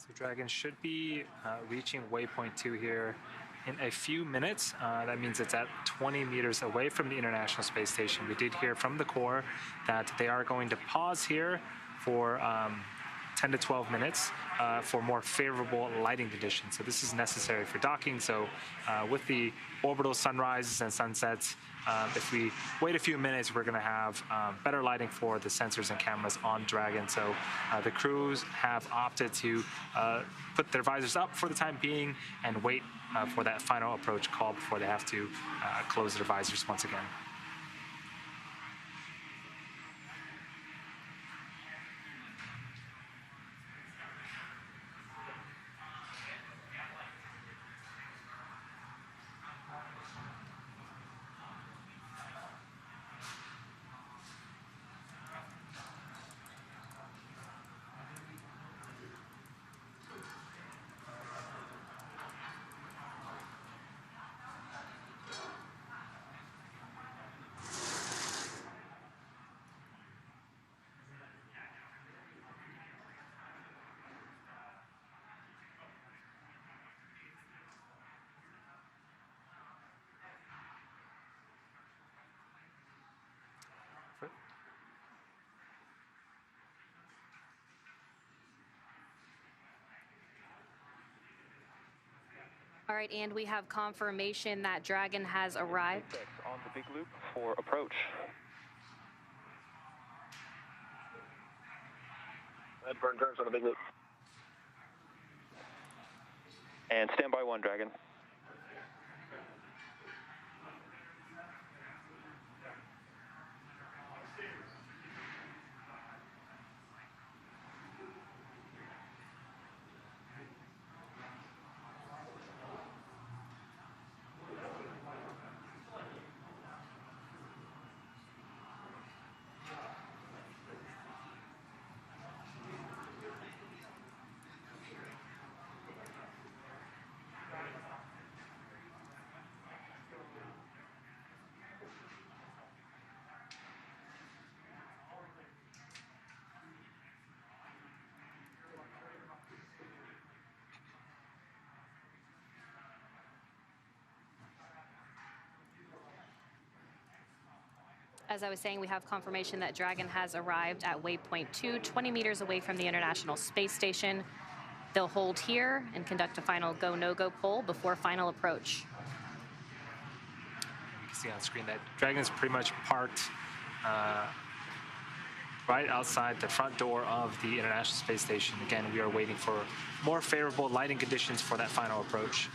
So Dragon should be reaching waypoint 2 here in a few minutes. That means it's at 20 meters away from the International Space Station. We did hear from the core that they are going to pause here for 10 to 12 minutes for more favorable lighting conditions. So this is necessary for docking. So with the orbital sunrises and sunsets, if we wait a few minutes, we're going to have better lighting for the sensors and cameras on Dragon. So the crews have opted to put their visors up for the time being and wait for that final approach call before they have to close their visors once again. All right, and we have confirmation that Dragon has arrived. On the big loop for approach. Burn turns on the big loop. And standby 1, Dragon. As I was saying, we have confirmation that Dragon has arrived at waypoint 2, 20 meters away from the International Space Station. They'll hold here and conduct a final go, no-go poll before final approach. You can see on screen that Dragon is pretty much parked right outside the front door of the International Space Station. Again, we are waiting for more favorable lighting conditions for that final approach.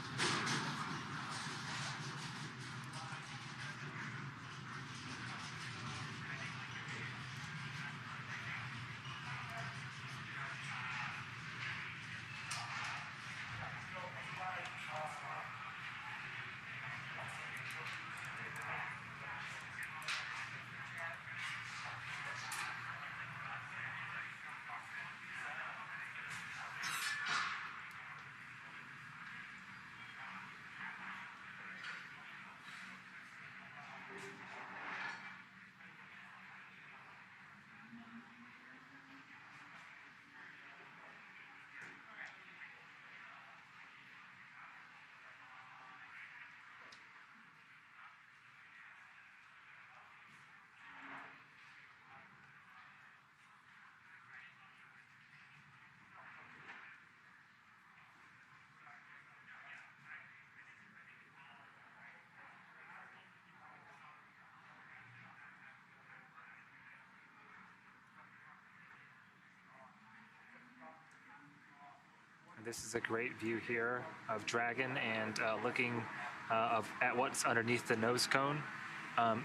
This is a great view here of Dragon and looking at what's underneath the nose cone.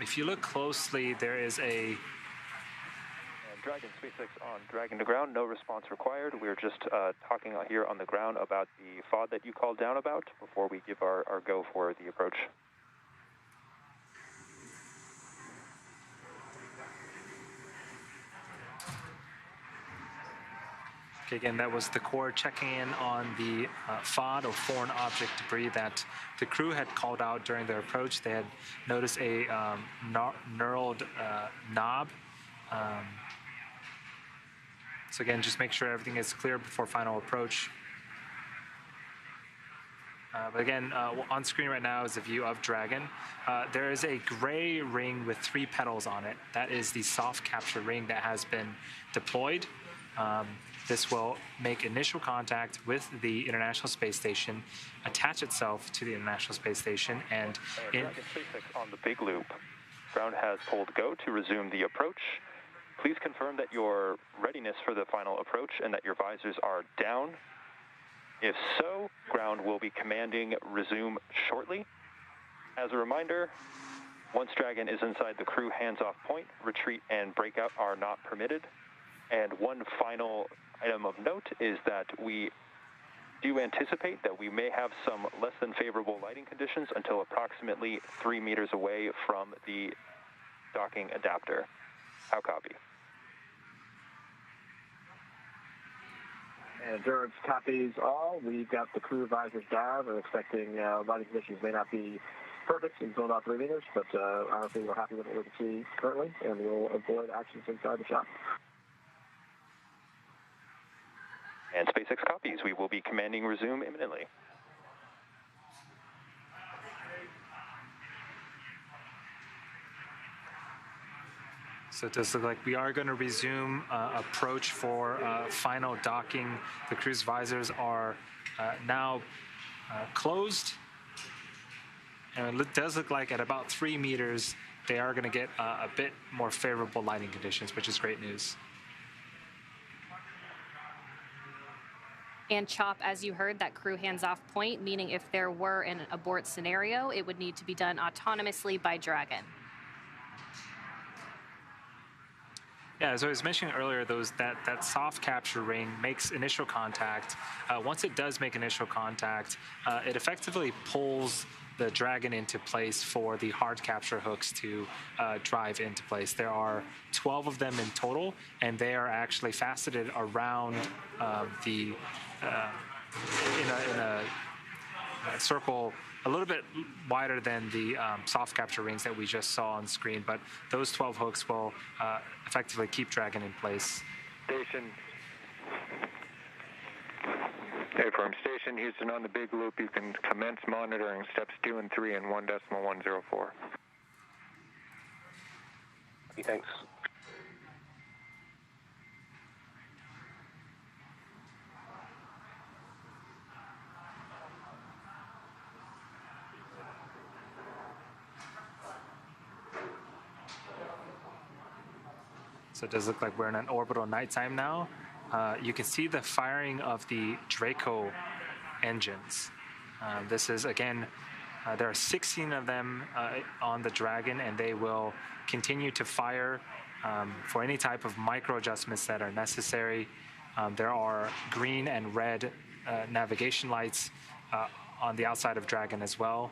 If you look closely, there is a... Dragon, SpaceX on Dragon to ground, no response required. We're just talking out here on the ground about the FOD that you called down about before we give our go for the approach. Okay, again, that was the core checking in on the FOD, or foreign object debris, that the crew had called out during their approach. They had noticed a knurled knob. So again, just make sure everything is clear before final approach. But again, on screen right now is a view of Dragon. There is a gray ring with 3 petals on it. That is the soft capture ring that has been deployed. This will make initial contact with the International Space Station, attach itself to the International Space Station, and Dragon SpaceX on the big loop. Ground has pulled go to resume the approach. Please confirm that your readiness for the final approach and that your visors are down. If so, ground will be commanding resume shortly. As a reminder, once Dragon is inside the crew hands-off point, retreat and breakout are not permitted. And one final item of note is that we do anticipate that we may have some less than favorable lighting conditions until approximately 3 meters away from the docking adapter. How copy? And Endurance copies all. We've got the crew visors down. We're expecting lighting conditions may not be perfect until about 3 meters, but honestly, we're happy with what we can see currently, and we'll avoid actions inside the shop. And SpaceX copies. We will be commanding resume imminently. So it does look like we are going to resume approach for final docking. The crew's visors are now closed. And it does look like at about 3 meters, they are going to get a bit more favorable lighting conditions, which is great news. And CHOP, as you heard, that crew hands-off point, meaning if there were an abort scenario, it would need to be done autonomously by Dragon. Yeah, as I was mentioning earlier, that soft capture ring makes initial contact. Once it does make initial contact, it effectively pulls the Dragon into place for the hard capture hooks to drive into place. There are 12 of them in total, and they are actually faceted around in a circle a little bit wider than the soft capture rings that we just saw on screen, but those 12 hooks will effectively keep Dragon in place. Station. Hey, from Station Houston on the big loop, you can commence monitoring steps 2 and 3 in 1.104. Thanks. So it does look like we're in an orbital nighttime now. You can see the firing of the Draco engines. This is, again, there are 16 of them on the Dragon, and they will continue to fire for any type of micro adjustments that are necessary. There are green and red navigation lights on the outside of Dragon as well.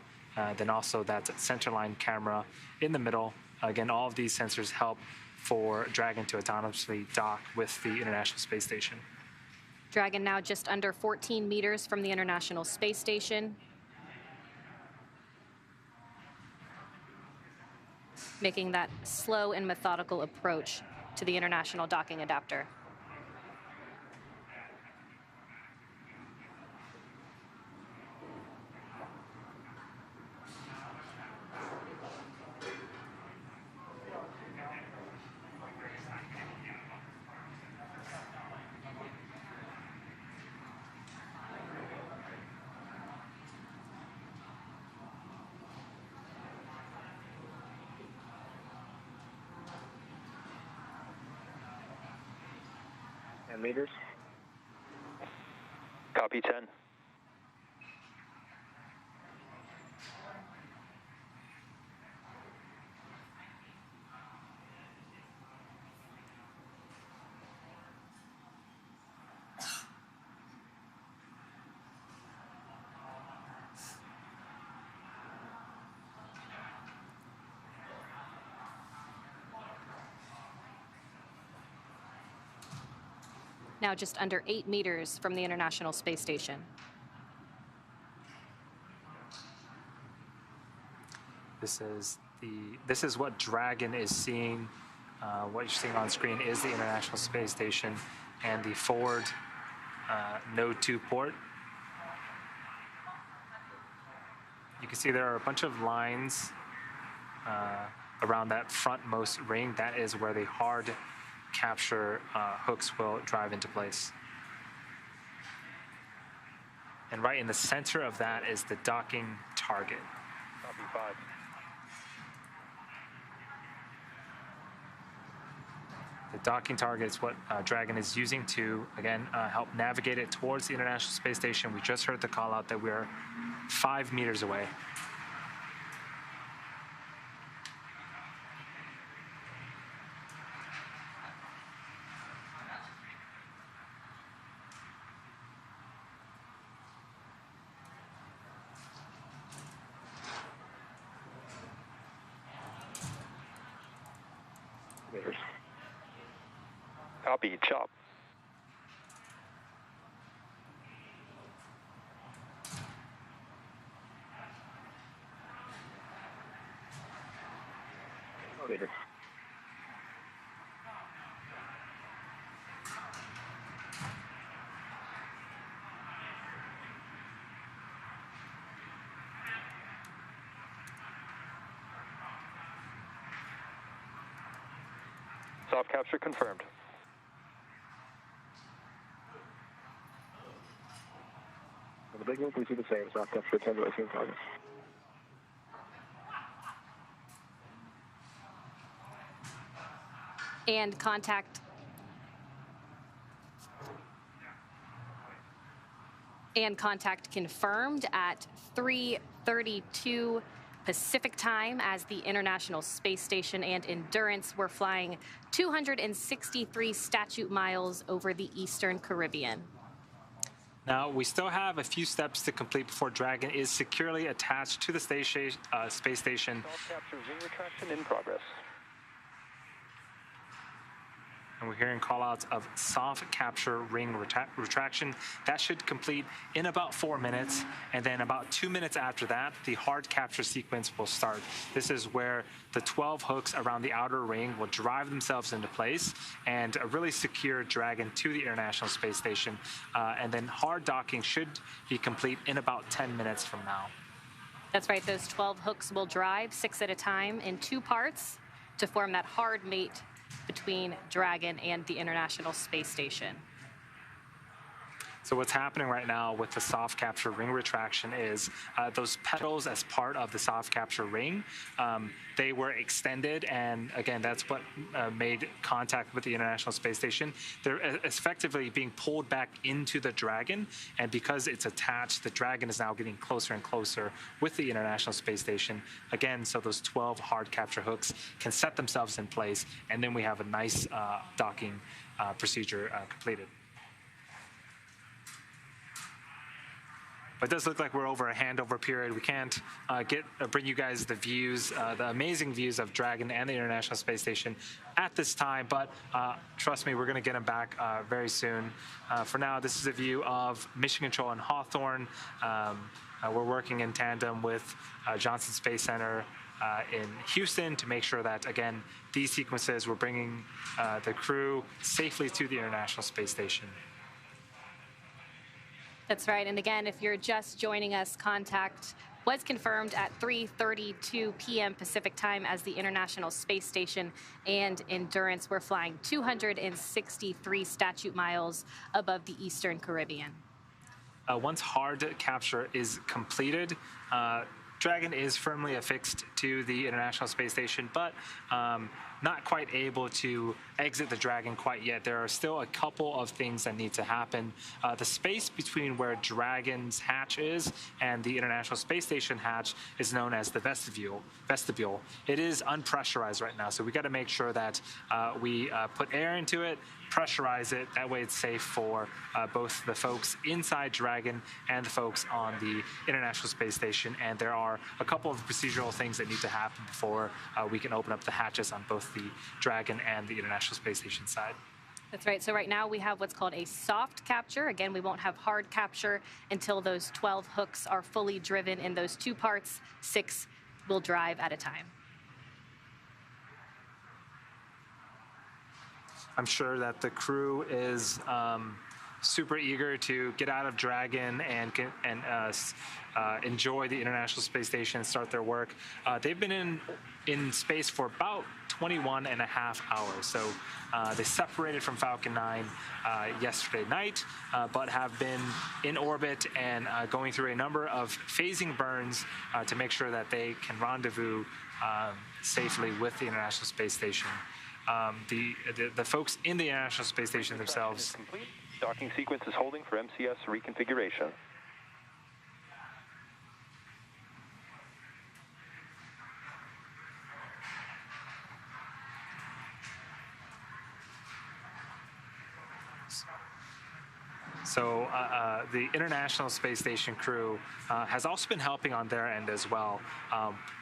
Then also that centerline camera in the middle. Again, all of these sensors help for Dragon to autonomously dock with the International Space Station. Dragon now just under 14 meters from the International Space Station, making that slow and methodical approach to the International Docking Adapter. And meters. Copy 10. Now just under 8 meters from the International Space Station. This is what Dragon is seeing. What you're seeing on screen is the International Space Station and the forward Node 2 port. You can see there are a bunch of lines around that frontmost ring. That is where the hard capture hooks will drive into place. And right in the center of that is the docking target. Copy 5. The docking target is what Dragon is using to, again, help navigate it towards the International Space Station. We just heard the call out that we're 5 meters away. Copy, chop. Elevator. Soft capture confirmed. On the big loop, we see the same. Soft capture 10 to 18 targets. And contact. And contact confirmed at 3:32 Pacific time as the International Space Station and Endurance were flying 263 statute miles over the Eastern Caribbean. Now, we still have a few steps to complete before Dragon is securely attached to the space station. Soft capture ring retraction in progress. And we're hearing call-outs of soft capture ring retraction. That should complete in about 4 minutes. And then about 2 minutes after that, the hard capture sequence will start. This is where the 12 hooks around the outer ring will drive themselves into place and really secure Dragon to the International Space Station. And then hard docking should be complete in about 10 minutes from now. That's right. Those 12 hooks will drive 6 at a time in 2 parts to form that hard mate between Dragon and the International Space Station. So what's happening right now with the soft capture ring retraction is those pedals as part of the soft capture ring, they were extended, and again, that's what made contact with the International Space Station. They're effectively being pulled back into the Dragon, and because it's attached, the Dragon is now getting closer and closer with the International Space Station. Again, so those 12 hard capture hooks can set themselves in place, and then we have a nice docking procedure completed. But it does look like we're over a handover period. We can't bring you guys the views, the amazing views of Dragon and the International Space Station at this time, but trust me, we're going to get them back very soon. For now, this is a view of Mission Control and Hawthorne. We're working in tandem with Johnson Space Center in Houston to make sure that, again, these sequences, we're bringing the crew safely to the International Space Station. That's right. And again, if you're just joining us, contact was confirmed at 3:32 p.m. Pacific time as the International Space Station and Endurance were flying 263 statute miles above the Eastern Caribbean. Once hard capture is completed, Dragon is firmly affixed to the International Space Station, but not quite able to exit the Dragon quite yet. There are still a couple of things that need to happen. The space between where Dragon's hatch is and the International Space Station hatch is known as the vestibule. It is unpressurized right now, so we got to make sure that we put air into it, pressurize it. That way it's safe for both the folks inside Dragon and the folks on the International Space Station. And there are a couple of procedural things that need to happen before we can open up the hatches on both the Dragon and the International Space Station side. That's right. So right now we have what's called a soft capture. Again, we won't have hard capture until those 12 hooks are fully driven in those 2 parts. 6 will drive at a time. I'm sure that the crew is super eager to get out of Dragon and enjoy the International Space Station and start their work. They've been in space for about 21 and a half hours. So they separated from Falcon 9 yesterday night, but have been in orbit and going through a number of phasing burns to make sure that they can rendezvous safely with the International Space Station. The folks in the International Space Station themselves. Docking sequence is holding for MCS reconfiguration. So the International Space Station crew has also been helping on their end as well,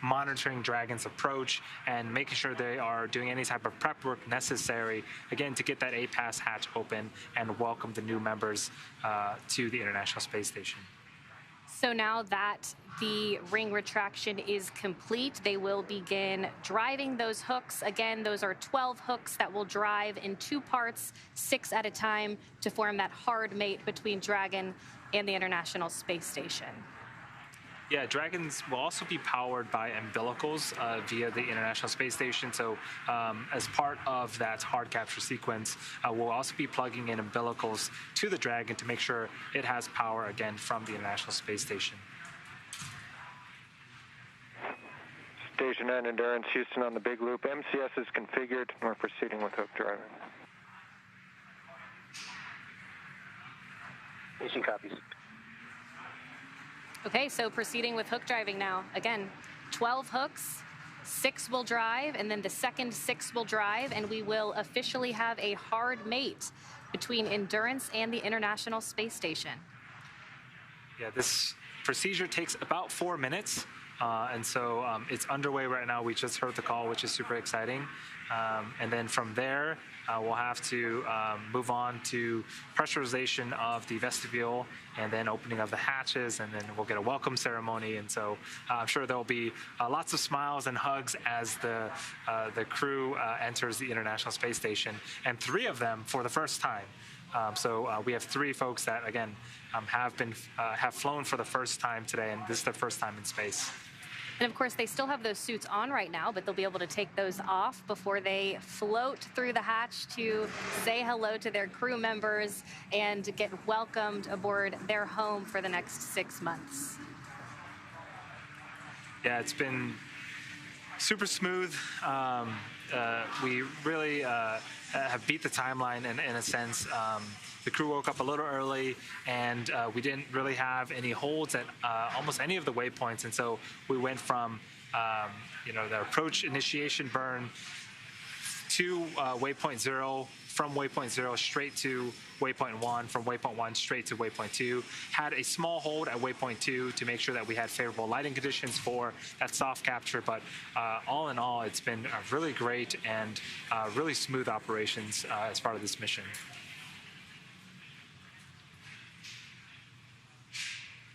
monitoring Dragon's approach and making sure they are doing any type of prep work necessary, again, to get that A-Pass hatch open and welcome the new members to the International Space Station. So now that the ring retraction is complete, they will begin driving those hooks. Again, those are 12 hooks that will drive in 2 parts, 6 at a time, to form that hard mate between Dragon and the International Space Station. Yeah, Dragons will also be powered by umbilicals via the International Space Station. So as part of that hard capture sequence, we'll also be plugging in umbilicals to the Dragon to make sure it has power again from the International Space Station. Station 9 Endurance, Houston on the big loop. MCS is configured. We're proceeding with hook driving. Houston copies. Okay, so proceeding with hook driving now. Again, 12 hooks, 6 will drive, and then the second 6 will drive, and we will officially have a hard mate between Endurance and the International Space Station. Yeah, this procedure takes about 4 minutes, and so it's underway right now. We just heard the call, which is super exciting. And then from there, we'll have to move on to pressurization of the vestibule and then opening of the hatches, and then we'll get a welcome ceremony. And so I'm sure there'll be lots of smiles and hugs as the crew enters the International Space Station, and 3 of them for the first time. So we have 3 folks that, again, have flown for the first time today, and this is their first time in space. And of course, they still have those suits on right now, but they'll be able to take those off before they float through the hatch to say hello to their crew members and get welcomed aboard their home for the next 6 months. Yeah, it's been super smooth. We really have beat the timeline in a sense. The crew woke up a little early, and we didn't really have any holds at almost any of the waypoints, and so we went from the approach initiation burn to waypoint 0, from waypoint 0 straight to waypoint 1, from waypoint 1 straight to waypoint 2. Had a small hold at waypoint 2 to make sure that we had favorable lighting conditions for that soft capture, but all in all, it's been really great and really smooth operations as part of this mission.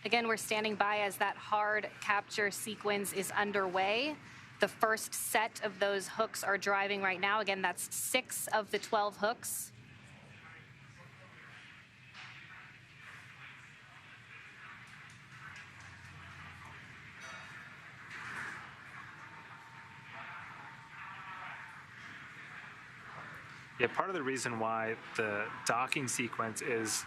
Again, we're standing by as that hard capture sequence is underway. The first set of those hooks are driving right now. Again, that's 6 of the 12 hooks. Yeah, part of the reason why the docking sequence is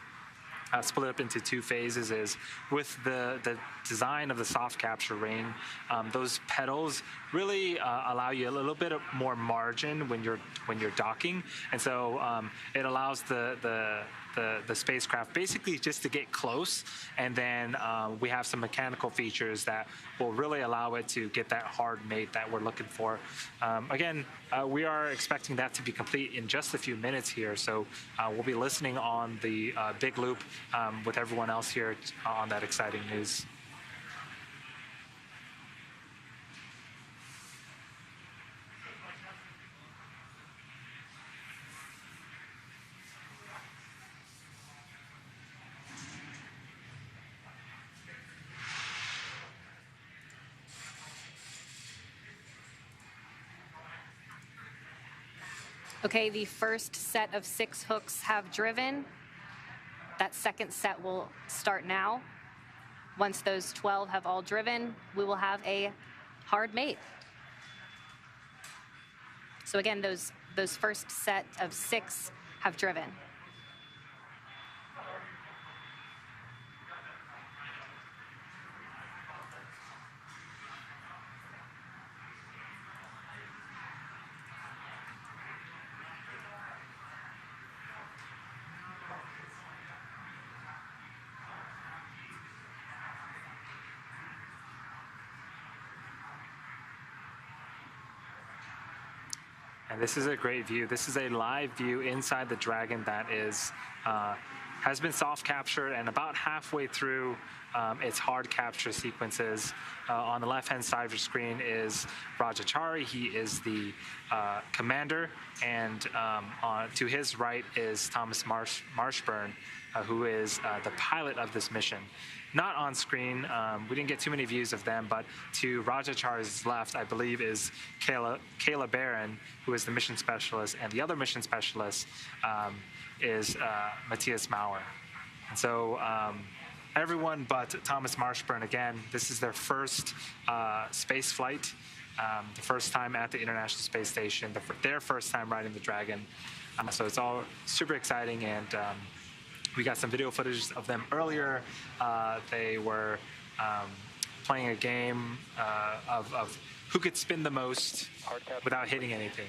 split up into 2 phases is with the design of the soft capture ring, those pedals really allow you a little bit of more margin when you're docking, and so it allows the spacecraft basically just to get close, and then we have some mechanical features that will really allow it to get that hard mate that we're looking for. Again, we are expecting that to be complete in just a few minutes here, so we'll be listening on the big loop with everyone else here on that exciting news. Okay, the first set of 6 hooks have driven. That second set will start now. Once those 12 have all driven, we will have a hard mate. So again, those first set of 6 have driven. And this is a great view. This is a live view inside the Dragon that is has been soft captured and about halfway through its hard capture sequences. On the left-hand side of your screen is Rajachari. He is the commander, and to his right is Thomas Marshburn, who is the pilot of this mission. Not on screen, we didn't get too many views of them, but to Rajachari's left, I believe, is Kayla Barron, who is the mission specialist, and the other mission specialist is Matthias Maurer. And so everyone but Thomas Marshburn, again, this is their first space flight, the first time at the International Space Station, their first time riding the Dragon. So it's all super exciting, and we got some video footage of them earlier. They were playing a game of who could spin the most without hitting anything.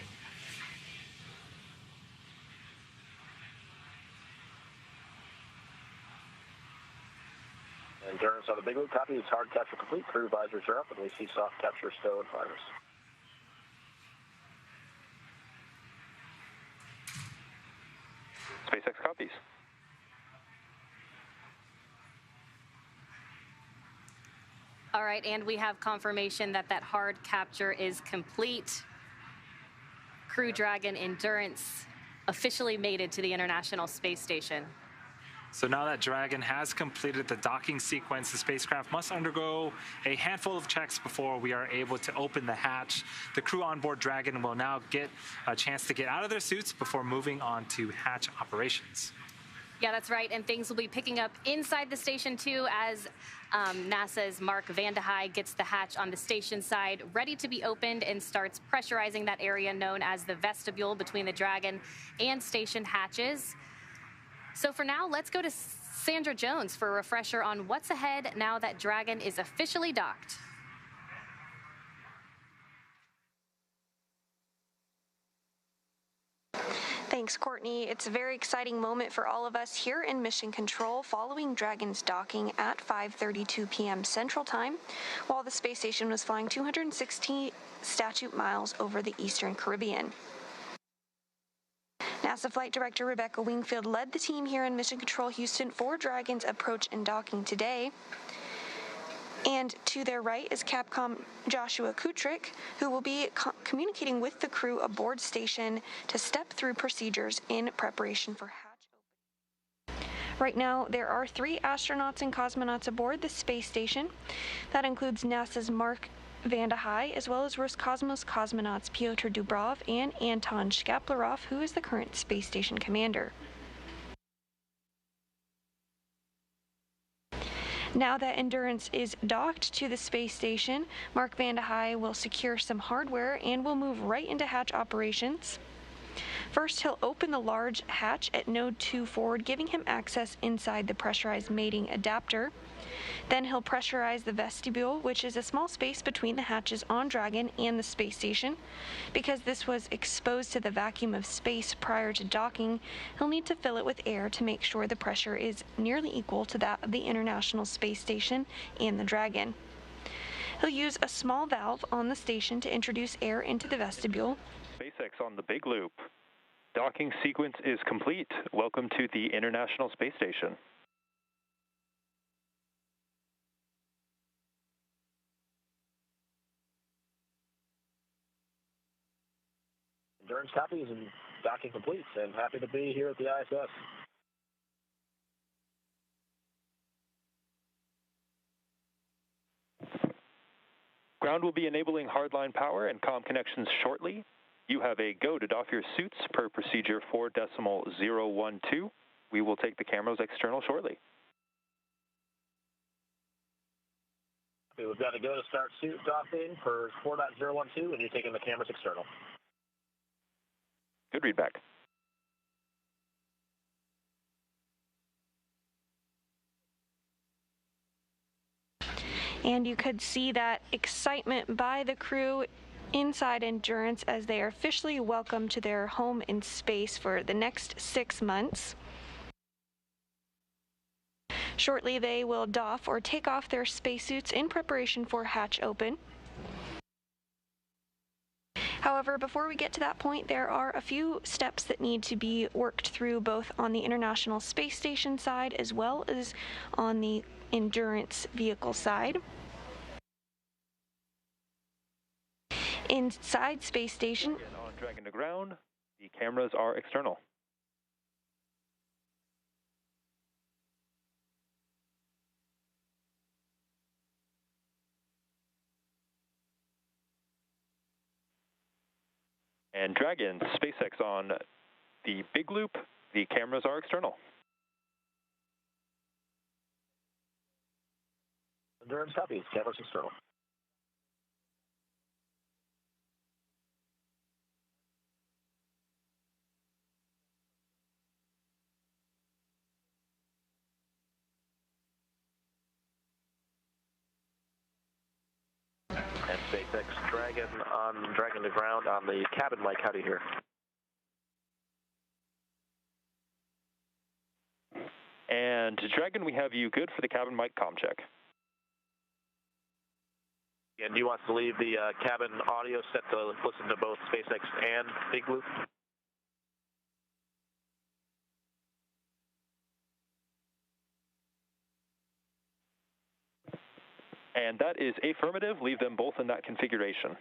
Endurance on the big loop copy. It's hard capture complete. Crew visors are up, and we see soft capture stow and fires. SpaceX copies. All right, and we have confirmation that that hard capture is complete. Crew Dragon Endurance officially mated to the International Space Station. So now that Dragon has completed the docking sequence, the spacecraft must undergo a handful of checks before we are able to open the hatch. The crew on board Dragon will now get a chance to get out of their suits before moving on to hatch operations. Yeah, that's right, and things will be picking up inside the station too as NASA's Mark Vande Hei gets the hatch on the station side ready to be opened and starts pressurizing that area known as the vestibule between the Dragon and station hatches. So for now, let's go to Sandra Jones for a refresher on what's ahead now that Dragon is officially docked. Thanks, Courtney. It's a very exciting moment for all of us here in Mission Control following Dragon's docking at 5:32 p.m. Central Time, while the space station was flying 260 statute miles over the Eastern Caribbean. NASA Flight Director Rebecca Wingfield led the team here in Mission Control Houston for Dragon's approach and docking today. And to their right is Capcom Joshua Kutrick, who will be communicating with the crew aboard station to step through procedures in preparation for hatch opening. Right now, there are 3 astronauts and cosmonauts aboard the space station. That includes NASA's Mark Vande Hei, as well as Roscosmos cosmonauts Pyotr Dubrov and Anton Shkaplerov, who is the current space station commander. Now that Endurance is docked to the space station, Mark Vande Hei will secure some hardware and will move right into hatch operations. First, he'll open the large hatch at Node 2 forward, giving him access inside the pressurized mating adapter. Then he'll pressurize the vestibule, which is a small space between the hatches on Dragon and the space station. Because this was exposed to the vacuum of space prior to docking, he'll need to fill it with air to make sure the pressure is nearly equal to that of the International Space Station and the Dragon. He'll use a small valve on the station to introduce air into the vestibule. SpaceX on the big loop. Docking sequence is complete. Welcome to the International Space Station. Endurance copies and docking complete, and happy to be here at the ISS. Ground will be enabling hardline power and comm connections shortly. You have a go to doff your suits per procedure 4.012. We will take the cameras external shortly. Okay, we've got to go to start suit docking for 4.012, and you're taking the cameras external. Good readback. And you could see that excitement by the crew inside Endurance as they are officially welcomed to their home in space for the next 6 months. Shortly, they will doff or take off their spacesuits in preparation for hatch open. However, before we get to that point, there are a few steps that need to be worked through both on the International Space Station side as well as on the Endurance vehicle side. Inside Space Station, On Dragon to ground, the cameras are external. And Dragon, SpaceX on the big loop, the cameras are external. Endurance copies, cameras external. And SpaceX Dragon on Dragon to ground on the cabin mic. How do you hear? And Dragon, we have you good for the cabin mic comm check. And do you want to leave the cabin audio set to listen to both SpaceX and Big Loop? And that is affirmative. Leave them both in that configuration.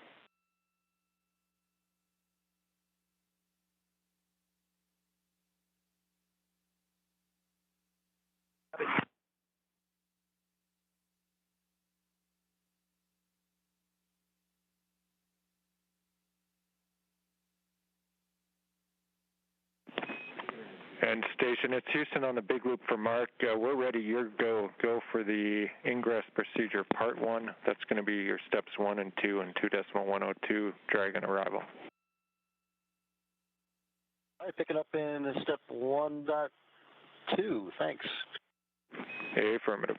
And station, it's Houston on the big loop for Mark. We're ready. You're go for the ingress procedure part 1. That's going to be your steps 1 and 2 and 2.102 Dragon arrival. All right, picking up in step 1.2. Thanks. Affirmative.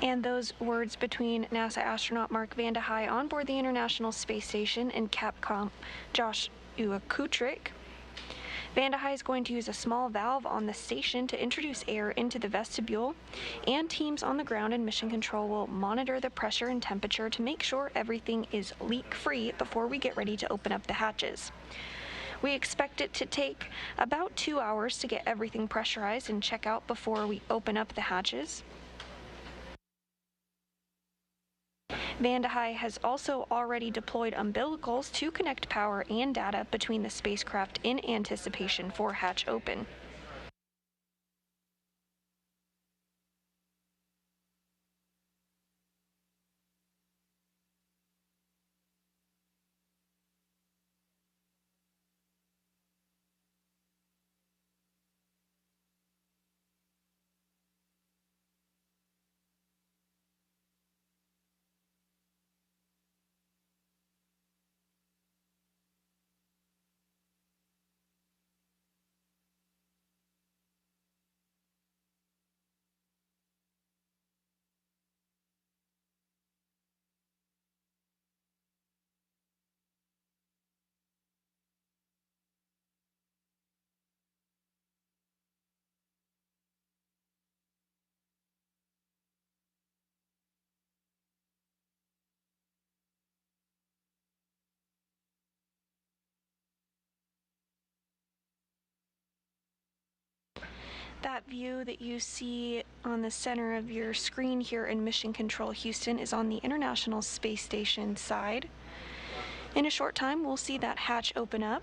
and those words between NASA astronaut Mark Vande Hei on board the International Space Station and Capcom Josh Kutrick. Vande Hei is going to use a small valve on the station to introduce air into the vestibule, and teams on the ground and mission control will monitor the pressure and temperature to make sure everything is leak-free before we get ready to open up the hatches. We expect it to take about 2 hours to get everything pressurized and check out before we open up the hatches. Vande Hei has also already deployed umbilicals to connect power and data between the spacecraft in anticipation for hatch open. That view that you see on the center of your screen here in Mission Control Houston is on the International Space Station side. In a short time, we'll see that hatch open up.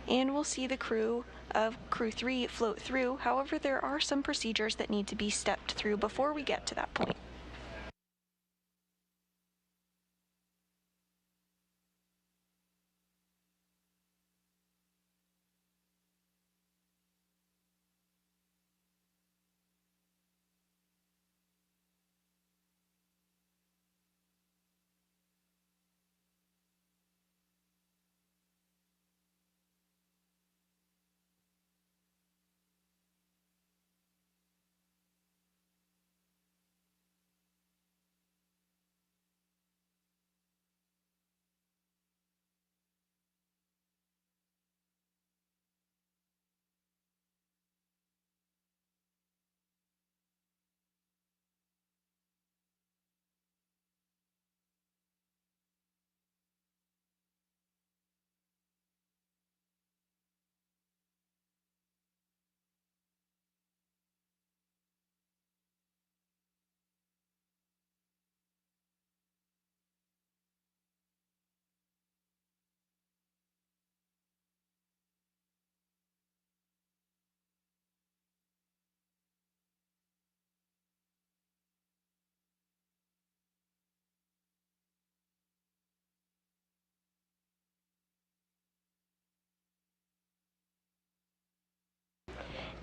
and we'll see the crew of Crew-3 float through. However, there are some procedures that need to be stepped through before we get to that point.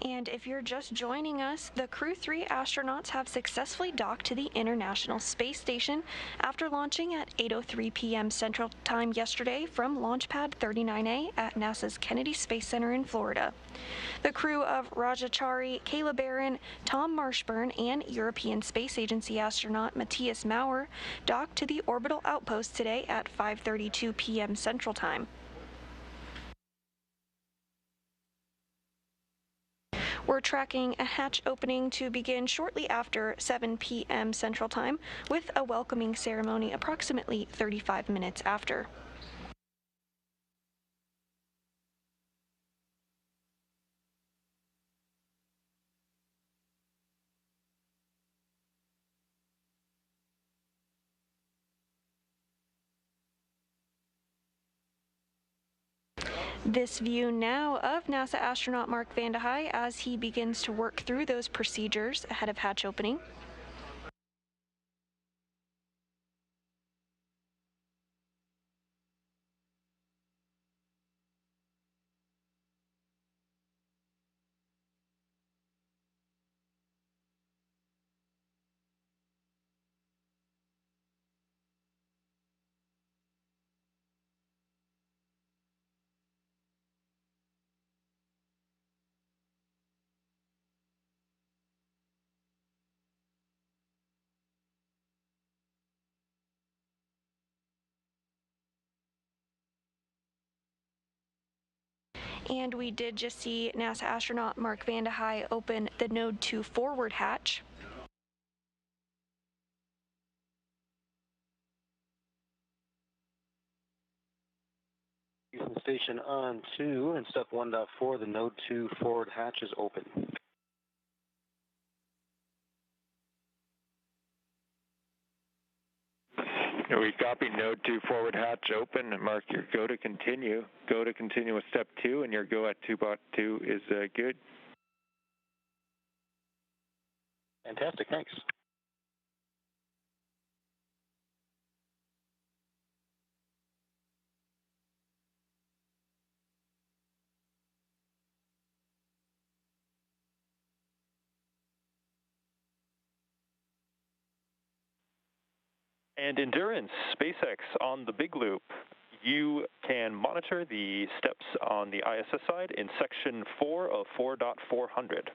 And if you're just joining us, the Crew-3 astronauts have successfully docked to the International Space Station after launching at 8:03 p.m. Central Time yesterday from Launch Pad 39A at NASA's Kennedy Space Center in Florida. The crew of Rajachari, Kayla Barron, Tom Marshburn, and European Space Agency astronaut Matthias Maurer docked to the orbital outpost today at 5:32 p.m. Central Time. We're tracking a hatch opening to begin shortly after 7 p.m. Central Time, with a welcoming ceremony approximately 35 minutes after. This view now of NASA astronaut Mark Vande Hei as he begins to work through those procedures ahead of hatch opening. And we did just see NASA astronaut Mark Vande Hei open the Node 2 forward hatch. Houston Station on 2 and step 1.4, the Node 2 forward hatch is open. We copy Node 2 forward hatch open. Mark your go to continue. Go to continue with step 2, and your go at 2.2 is good. Fantastic, thanks. And Endurance, SpaceX on the big loop. You can monitor the steps on the ISS side in section 4 of 4.400.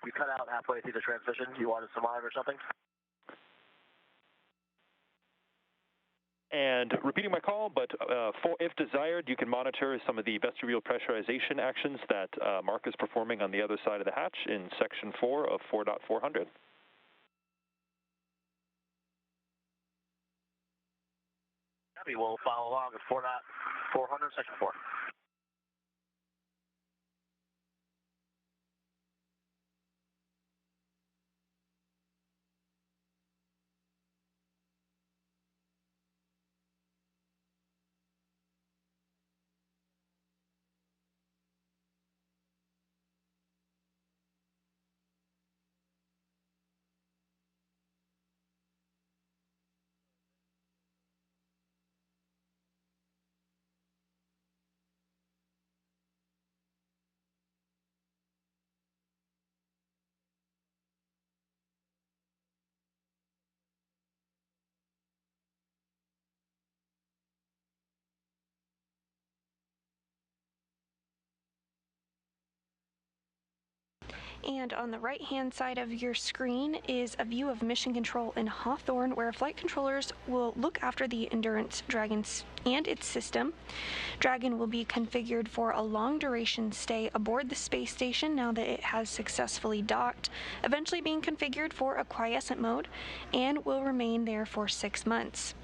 We cut out halfway through the transmission. You wanted some live or something? And repeating my call, but if desired, you can monitor some of the vestibule pressurization actions that Mark is performing on the other side of the hatch in section 4 of 4.400. Copy. We'll follow along at 400, section 4. And on the right-hand side of your screen is a view of Mission Control in Hawthorne, where flight controllers will look after the Endurance Dragon and its system. Dragon will be configured for a long-duration stay aboard the space station now that it has successfully docked, eventually being configured for a quiescent mode, and will remain there for 6 months.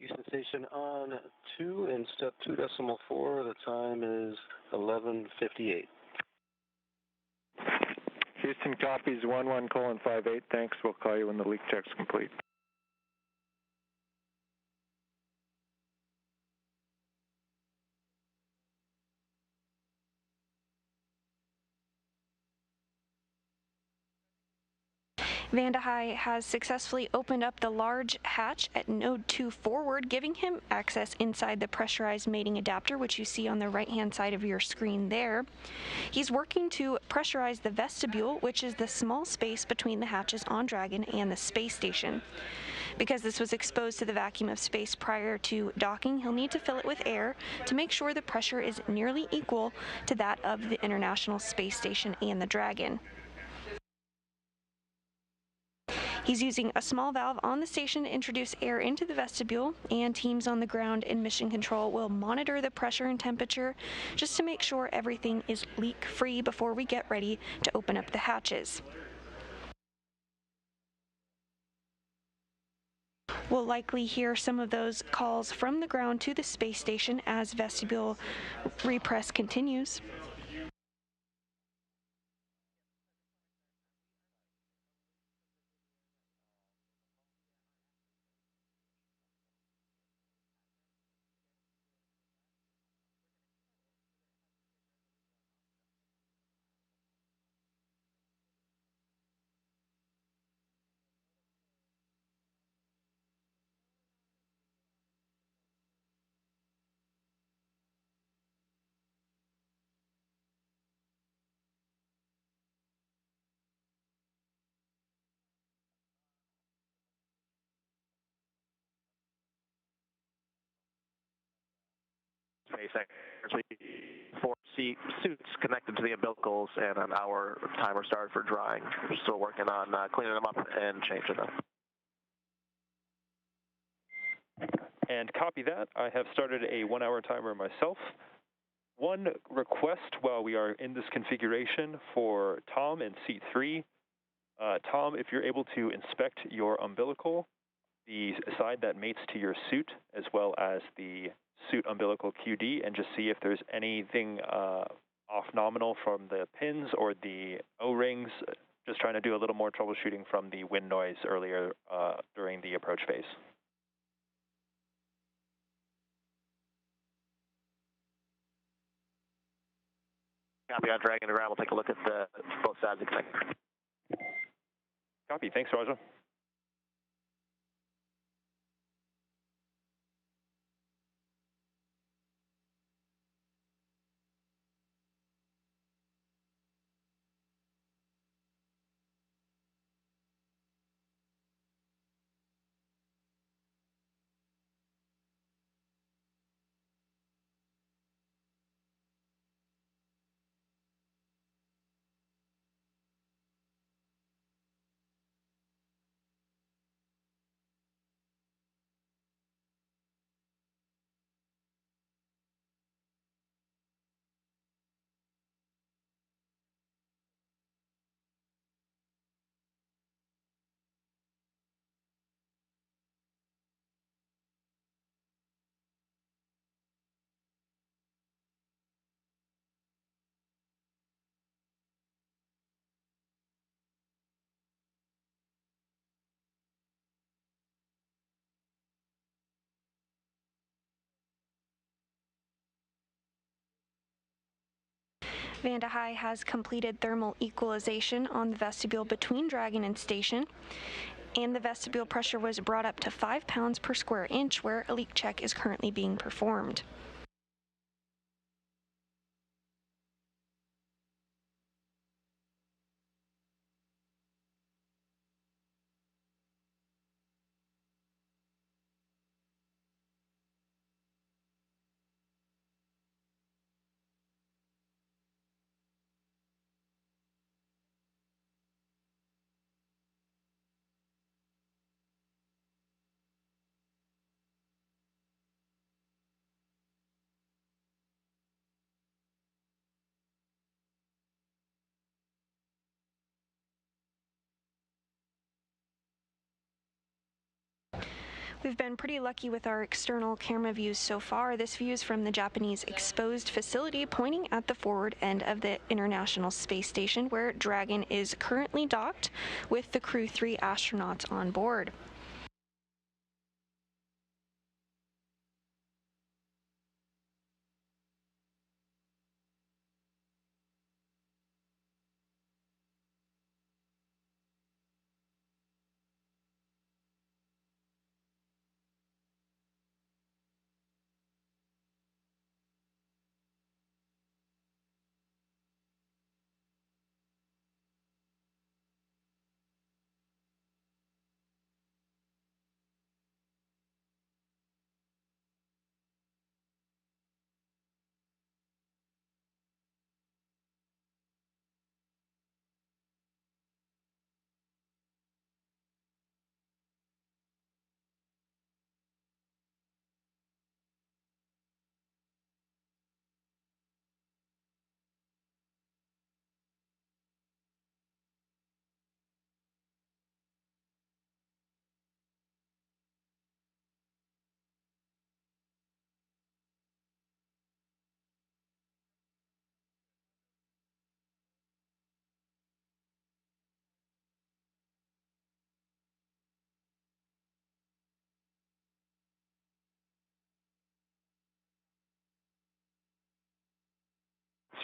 Houston Station on 2 and step 2.4. The time is 11:58. Houston copies 11:58. Thanks. We'll call you when the leak check's complete. Vanda High has successfully opened up the large hatch at node 2 forward, giving him access inside the pressurized mating adapter, which you see on the right-hand side of your screen there. He's working to pressurize the vestibule, which is the small space between the hatches on Dragon and the space station. Because this was exposed to the vacuum of space prior to docking, he'll need to fill it with air to make sure the pressure is nearly equal to that of the International Space Station and the Dragon. He's using a small valve on the station to introduce air into the vestibule, and teams on the ground in Mission Control will monitor the pressure and temperature just to make sure everything is leak-free before we get ready to open up the hatches. We'll likely hear some of those calls from the ground to the space station as vestibule repress continues. SpaceX, actually 4 suits connected to the umbilicals and an hour timer started for drying. We're still working on cleaning them up and changing them. And copy that. I have started a 1-hour timer myself. One request while we are in this configuration for Tom and seat 3. Tom, if you're able to inspect your umbilical, the side that mates to your suit, as well as the suit umbilical QD, and just see if there's anything off nominal from the pins or the O-rings. Just trying to do a little more troubleshooting from the wind noise earlier during the approach phase. Copy on Dragon to ground. We'll take a look at both sides of the connector. Copy. Thanks, Roger. Vanda High has completed thermal equalization on the vestibule between Dragon and station, and the vestibule pressure was brought up to 5 pounds per square inch, where a leak check is currently being performed. We've been pretty lucky with our external camera views so far. This view is from the Japanese exposed facility pointing at the forward end of the International Space Station, where Dragon is currently docked with the Crew-3 astronauts on board.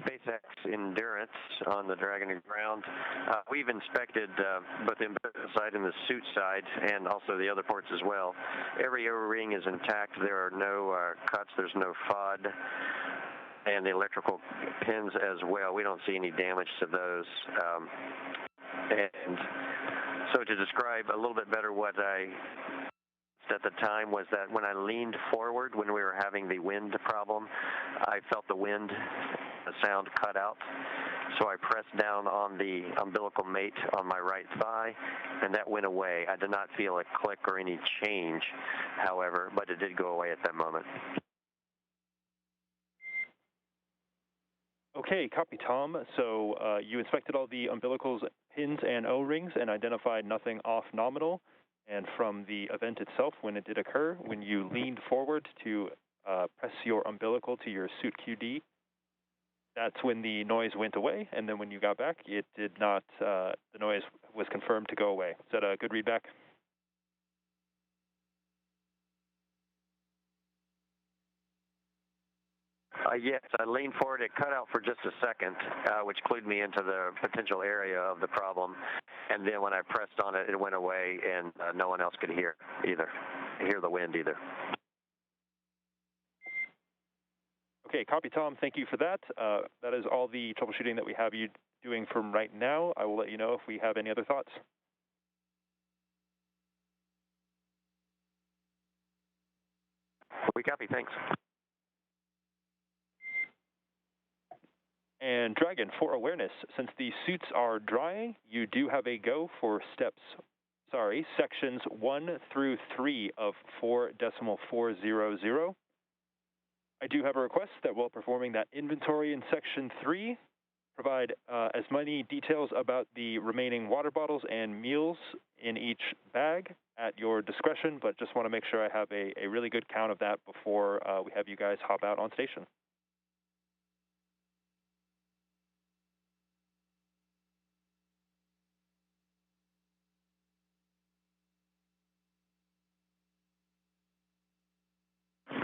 SpaceX Endurance on the Dragon to ground. We've inspected both the umbilical side and the suit side, and also the other ports as well. Every O-ring is intact. There are no cuts. There's no FOD, and the electrical pins as well. We don't see any damage to those. And so to describe a little bit better what I at the time was that when I leaned forward when we were having the wind problem, I felt the wind sound cut out. So I pressed down on the umbilical mate on my right thigh, and that went away. I did not feel a click or any change, however, but it did go away at that moment. Okay, copy, Tom. So you inspected all the umbilicals, pins, and O-rings and identified nothing off nominal. And from the event itself, when it did occur, when you leaned forward to press your umbilical to your suit QD, that's when the noise went away, and then when you got back, it did not, the noise was confirmed to go away. Is that a good readback? Yes, I leaned forward. It cut out for just a second, which clued me into the potential area of the problem. And then when I pressed on it, it went away, and no one else could hear the wind either. Okay, copy, Tom. Thank you for that. That is all the troubleshooting that we have you doing from right now. I will let you know if we have any other thoughts. We copy. Thanks. And Dragon, for awareness, since the suits are drying, you do have a go for sections 1 through 3 of 4.400. I do have a request that while performing that inventory in section 3, provide as many details about the remaining water bottles and meals in each bag at your discretion, but just want to make sure I have a really good count of that before we have you guys hop out on station.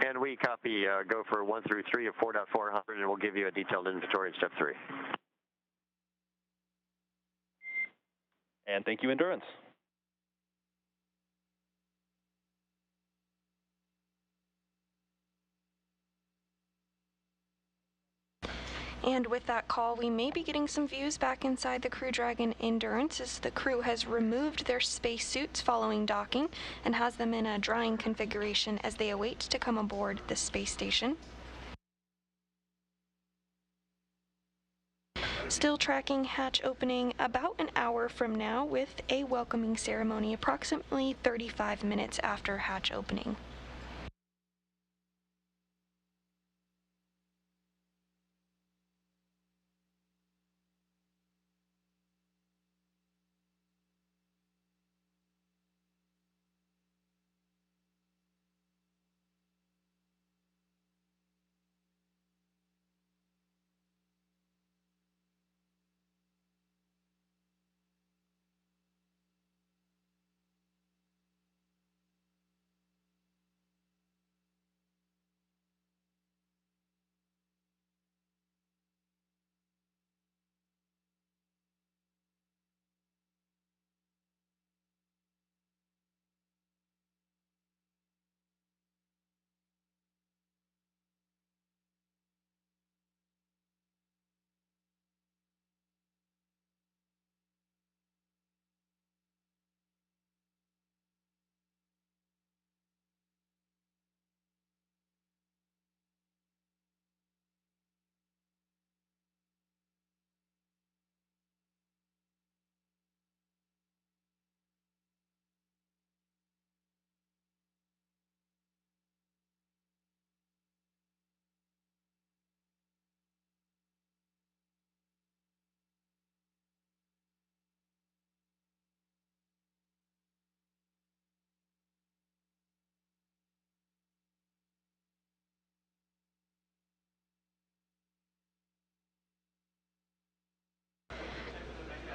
And we copy go for 1 through 3 of 4.400, and we'll give you a detailed inventory in step 3. And thank you, Endurance. And with that call, we may be getting some views back inside the Crew Dragon Endurance as the crew has removed their spacesuits following docking and has them in a drying configuration as they await to come aboard the space station. Still tracking hatch opening about an hour from now with a welcoming ceremony approximately 35 minutes after hatch opening.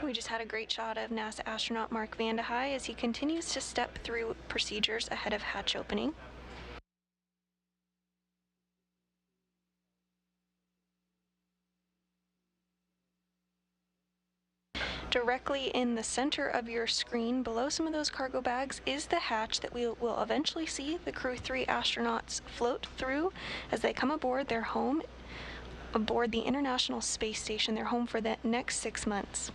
We just had a great shot of NASA astronaut Mark Vande Hei as he continues to step through procedures ahead of hatch opening. Directly in the center of your screen, below some of those cargo bags, is the hatch that we will eventually see the Crew-3 astronauts float through as they come aboard their home aboard the International Space Station, their home for the next 6 months.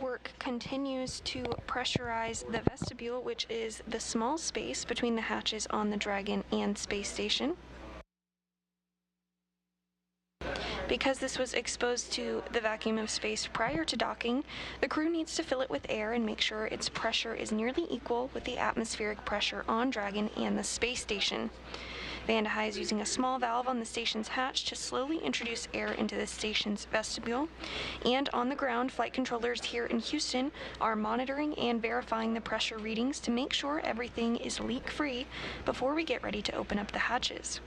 work continues to pressurize the vestibule, which is the small space between the hatches on the Dragon and space station. Because this was exposed to the vacuum of space prior to docking, the crew needs to fill it with air and make sure its pressure is nearly equal with the atmospheric pressure on Dragon and the space station. Van de Hei is using a small valve on the station's hatch to slowly introduce air into the station's vestibule. And on the ground, flight controllers here in Houston are monitoring and verifying the pressure readings to make sure everything is leak-free before we get ready to open up the hatches.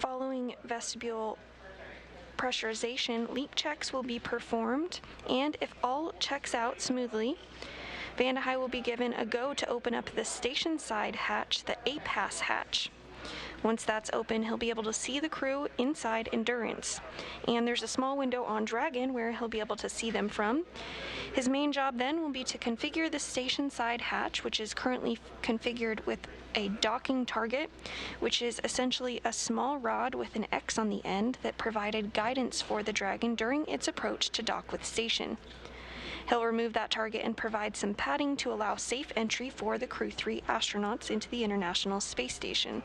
Following vestibule pressurization, leak checks will be performed, and if all checks out smoothly, Van de Hei will be given a go to open up the station side hatch, the A-Pass hatch. Once that's open, he'll be able to see the crew inside Endurance, and there's a small window on Dragon where he'll be able to see them from. His main job then will be to configure the station side hatch, which is currently configured with a docking target, which is essentially a small rod with an X on the end that provided guidance for the Dragon during its approach to dock with station. He'll remove that target and provide some padding to allow safe entry for the Crew-3 astronauts into the International Space Station.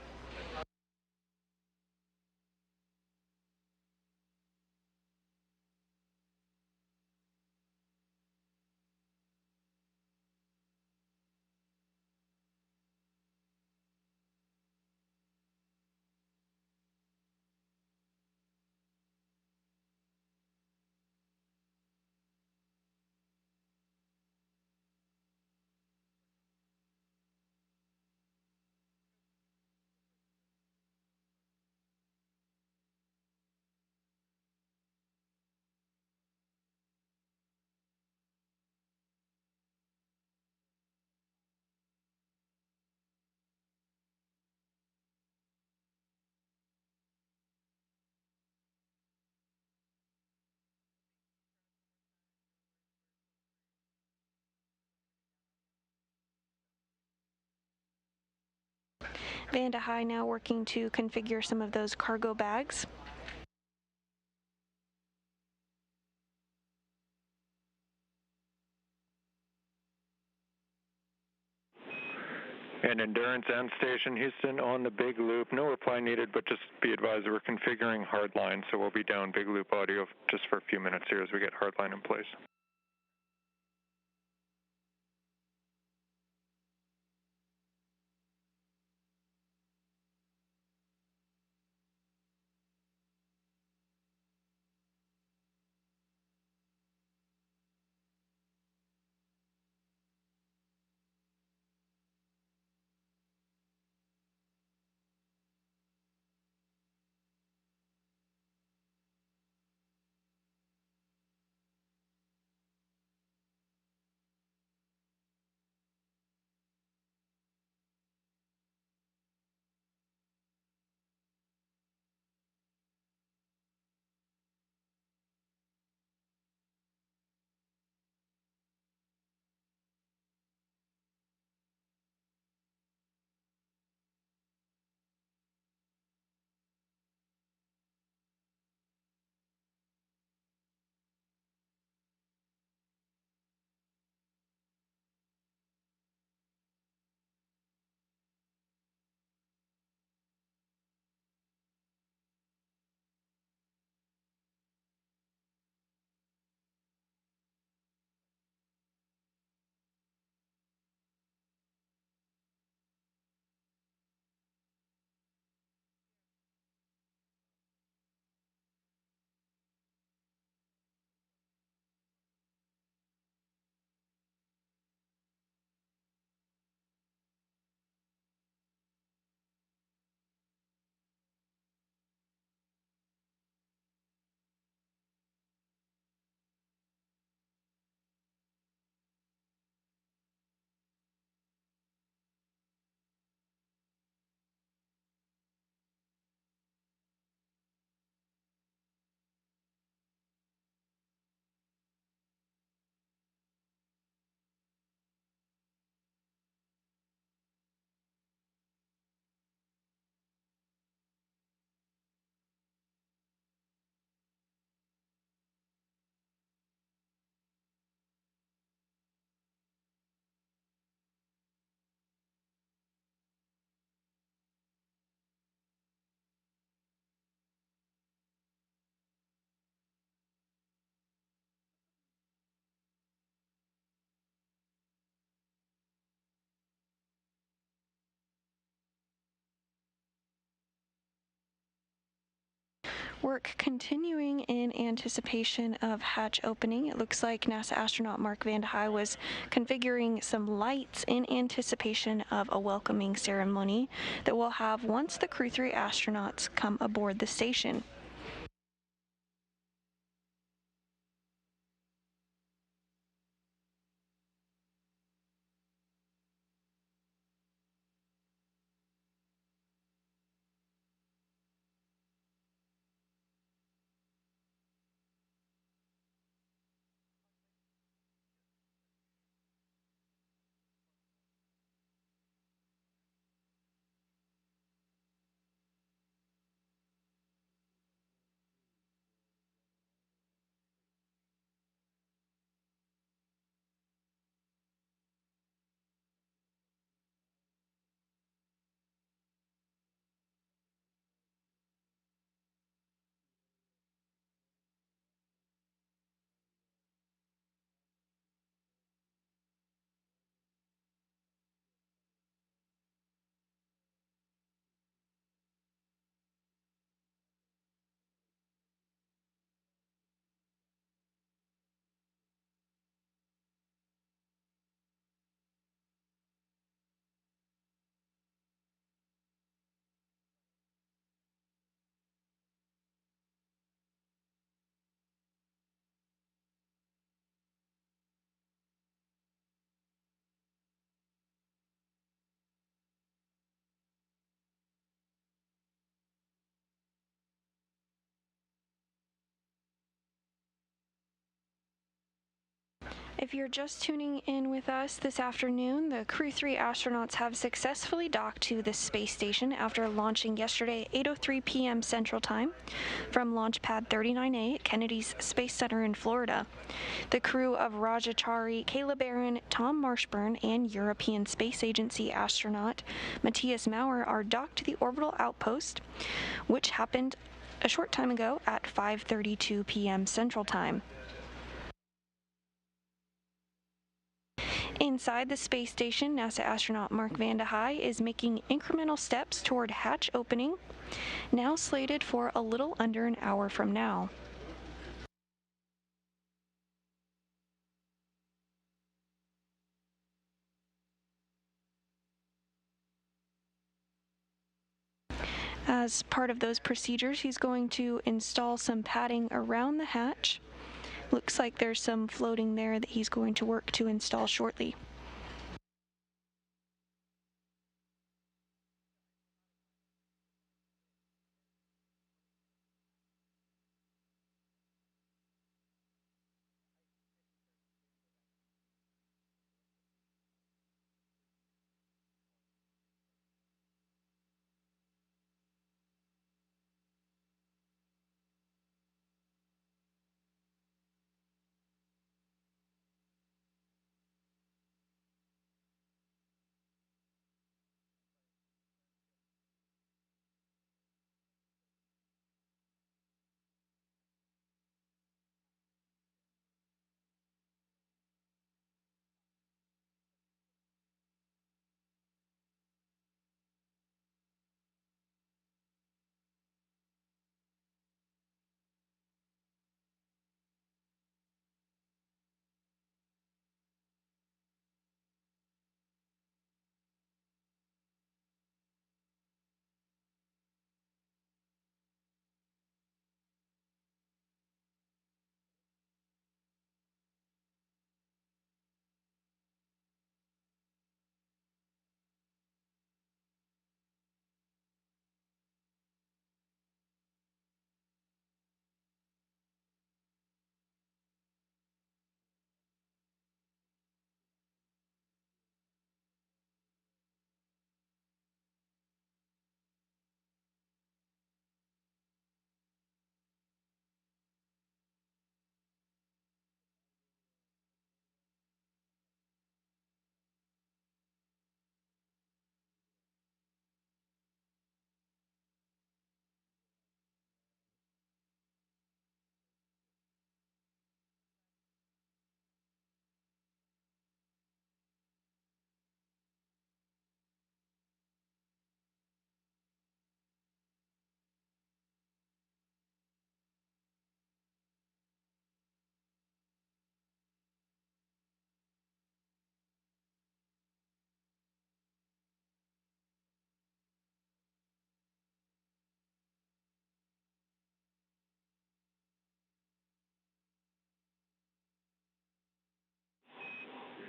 Van de Hei now working to configure some of those cargo bags. And Endurance and Station Houston on the big loop. No reply needed, but just be advised we're configuring hardline, so we'll be down big loop audio just for a few minutes here as we get hardline in place. Work continuing in anticipation of hatch opening. It looks like NASA astronaut Mark Vande Hei was configuring some lights in anticipation of a welcoming ceremony that we'll have once the Crew-3 astronauts come aboard the station. If you're just tuning in with us this afternoon, the Crew-3 astronauts have successfully docked to the space station after launching yesterday at 8:03 p.m. Central Time from Launch Pad 39A at Kennedy's Space Center in Florida. The crew of Rajachari, Caleb Barron, Tom Marshburn, and European Space Agency astronaut Matthias Maurer are docked to the orbital outpost, which happened a short time ago at 5:32 p.m. Central Time. Inside the space station, NASA astronaut Mark Vande Hei is making incremental steps toward hatch opening, now slated for a little under an hour from now. As part of those procedures, he's going to install some padding around the hatch. Looks like there's some floating there that he's going to work to install shortly.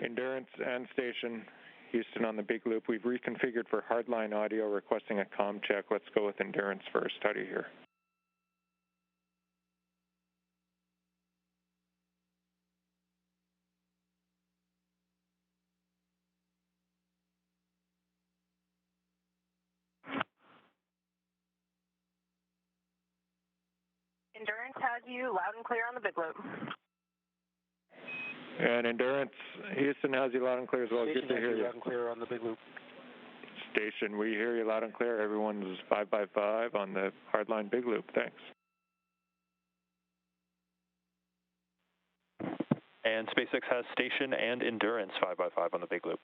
Endurance and Station, Houston on the big loop. We've reconfigured for hardline audio, requesting a comm check. Let's go with Endurance first. How do you hear? Endurance has you loud and clear on the big loop. And Endurance, Houston has you loud and clear as well. Station Good to hear you. Loud and clear on the big loop. Station, we hear you loud and clear. Everyone's 5x5 on the hardline big loop. Thanks. And SpaceX has Station and Endurance 5x5 on the big loop.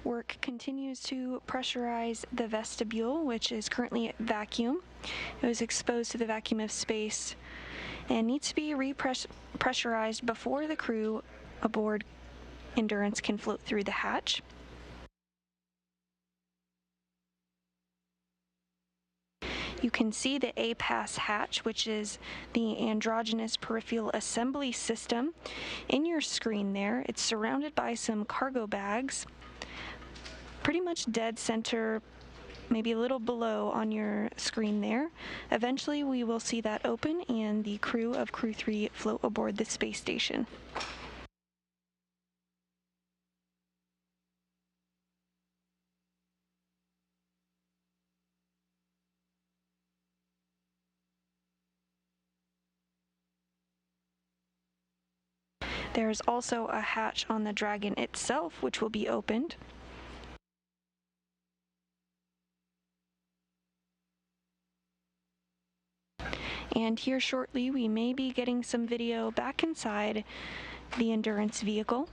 Work continues to pressurize the vestibule, which is currently at vacuum. It was exposed to the vacuum of space and needs to be repressurized before the crew aboard Endurance can float through the hatch. You can see the A-Pass hatch, which is the androgynous peripheral assembly system, in your screen there. It's surrounded by some cargo bags, pretty much dead center, maybe a little below on your screen there. Eventually we will see that open and the crew of Crew-3 float aboard the space station. There's also a hatch on the Dragon itself, which will be opened. And here shortly, we may be getting some video back inside the Endurance vehicle.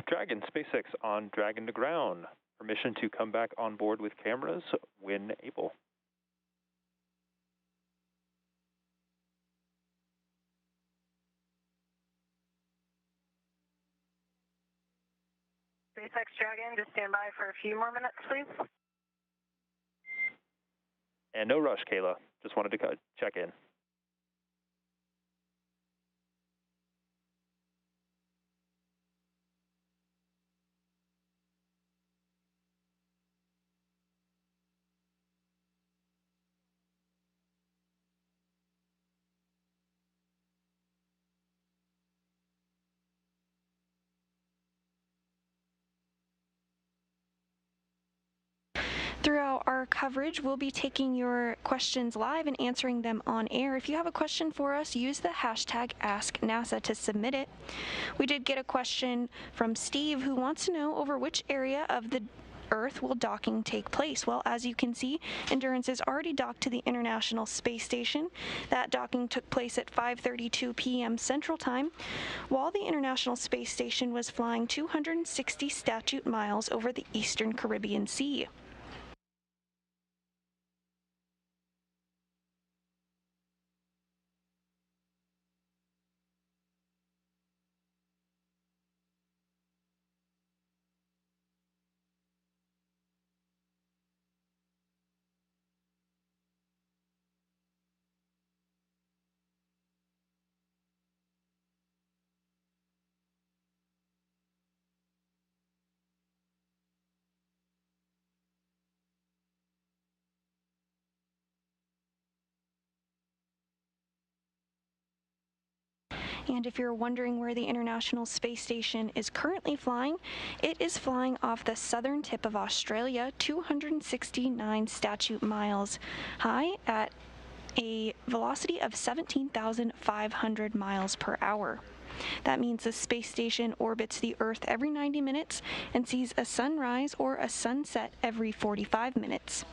Dragon, SpaceX on Dragon to ground. Permission to come back on board with cameras when able. SpaceX Dragon, just stand by for a few more minutes, please. And no rush, Kayla. Just wanted to check in. Throughout our coverage, we'll be taking your questions live and answering them on air. If you have a question for us, use the hashtag AskNASA to submit it. We did get a question from Steve, who wants to know over which area of the Earth will docking take place? Well, as you can see, Endurance is already docked to the International Space Station. That docking took place at 5:32 p.m. Central Time, while the International Space Station was flying 260 statute miles over the eastern Caribbean Sea. And if you're wondering where the International Space Station is currently flying, it is flying off the southern tip of Australia, 269 statute miles high at a velocity of 17,500 miles per hour. That means the space station orbits the Earth every 90 minutes and sees a sunrise or a sunset every 45 minutes.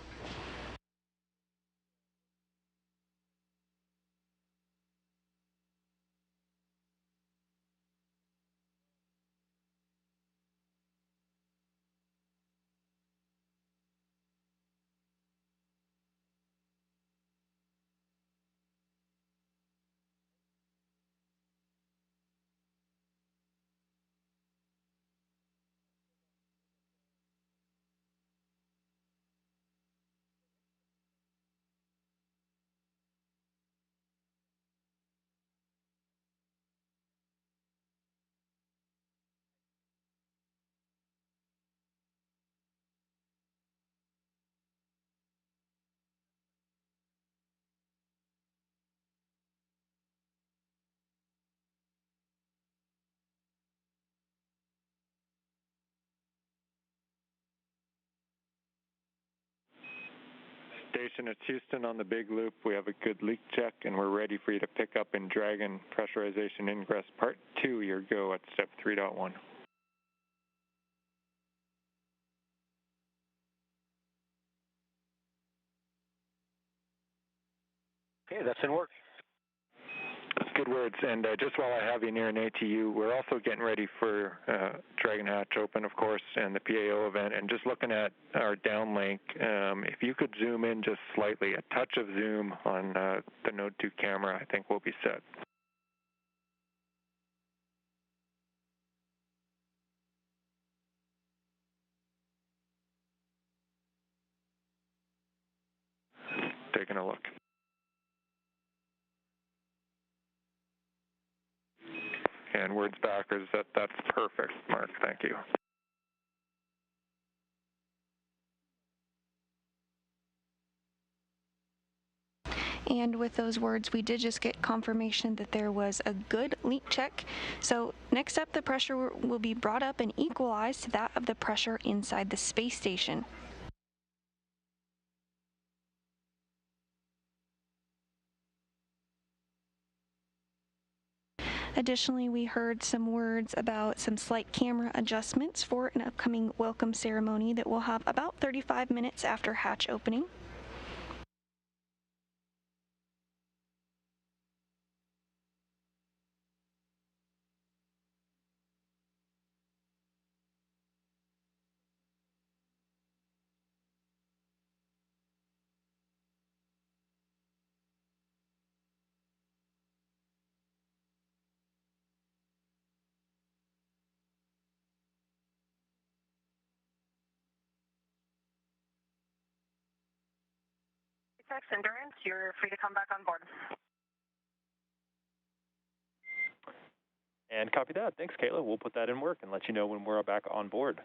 Station, it's Houston on the big loop. We have a good leak check, and we're ready for you to pick up in Dragon Pressurization Ingress Part 2. Your go at Step 3.1. Okay, that's in work. Good words. And just while I have you near an ATU, we're also getting ready for Dragon Hatch Open, of course, and the PAO event. And just looking at our downlink, if you could zoom in just slightly, a touch of zoom on the Node 2 camera, I think we'll be set. Taking a look. And words backwards, that's perfect, Mark. Thank you. And with those words, we did just get confirmation that there was a good leak check. So next up, the pressure will be brought up and equalized to that of the pressure inside the space station. Additionally, we heard some words about some slight camera adjustments for an upcoming welcome ceremony that will have about 35 minutes after hatch opening. SpaceX Endurance, you're free to come back on board. And copy that. Thanks, Kayla. We'll put that in work and let you know when we're back on board.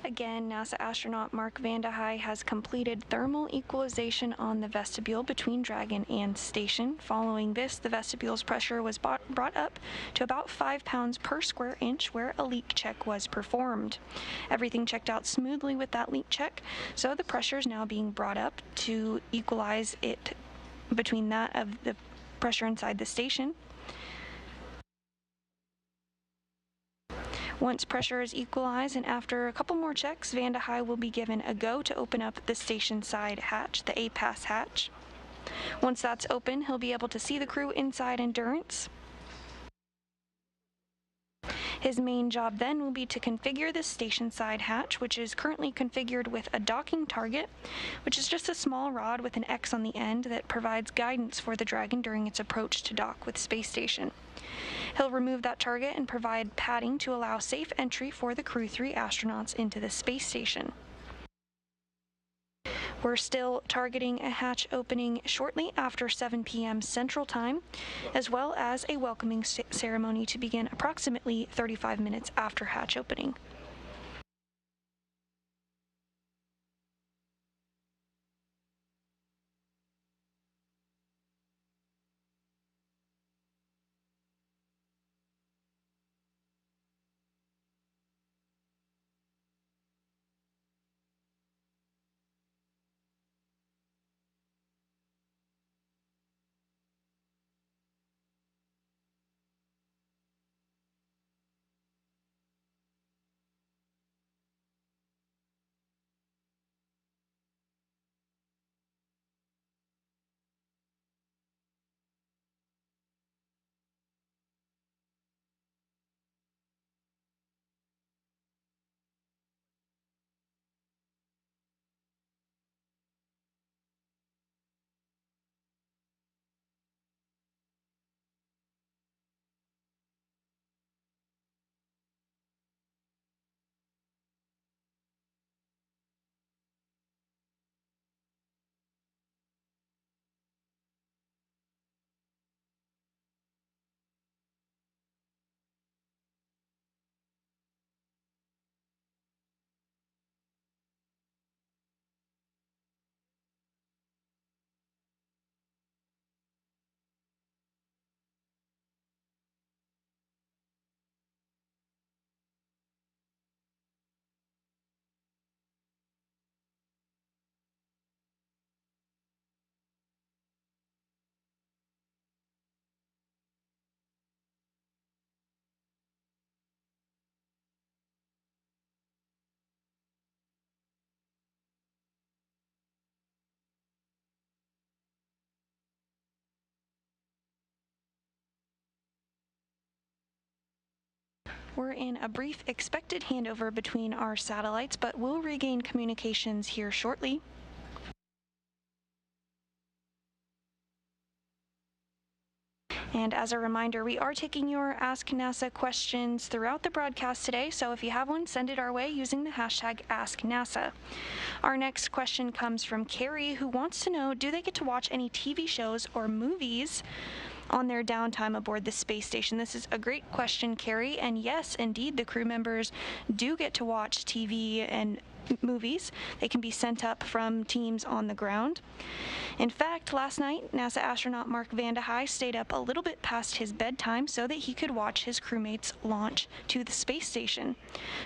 Again, NASA astronaut Mark Vande Hei has completed thermal equalization on the vestibule between Dragon and station. Following this, the vestibule's pressure was brought up to about 5 pounds per square inch, where a leak check was performed. Everything checked out smoothly with that leak check, so the pressure is now being brought up to equalize it between that of the pressure inside the station. Once pressure is equalized and after a couple more checks, Vande Hei will be given a go to open up the station side hatch, the A-Pass hatch. Once that's open, he'll be able to see the crew inside Endurance. His main job then will be to configure the station side hatch, which is currently configured with a docking target, which is just a small rod with an X on the end that provides guidance for the Dragon during its approach to dock with space station. He'll remove that target and provide padding to allow safe entry for the Crew-3 astronauts into the space station. We're still targeting a hatch opening shortly after 7 p.m. Central Time, as well as a welcoming ceremony to begin approximately 35 minutes after hatch opening. We're in a brief expected handover between our satellites, but we'll regain communications here shortly. And as a reminder, we are taking your Ask NASA questions throughout the broadcast today, so if you have one, send it our way using the hashtag AskNASA. Our next question comes from Carrie, who wants to know, do they get to watch any TV shows or movies on their downtime aboard the space station? This is a great question, Carrie, and yes, indeed, the crew members do get to watch TV and movies. They can be sent up from teams on the ground. In fact, last night, NASA astronaut Mark Vande Hei stayed up a little bit past his bedtime so that he could watch his crewmates launch to the space station.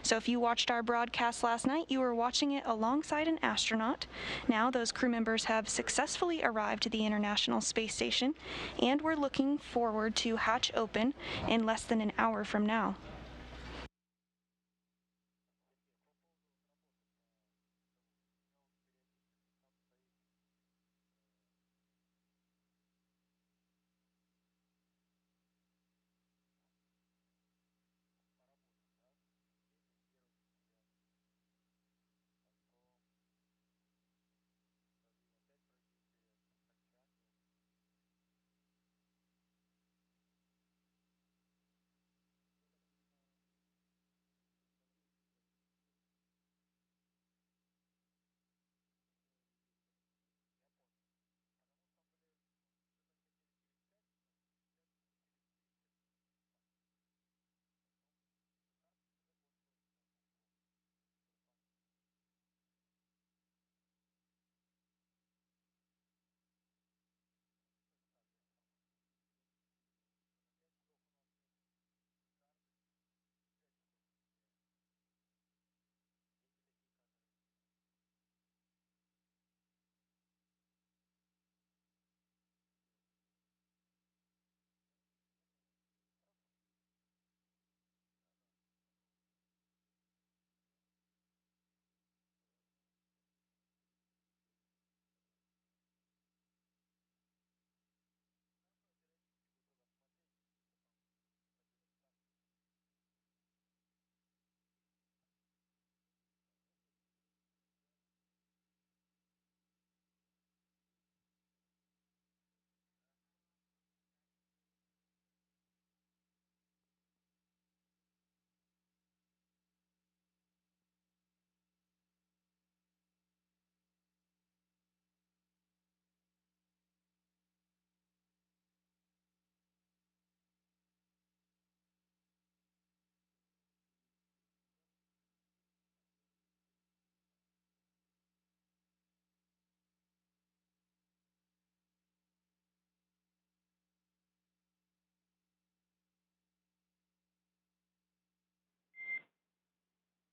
So if you watched our broadcast last night, you were watching it alongside an astronaut. Now those crew members have successfully arrived to the International Space Station, and we're looking forward to hatch open in less than an hour from now.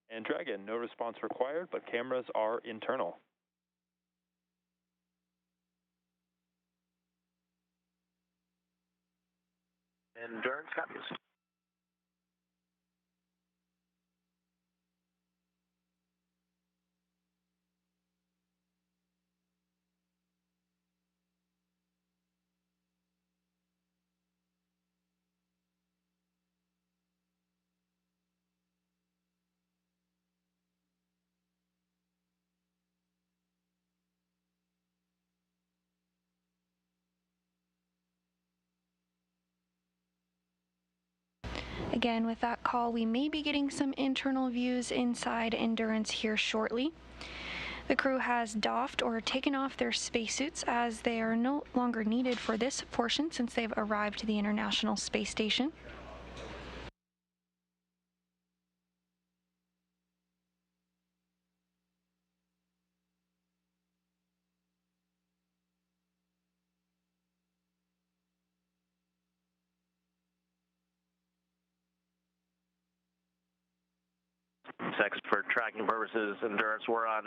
And Dragon, no response required, but cameras are internal. Endurance copies. Again, with that call, we may be getting some internal views inside Endurance here shortly. The crew has doffed or taken off their spacesuits as they are no longer needed for this portion since they've arrived to the International Space Station. For tracking purposes, Endurance, we're on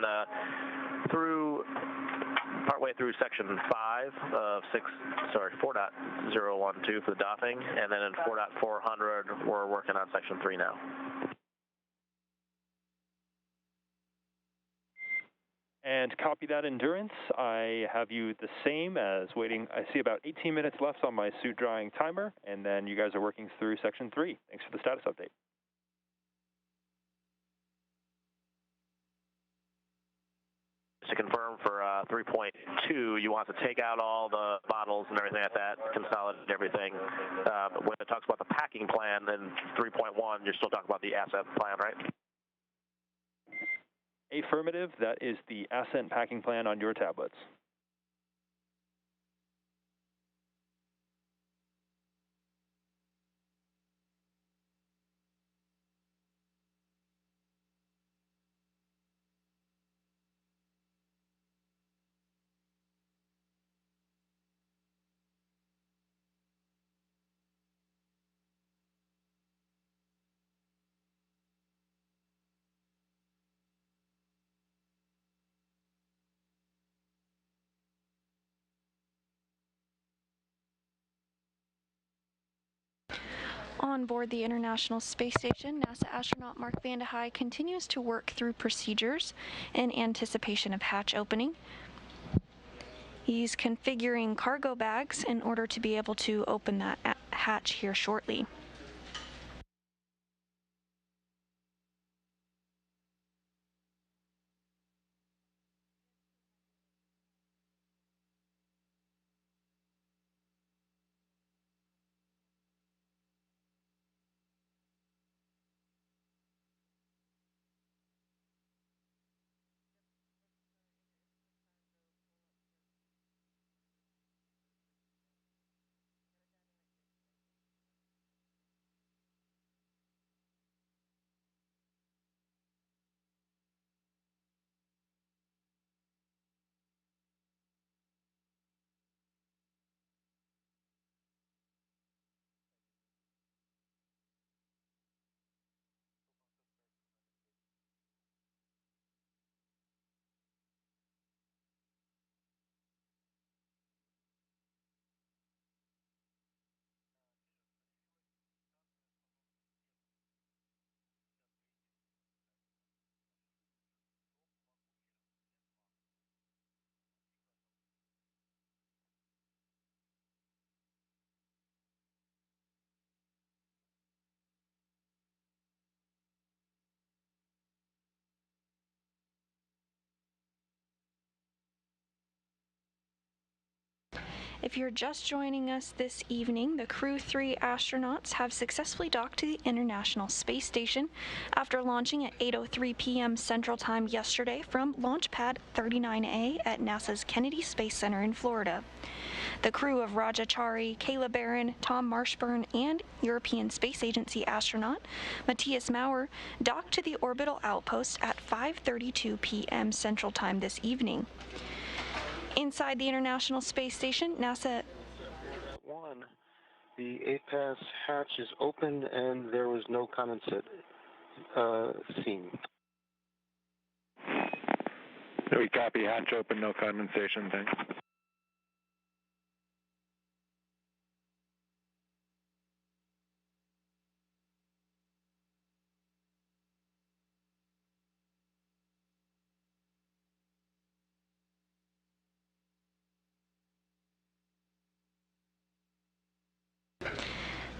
partway through section 5 of 4.012 for the doffing, and then in 4.400 we're working on section 3 now. And copy that, Endurance. I have you the same as waiting. I see about 18 minutes left on my suit drying timer, and then you guys are working through section 3. Thanks for the status update. To confirm for 3.2, you want to take out all the bottles and everything like that, consolidate everything. When it talks about the packing plan, then 3.1, you're still talking about the ascent plan, right? Affirmative. That is the ascent packing plan on your tablets. On board the International Space Station, NASA astronaut Mark Vande Hei continues to work through procedures in anticipation of hatch opening. He's configuring cargo bags in order to be able to open that hatch here shortly. If you're just joining us this evening, the Crew-3 astronauts have successfully docked to the International Space Station after launching at 8:03 p.m. Central Time yesterday from Launch Pad 39A at NASA's Kennedy Space Center in Florida. The crew of Raja Chari, Kayla Barron, Tom Marshburn, and European Space Agency astronaut Matthias Maurer docked to the orbital outpost at 5:32 p.m. Central Time this evening. Inside the International Space Station, NASA... The APAS hatch is open and there was no condensate seen. We copy, hatch open, no condensation, thanks.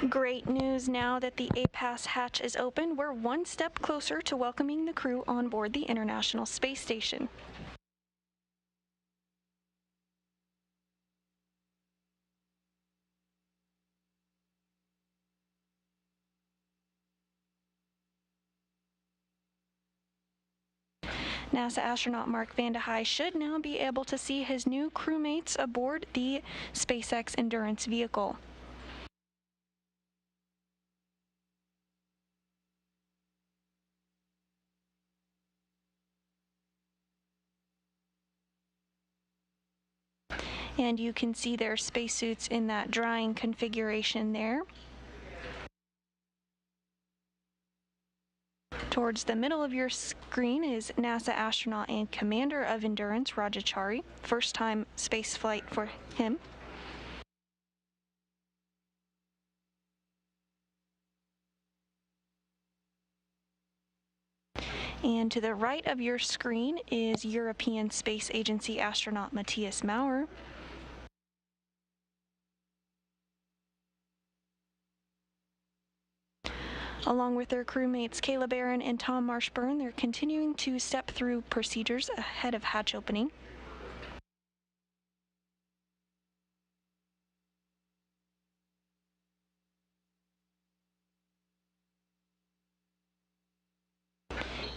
Great news now that the APAS hatch is open. We're one step closer to welcoming the crew on board the International Space Station. NASA astronaut Mark Vande Hei should now be able to see his new crewmates aboard the SpaceX Endurance vehicle. And you can see their spacesuits in that drying configuration there. Towards the middle of your screen is NASA astronaut and commander of Endurance, Rajachari. First time space flight for him. And to the right of your screen is European Space Agency astronaut Matthias Maurer. Along with their crewmates Kayla Barron and Tom Marshburn, they're continuing to step through procedures ahead of hatch opening.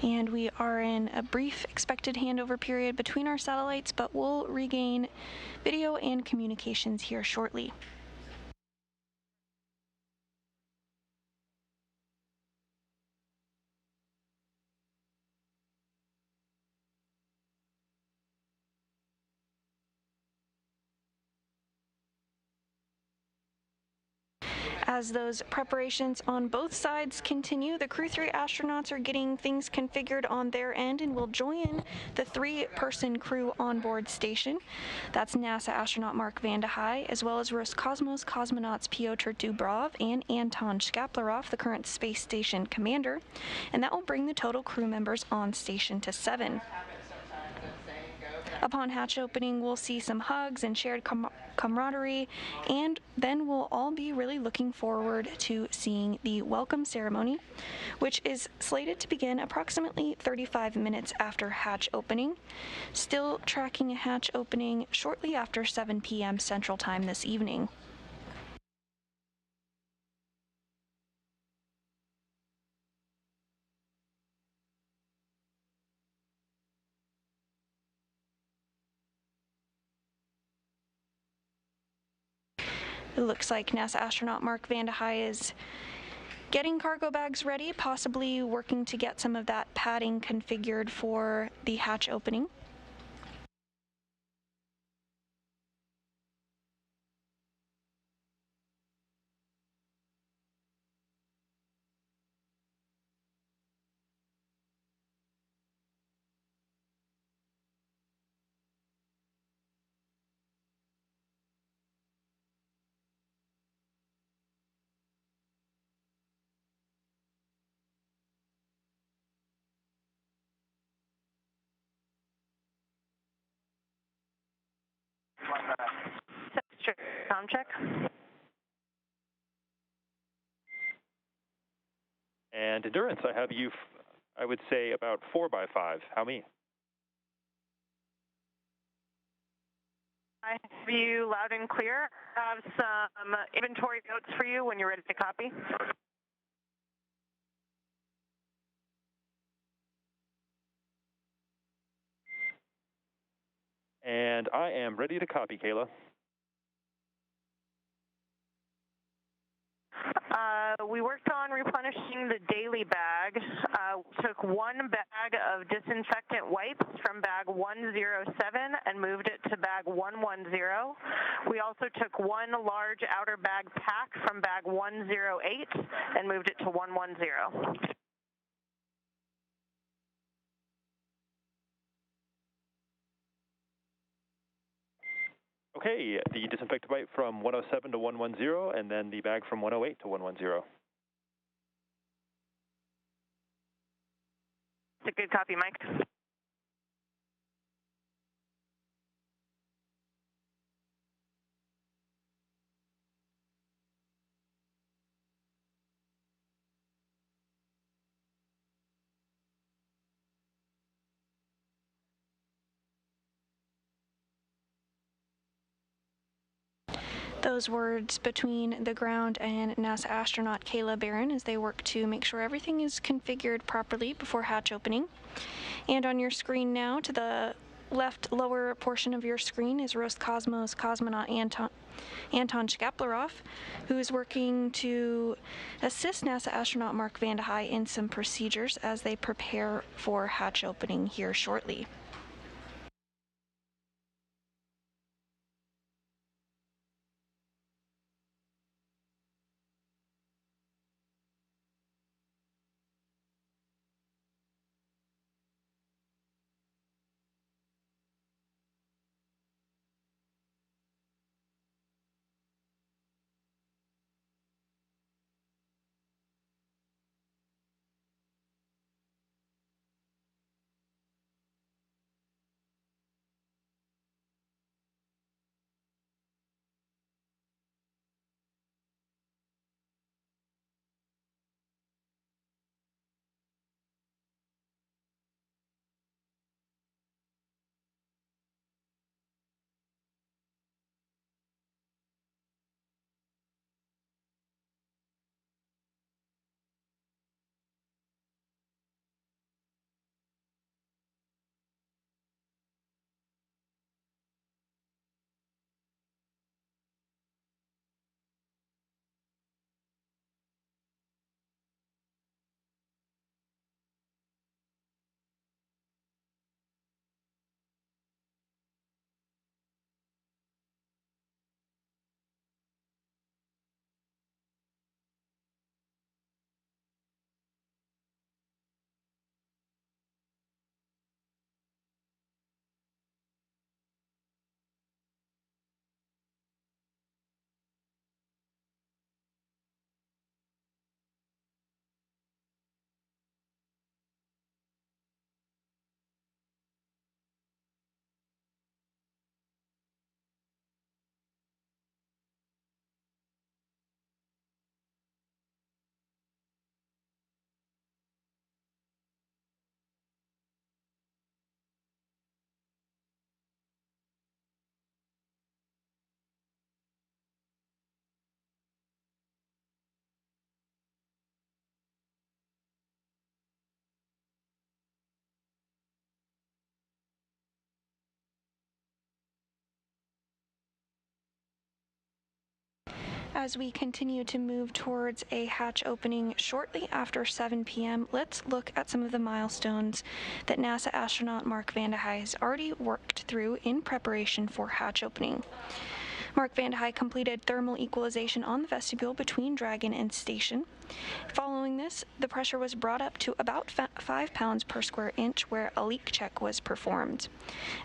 And we are in a brief expected handover period between our satellites, but we'll regain video and communications here shortly. As those preparations on both sides continue, the Crew-3 astronauts are getting things configured on their end and will join the three-person crew onboard station. That's NASA astronaut Mark Vande Hei, as well as Roscosmos cosmonauts Pyotr Dubrov and Anton Shkaplerov, the current space station commander, and that will bring the total crew members on station to 7. Upon hatch opening, we'll see some hugs and shared camaraderie, and then we'll all be really looking forward to seeing the welcome ceremony, which is slated to begin approximately 35 minutes after hatch opening. Still tracking a hatch opening shortly after 7 p.m. Central Time this evening. It looks like NASA astronaut Mark Vande Hei is getting cargo bags ready, possibly working to get some of that padding configured for the hatch opening. Sound check. And Endurance, I have you, I would say, about 4x5. How many? I have you loud and clear. I have some inventory notes for you when you're ready to copy. And I am ready to copy, Kayla. We worked on replenishing the daily bag. Took one bag of disinfectant wipes from bag 107 and moved it to bag 110. We also took one large outer bag pack from bag 108 and moved it to 110. Okay, the disinfected wipe from 107 to 110, and then the bag from 108 to 110. It's a good copy, Mike. Those words between the ground and NASA astronaut Kayla Barron as they work to make sure everything is configured properly before hatch opening. And on your screen now, to the left lower portion of your screen, is Roscosmos cosmonaut Anton Shkaplerov, who is working to assist NASA astronaut Mark Vande Hei in some procedures as they prepare for hatch opening here shortly. As we continue to move towards a hatch opening shortly after 7 p.m., let's look at some of the milestones that NASA astronaut Mark Vande Hei has already worked through in preparation for hatch opening. Mark Vande Hei completed thermal equalization on the vestibule between Dragon and station. Following this, the pressure was brought up to about 5 pounds per square inch, where a leak check was performed.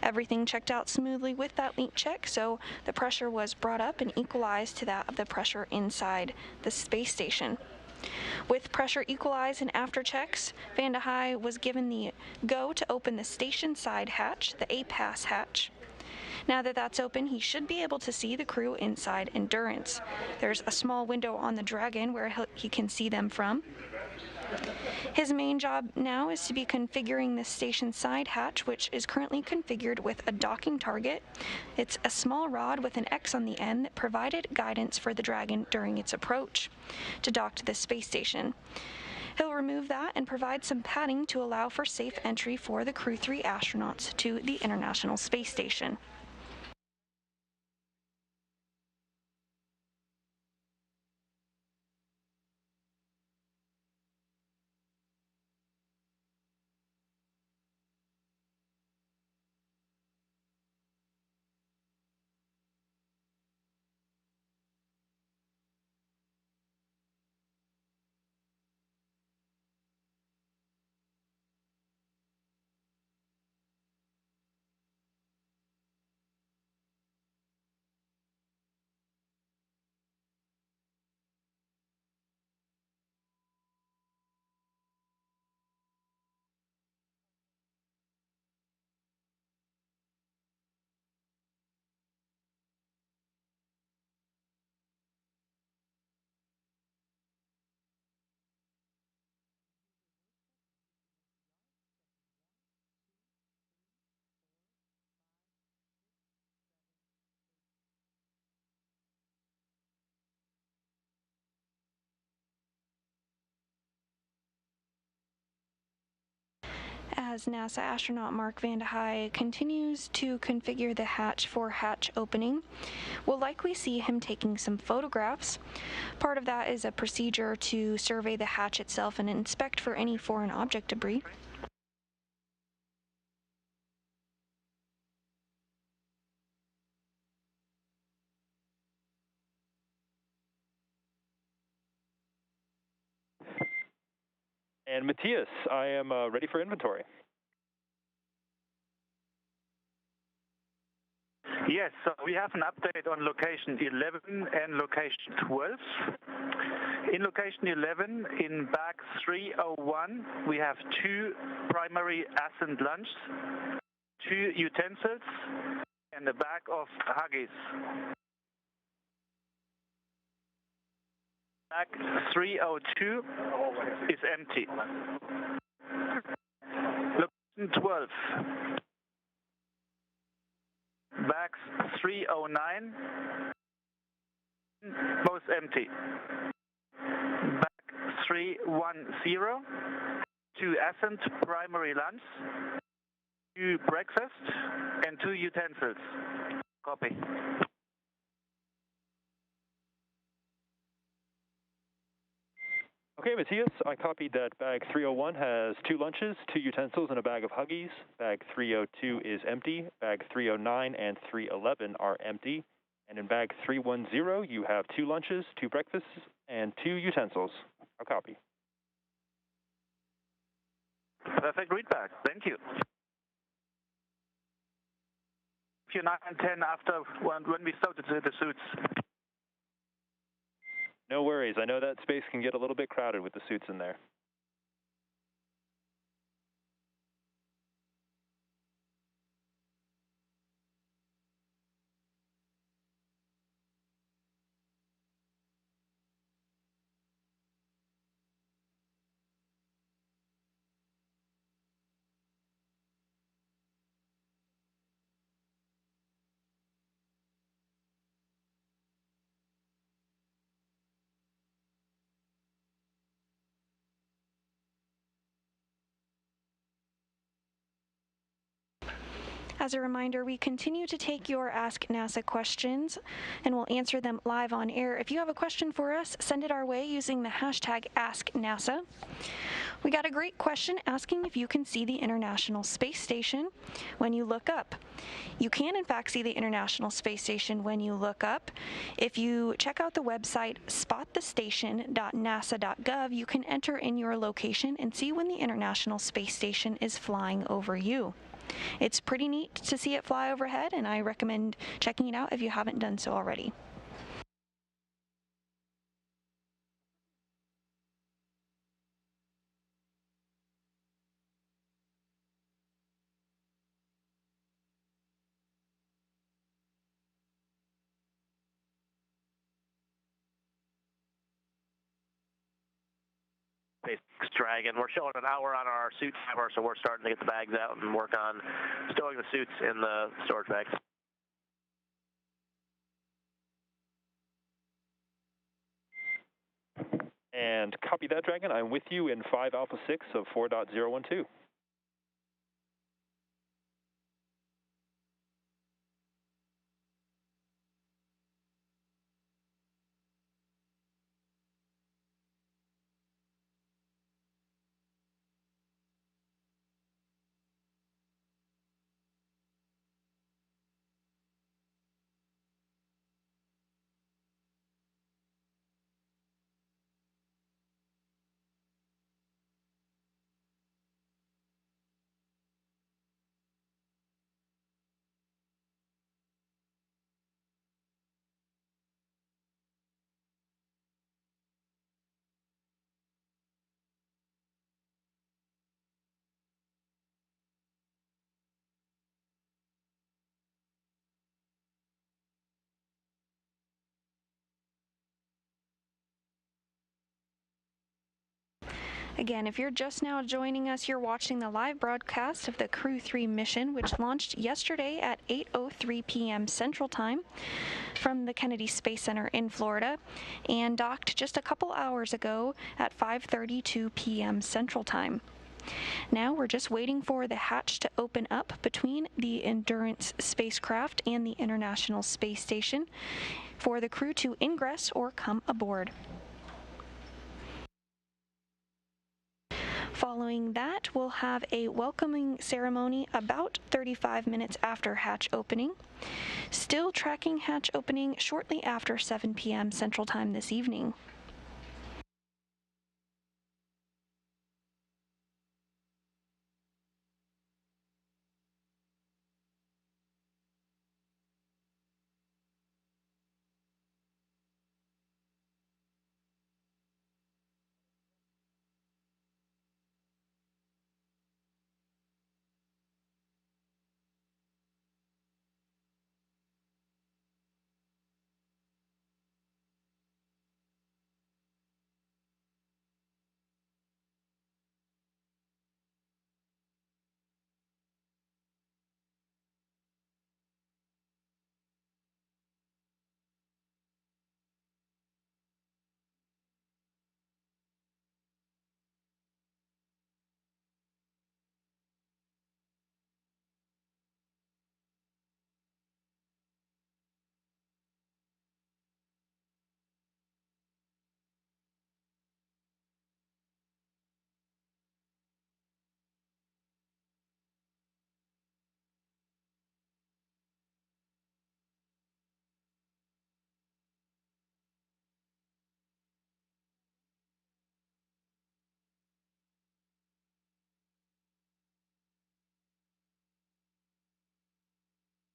Everything checked out smoothly with that leak check, so the pressure was brought up and equalized to that of the pressure inside the space station. With pressure equalized and after checks, Vande Hei was given the go to open the station side hatch, the A-pass hatch. Now that that's open, he should be able to see the crew inside Endurance. There's a small window on the Dragon where he can see them from. His main job now is to be configuring the station side hatch, which is currently configured with a docking target. It's a small rod with an X on the end that provided guidance for the Dragon during its approach to dock to the space station. He'll remove that and provide some padding to allow for safe entry for the Crew-3 astronauts to the International Space Station. as NASA astronaut Mark Vande Hei continues to configure the hatch for hatch opening. We'll likely see him taking some photographs. Part of that is a procedure to survey the hatch itself and inspect for any foreign object debris. And Matthias, I am ready for inventory. Yes, so we have an update on location 11 and location 12. In location 11, in bag 301, we have 2 primary ascent lunch, 2 utensils, and a bag of Huggies. Bag 302 is empty. Location 12. Bags 309, both empty. Bag 310, 2 ascent primary lunch, 2 breakfast, and 2 utensils. Copy. Okay, Matthias, I copied that bag 301 has 2 lunches, 2 utensils, and a bag of Huggies. Bag 302 is empty. Bag 309 and 311 are empty. And in bag 310, you have 2 lunches, 2 breakfasts, and 2 utensils. I'll copy. Perfect readback. Thank you. Few 9 and 10 after when we started the suits. No worries. I know that space can get a little bit crowded with the suits in there. As a reminder, we continue to take your Ask NASA questions, and we'll answer them live on air. If you have a question for us, send it our way using the hashtag AskNASA. We got a great question asking if you can see the International Space Station when you look up. You can, in fact, see the International Space Station when you look up. If you check out the website spotthestation.nasa.gov, you can enter in your location and see when the International Space Station is flying over you. It's pretty neat to see it fly overhead, and I recommend checking it out if you haven't done so already. SpaceX Dragon. We're showing an hour on our suit timer, so we're starting to get the bags out and work on stowing the suits in the storage bags. And copy that, Dragon. I'm with you in 5 Alpha 6 of 4.012. Again, if you're just now joining us, you're watching the live broadcast of the Crew-3 mission, which launched yesterday at 8:03 p.m. Central Time from the Kennedy Space Center in Florida and docked just a couple hours ago at 5:32 p.m. Central Time. Now we're just waiting for the hatch to open up between the Endurance spacecraft and the International Space Station for the crew to ingress or come aboard. Following that, we'll have a welcoming ceremony about 35 minutes after hatch opening. Still tracking hatch opening shortly after 7 p.m. Central Time this evening.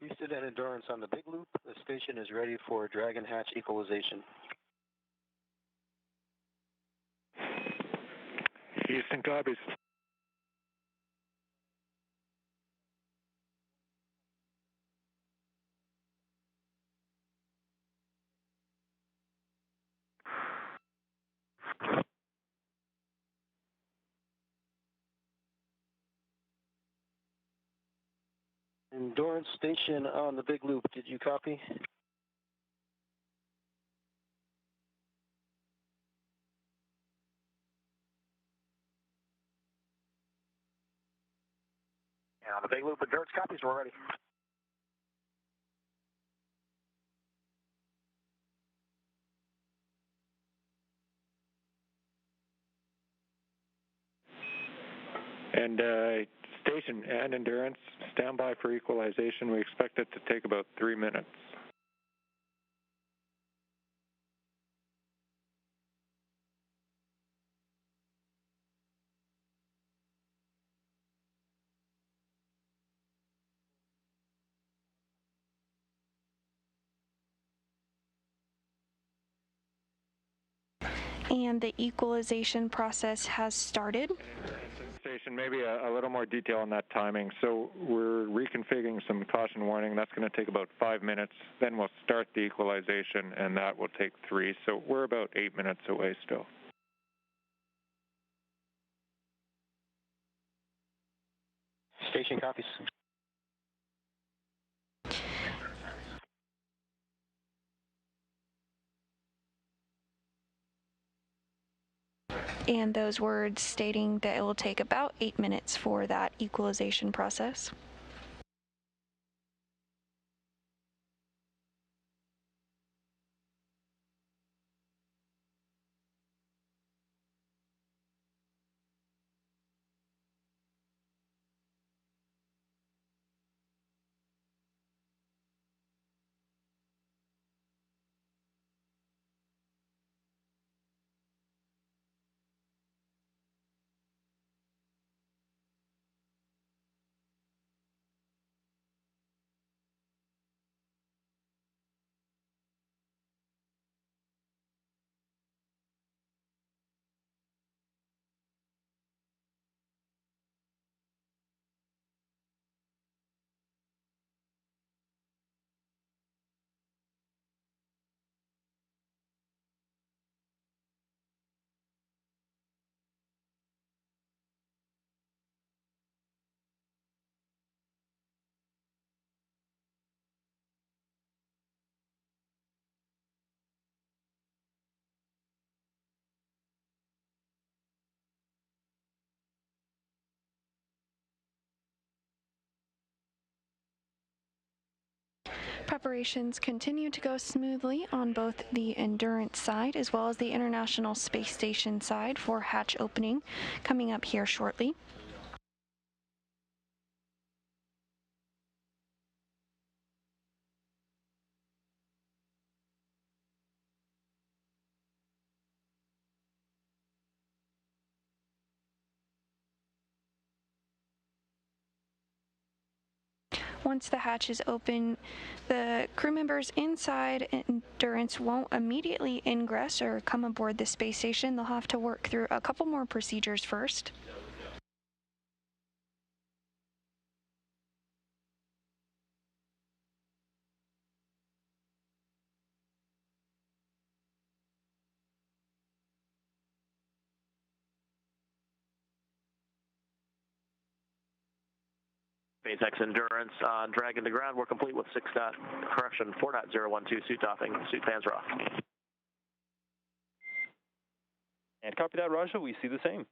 Houston and Endurance on the big loop. The station is ready for Dragon hatch equalization. Houston copies. Endurance station on the big loop. Did you copy? Yeah, on the big loop, Endurance copies, we're ready. And station and Endurance, stand by for equalization. We expect it to take about 3 minutes. And the equalization process has started. Station, maybe a little more detail on that timing. So we're reconfiguring some caution warning. That's going to take about 5 minutes. Then we'll start the equalization, and that will take 3. So we're about 8 minutes away still. Station copies. And those words stating that it will take about 8 minutes for that equalization process. Preparations continue to go smoothly on both the Endurance side as well as the International Space Station side for hatch opening coming up here shortly. Once the hatch is open, the crew members inside Endurance won't immediately ingress or come aboard the space station. They'll have to work through a couple more procedures first. SpaceX Endurance on Dragon to ground. We're complete with 4.012 suit doffing. Suit fans are off. And copy that, Raja. We see the same.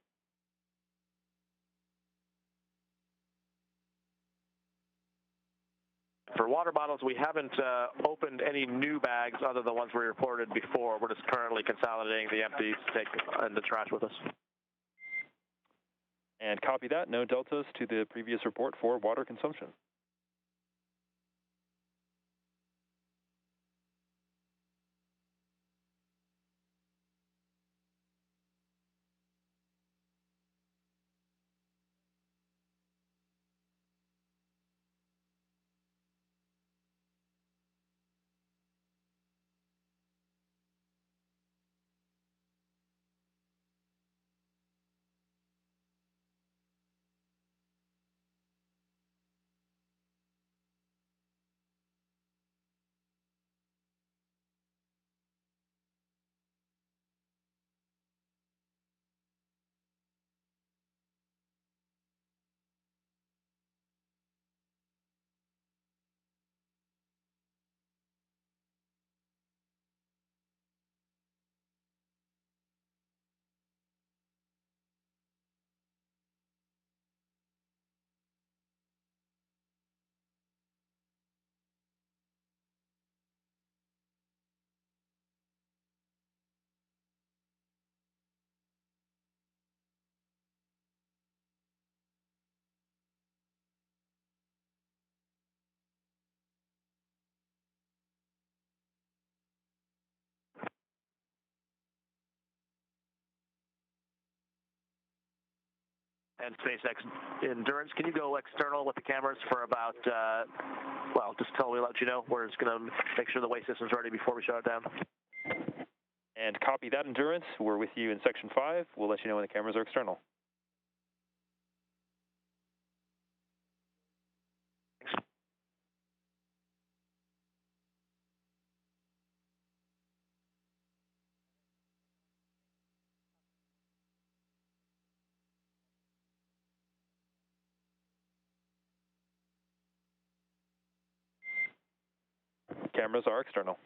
For water bottles, we haven't opened any new bags other than the ones we reported before. We're just currently consolidating the empties to take in the trash with us. And copy that. No deltas to the previous report for water consumption. And SpaceX Endurance, can you go external with the cameras for about, well, just till we let you know. We're just going to make sure the way system's ready before we shut it down. And copy that, Endurance. We're with you in Section 5. We'll let you know when the cameras are external. Cameras are external.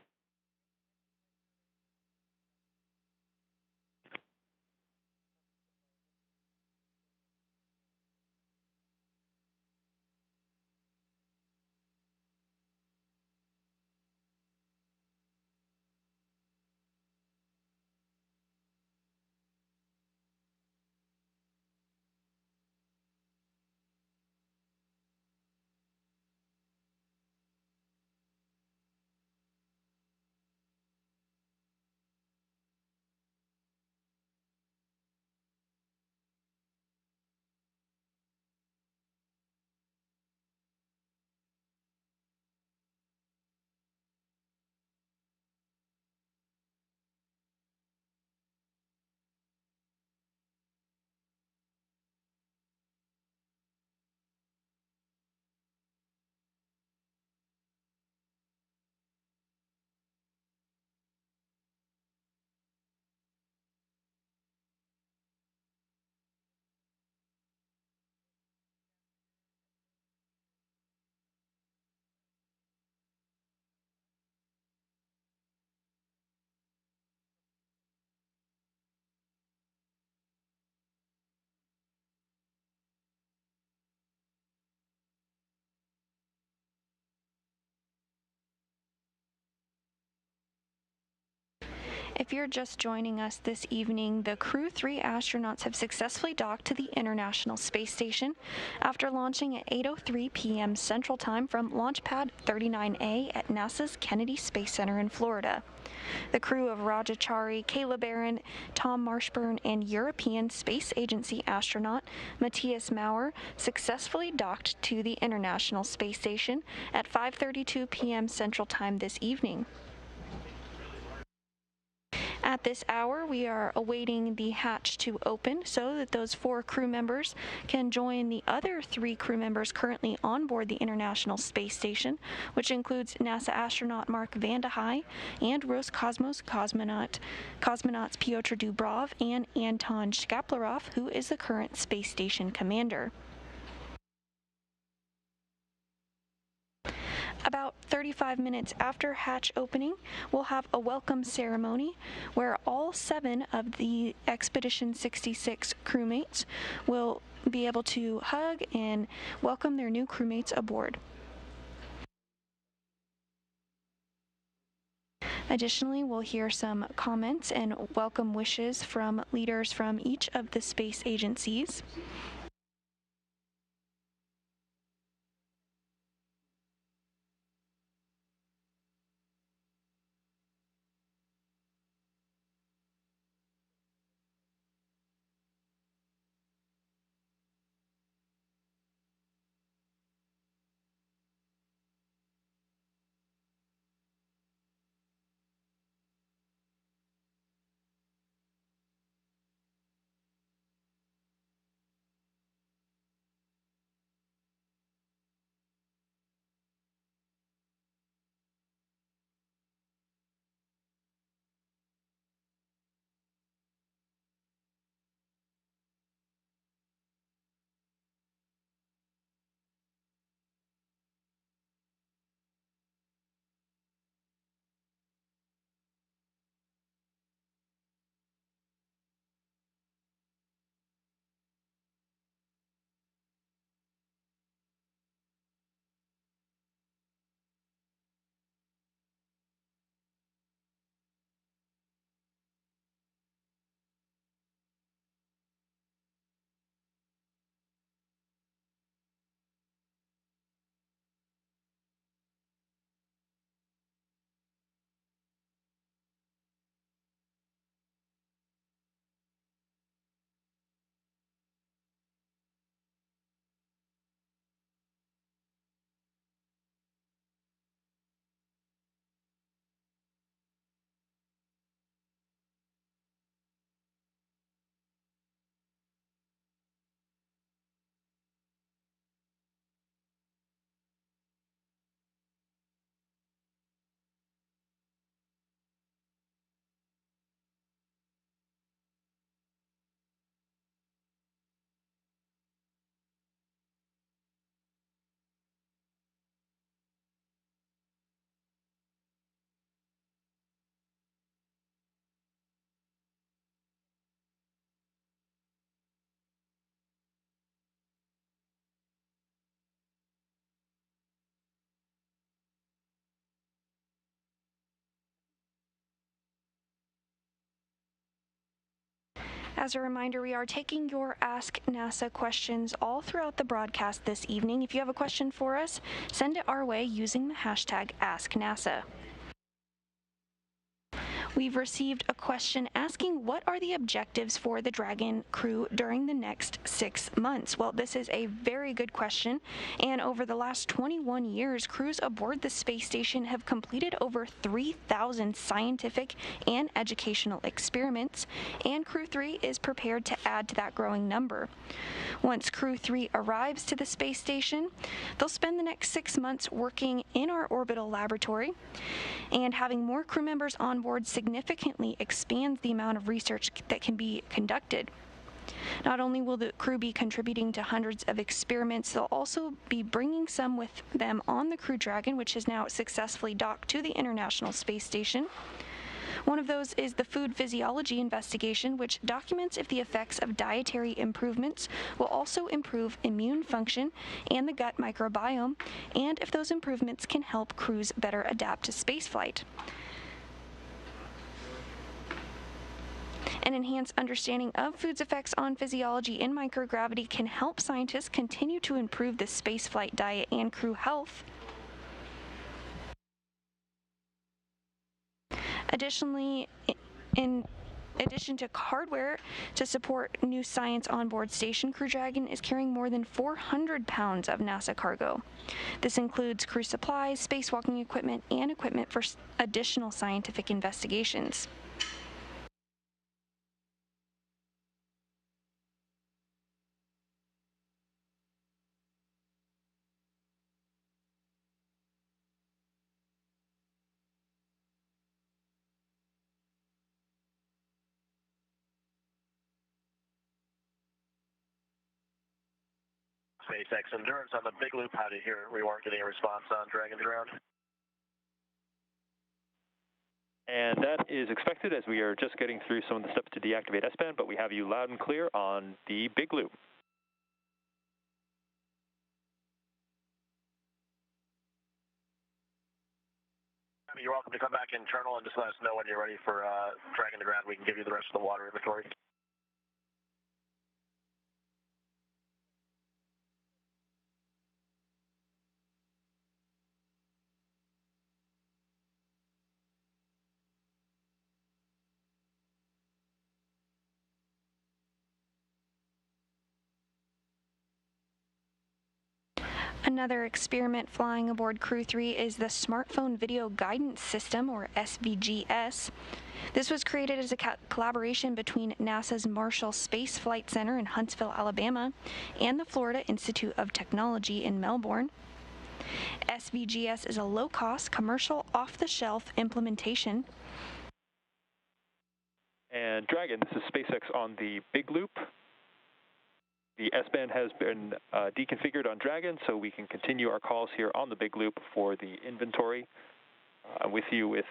If you're just joining us this evening, the Crew-3 astronauts have successfully docked to the International Space Station after launching at 8:03 p.m. Central Time from Launch Pad 39A at NASA's Kennedy Space Center in Florida. The crew of Rajachari, Caleb Barron, Tom Marshburn, and European Space Agency astronaut Matthias Maurer successfully docked to the International Space Station at 5:32 p.m. Central Time this evening. At this hour, we are awaiting the hatch to open so that those 4 crew members can join the other 3 crew members currently on board the International Space Station, which includes NASA astronaut Mark Vande Hei and Roscosmos cosmonauts Pyotr Dubrov and Anton Shkaplerov, who is the current space station commander. About 35 minutes after hatch opening, we'll have a welcome ceremony where all 7 of the Expedition 66 crewmates will be able to hug and welcome their new crewmates aboard. Additionally, we'll hear some comments and welcome wishes from leaders from each of the space agencies. As a reminder, we are taking your Ask NASA questions all throughout the broadcast this evening. If you have a question for us, send it our way using the hashtag AskNASA. We've received a question asking what are the objectives for the Dragon crew during the next 6 months? Well, this is a very good question, and over the last 21 years, crews aboard the space station have completed over 3,000 scientific and educational experiments, and Crew-3 is prepared to add to that growing number. Once Crew-3 arrives to the space station, they'll spend the next 6 months working in our orbital laboratory, and having more crew members on board significantly expands the amount of research that can be conducted. Not only will the crew be contributing to hundreds of experiments, they'll also be bringing some with them on the Crew Dragon, which has now successfully docked to the International Space Station. One of those is the food physiology investigation, which documents if the effects of dietary improvements will also improve immune function and the gut microbiome, and if those improvements can help crews better adapt to spaceflight. An enhanced understanding of food's effects on physiology in microgravity can help scientists continue to improve the spaceflight diet and crew health. Additionally, in addition to hardware to support new science on board station, Crew Dragon is carrying more than 400 pounds of NASA cargo. This includes crew supplies, spacewalking equipment, and equipment for additional scientific investigations. SpaceX Endurance on the Big Loop. How did you hear? We weren't getting a response on Dragon's ground. And that is expected as we are just getting through some of the steps to deactivate S-band, but we have you loud and clear on the Big Loop. You're welcome to come back internal and just let us know when you're ready for Dragon to ground. We can give you the rest of the water inventory. Another experiment flying aboard Crew-3 is the Smartphone Video Guidance System, or SVGS. This was created as a collaboration between NASA's Marshall Space Flight Center in Huntsville, Alabama, and the Florida Institute of Technology in Melbourne. SVGS is a low-cost, commercial, off-the-shelf implementation. And Dragon, this is SpaceX on the Big Loop. The S-band has been deconfigured on Dragon, so we can continue our calls here on the Big Loop for the inventory. I'm with you with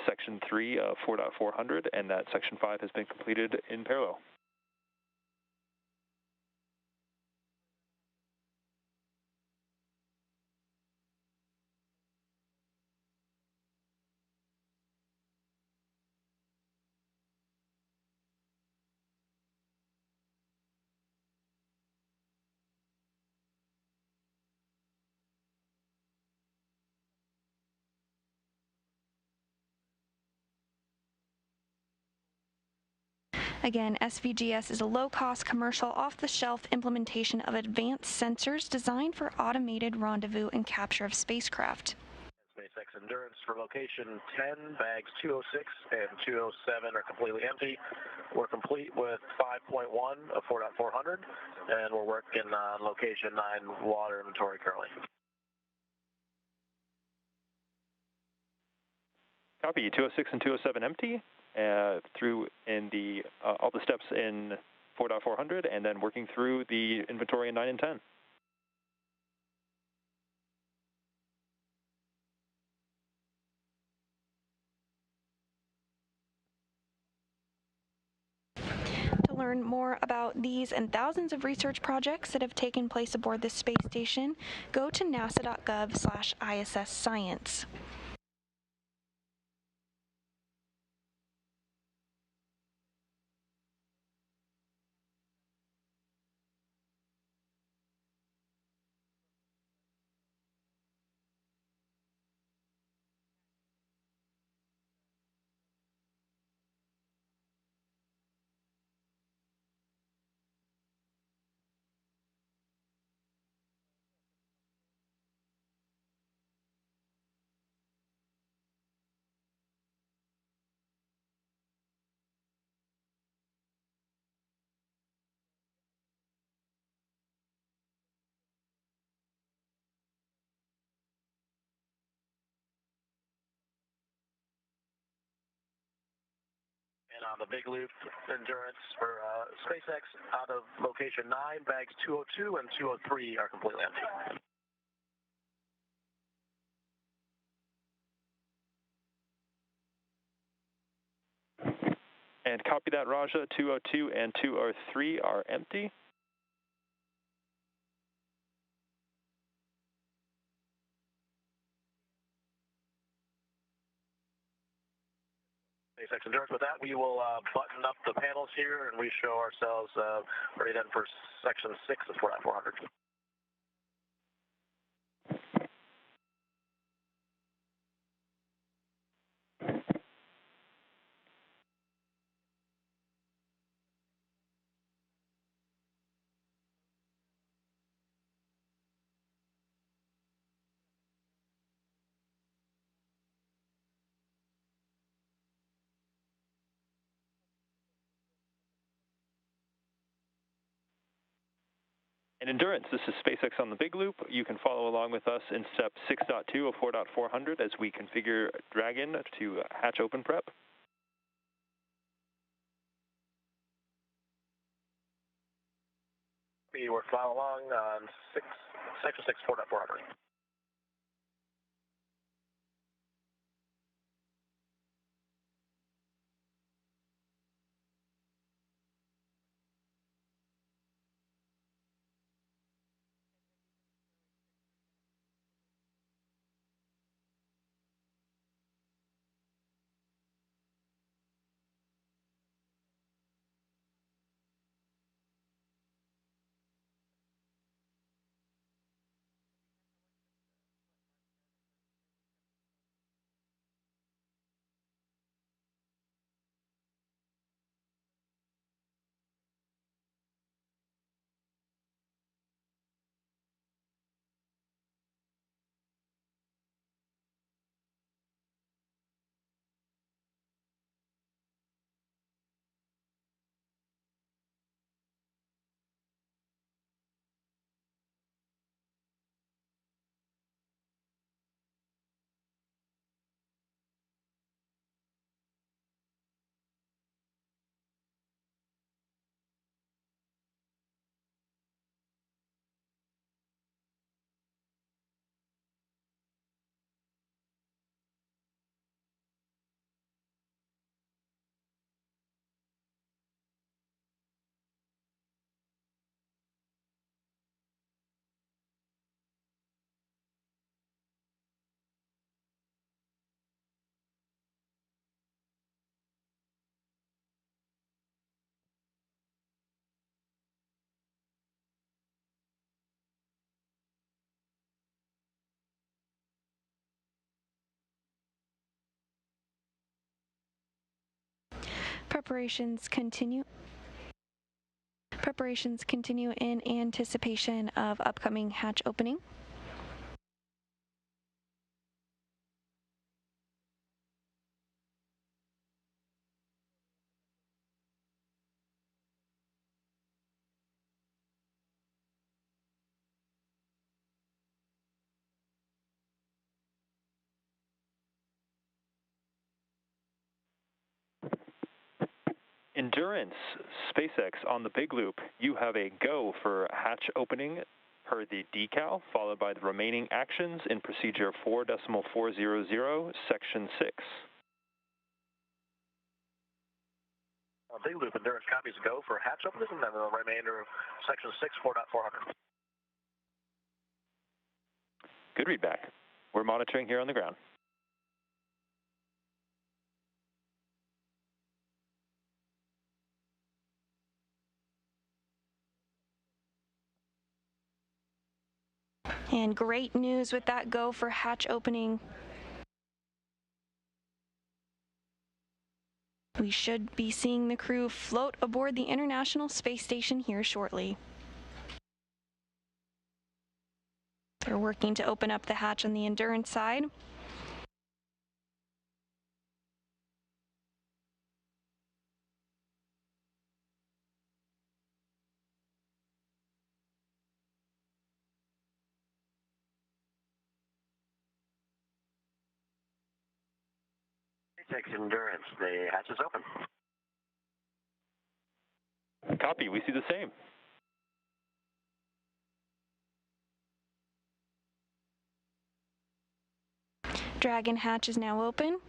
Section 3 of 4.400, and that Section 5 has been completed in parallel. Again, SVGS is a low-cost, commercial, off-the-shelf implementation of advanced sensors designed for automated rendezvous and capture of spacecraft. SpaceX Endurance for location 10, bags 206 and 207 are completely empty. We're complete with 5.1 of 4.400, and we're working on location 9 water inventory currently. Copy, 206 and 207 empty. Through in the all the steps in 4.400, and then working through the inventory in 9 and 10. To learn more about these and thousands of research projects that have taken place aboard this space station, go to nasa.gov/ISS Science. And on the Big Loop Endurance for SpaceX, out of location 9, bags 202 and 203 are completely empty. And copy that, Raja. 202 and 203 are empty. SpaceX Endurance. With that, we will button up the panels here, and we show ourselves ready then for section 6 of 4.400. In Endurance, this is SpaceX on the Big Loop. You can follow along with us in step 6.2 of 4.400 as we configure Dragon to hatch open prep. We will follow along on section 6, 4.400. Preparations continue in anticipation of upcoming hatch opening. Endurance, SpaceX on the Big Loop. You have a go for hatch opening per the decal, followed by the remaining actions in procedure 4.400, section 6. Big Loop, Endurance copies go for hatch openers, and then the remainder of section 6, 4.400. Good readback. We're monitoring here on the ground. And great news with that go for hatch opening. We should be seeing the crew float aboard the International Space Station here shortly. They're working to open up the hatch on the Endurance side. SpaceX Endurance, the hatch is open. Copy, we see the same. Dragon hatch is now open.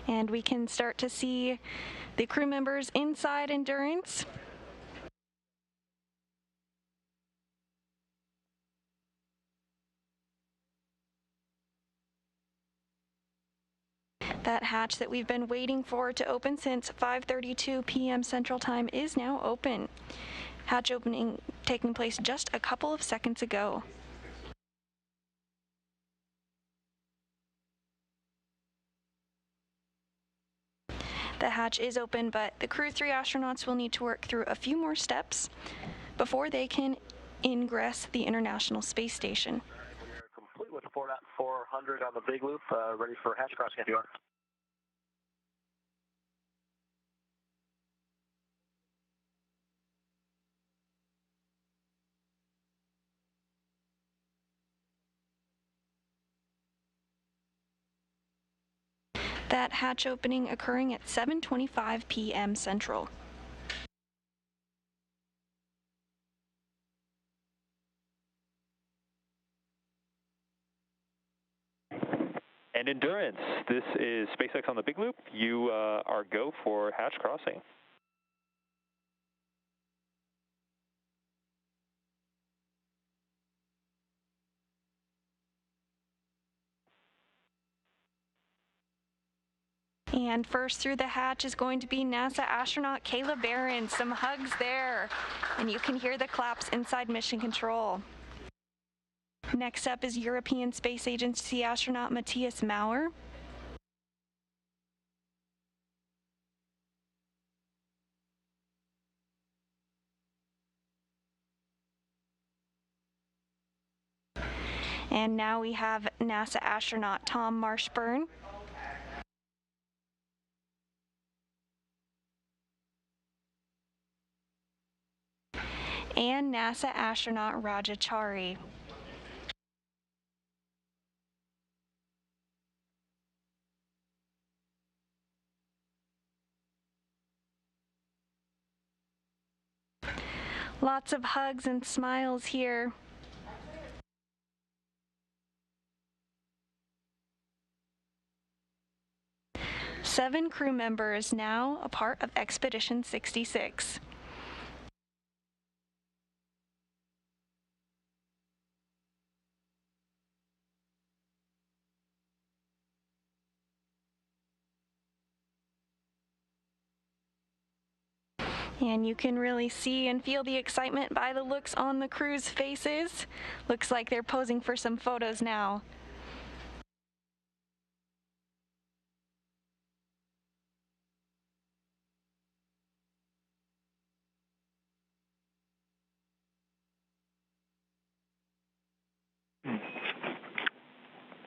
And we can start to see the crew members inside Endurance. That hatch that we've been waiting for to open since 5:32 p.m. Central Time is now open. Hatch opening taking place just a couple of seconds ago. The hatch is open, but the Crew-3 astronauts will need to work through a few more steps before they can ingress the International Space Station. We're complete with 400 on the big loop, ready for hatch crossing if you are. That hatch opening occurring at 7:25 p.m. Central. And Endurance, this is SpaceX on the big loop. You are go for hatch crossing. And first through the hatch is going to be NASA astronaut Kayla Barron. Some hugs there, and you can hear the claps inside Mission Control. Next up is European Space Agency astronaut Matthias Maurer. And now we have NASA astronaut Tom Marshburn. And NASA astronaut Rajachari. Lots of hugs and smiles here. Seven crew members now a part of Expedition 66. And you can really see and feel the excitement by the looks on the crew's faces. Looks like they're posing for some photos now.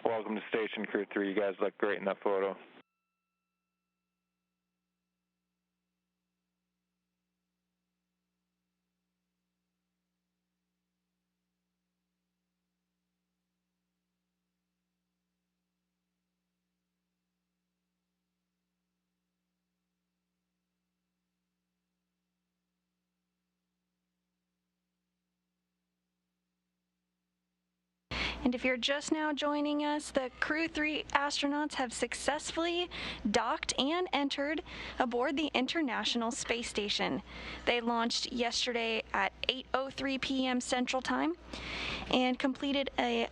Welcome to Station Crew-3. You guys look great in that photo. And if you're just now joining us, the Crew-3 astronauts have successfully docked and entered aboard the International Space Station. They launched yesterday at 8:03 p.m. Central Time and completed a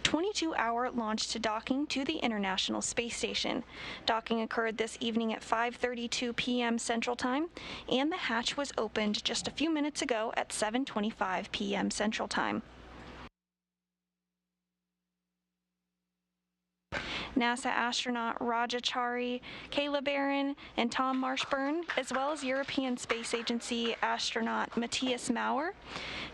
22-hour launch to docking to the International Space Station. Docking occurred this evening at 5:32 p.m. Central Time, and the hatch was opened just a few minutes ago at 7:25 p.m. Central Time. NASA astronaut Rajachari, Kayla Barron, and Tom Marshburn, as well as European Space Agency astronaut Matthias Maurer,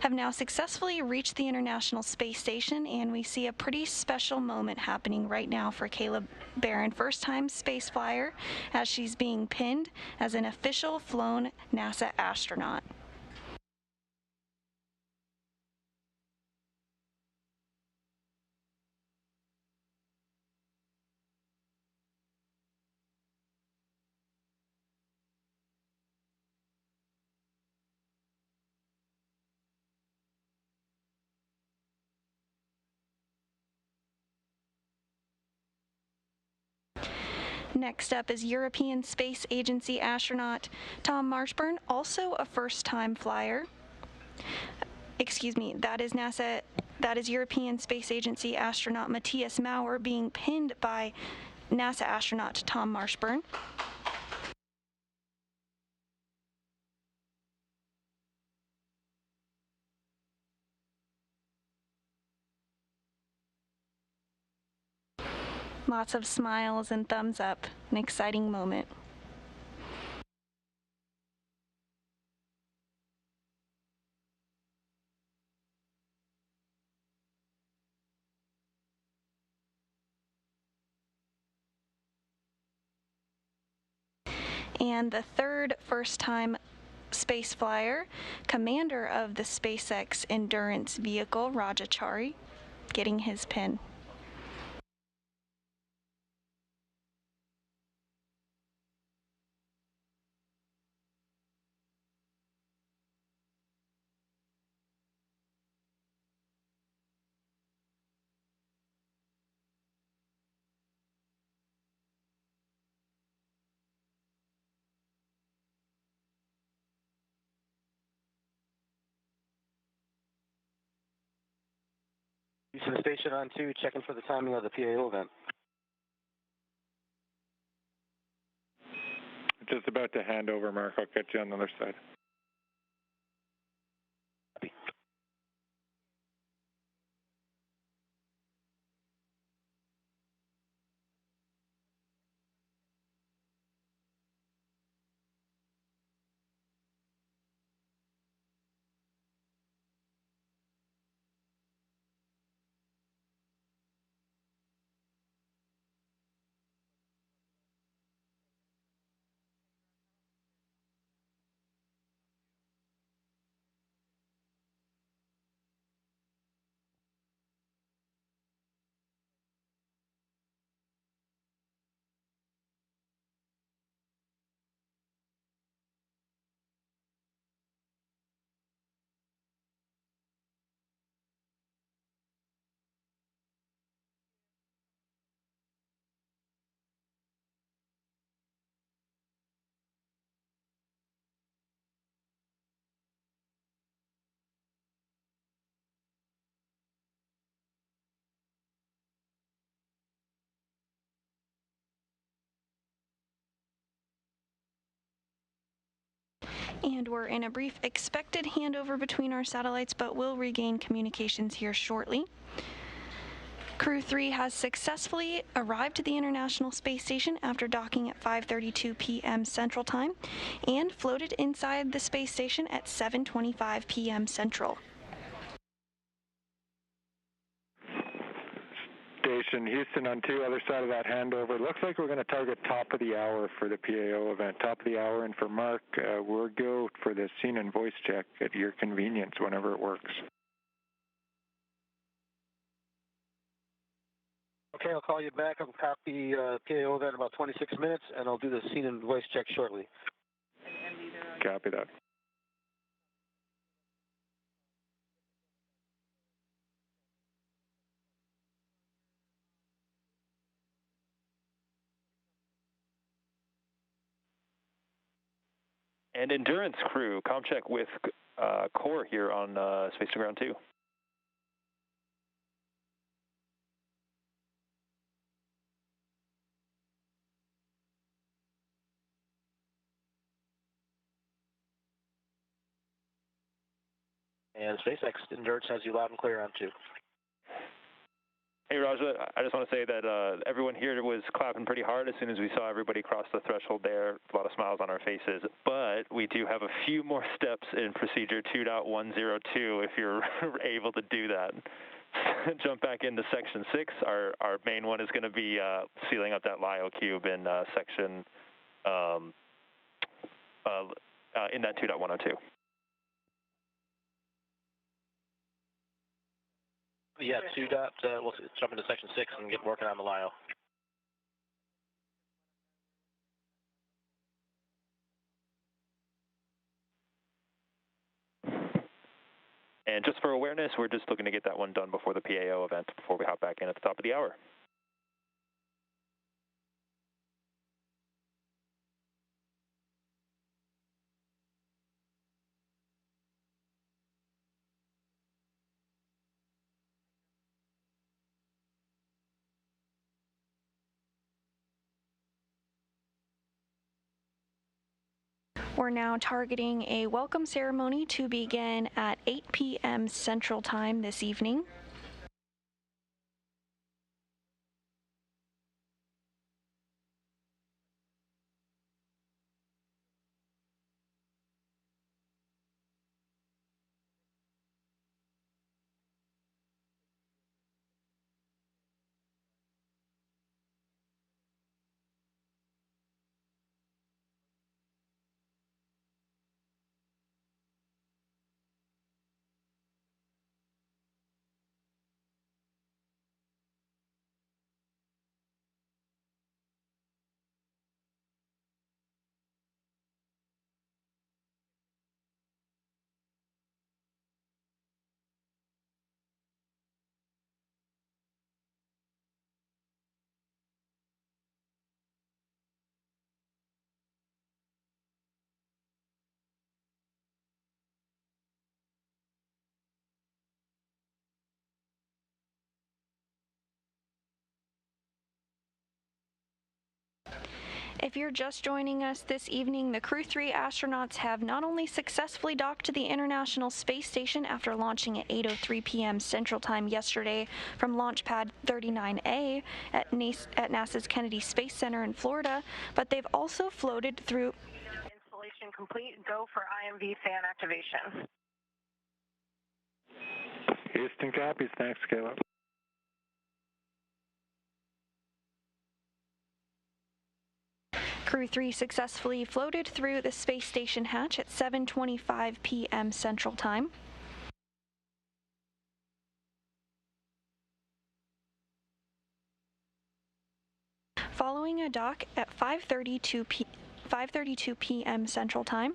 have now successfully reached the International Space Station, and we see a pretty special moment happening right now for Kayla Barron, first-time space flyer, as she's being pinned as an official flown NASA astronaut. Next up is European Space Agency astronaut Tom Marshburn, also a first-time flyer. Excuse me, that is European Space Agency astronaut Matthias Maurer being pinned by NASA astronaut Tom Marshburn. Lots of smiles and thumbs up, an exciting moment. And the third first-time space flyer, commander of the SpaceX Endurance vehicle, Rajachari, getting his pin. Houston Station on 2, checking for the timing of the PAO event. Just about to hand over, Mark. I'll catch you on the other side. And we're in a brief expected handover between our satellites, but we'll regain communications here shortly. Crew-3 has successfully arrived at the International Space Station after docking at 5:32 p.m. Central Time and floated inside the space station at 7:25 p.m. Central. Station Houston on 2, other side of that handover. Looks like we're going to target top of the hour for the PAO event. Top of the hour, and for Mark, we'll go for the scene and voice check at your convenience whenever it works. Okay, I'll call you back. I'll copy PAO event in about 26 minutes, and I'll do the scene and voice check shortly. Copy that. And Endurance Crew, comm check with Core here on Space to Ground 2. And SpaceX Endurance has you loud and clear on 2. Hey, Raja, I just want to say that everyone here was clapping pretty hard as soon as we saw everybody cross the threshold there. A lot of smiles on our faces. But we do have a few more steps in procedure 2.102 if you're able to do that. Jump back into section 6. Our main one is going to be sealing up that LIO cube in section in that 2.102. Yeah, we'll jump into section 6 and get working on the LIO. And just for awareness, we're just looking to get that one done before the PAO event, before we hop back in at the top of the hour. We're now targeting a welcome ceremony to begin at 8 p.m. Central Time this evening. If you're just joining us this evening, the Crew-3 astronauts have not only successfully docked to the International Space Station after launching at 8:03 p.m. Central Time yesterday from Launch Pad 39A at NASA's Kennedy Space Center in Florida, but they've also floated through... Installation complete. Go for IMV fan activation. Houston copies. Thanks, Caleb. Crew-3 successfully floated through the space station hatch at 7:25 p.m. Central Time. Following a dock at 5:32 p.m. Central Time.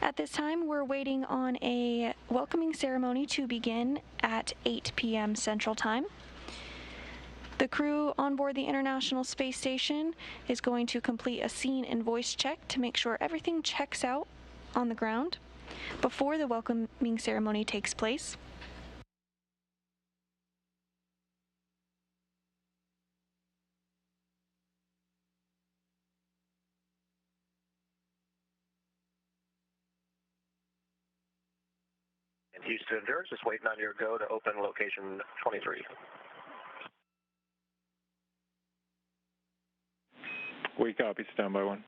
At this time, we're waiting on a welcoming ceremony to begin at 8 p.m. Central Time. The crew on board the International Space Station is going to complete a scene and voice check to make sure everything checks out on the ground before the welcoming ceremony takes place. And Houston Endurance, just waiting on your go to open location 23. We copy, standby 1.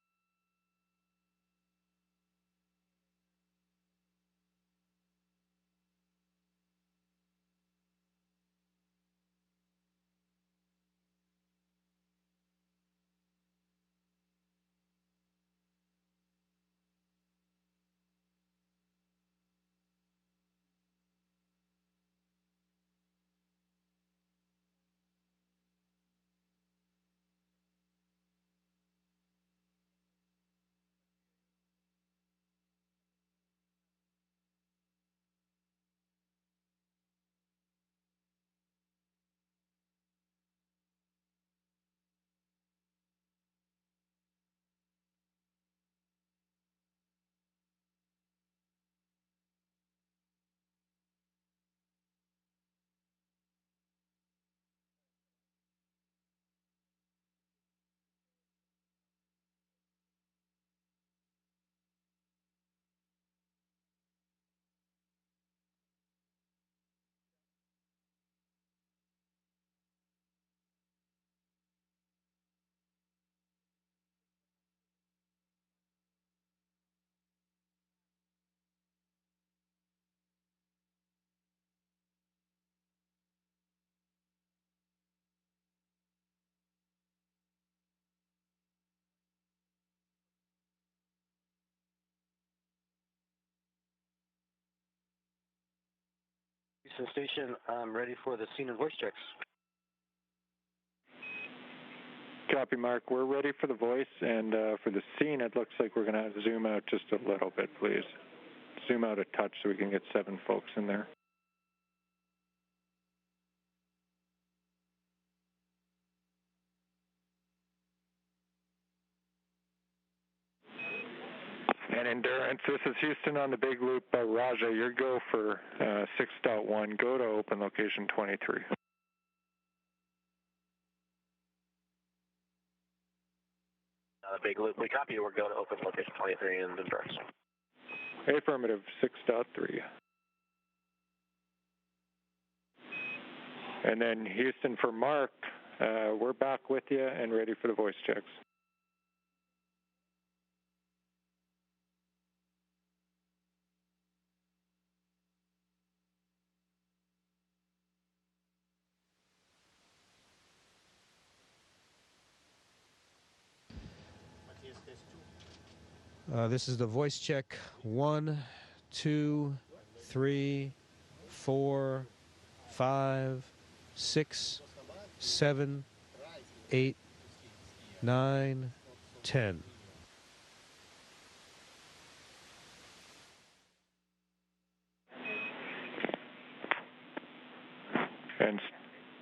Houston Station, I'm ready for the scene and voice checks. Copy, Mark. We're ready for the voice, and for the scene, it looks like we're going to zoom out just a little bit, please. Zoom out a touch so we can get 7 folks in there. And Endurance, this is Houston on the big loop. Raja, your go for 6.1. Go to open location 23. The big loop. We copy. We're going to open location 23 in Endurance. Affirmative, 6.3. And then Houston for Mark, we're back with you and ready for the voice checks. This is the voice check. 1, 2, 3, 4, 5, 6, 7, 8, 9, 10. And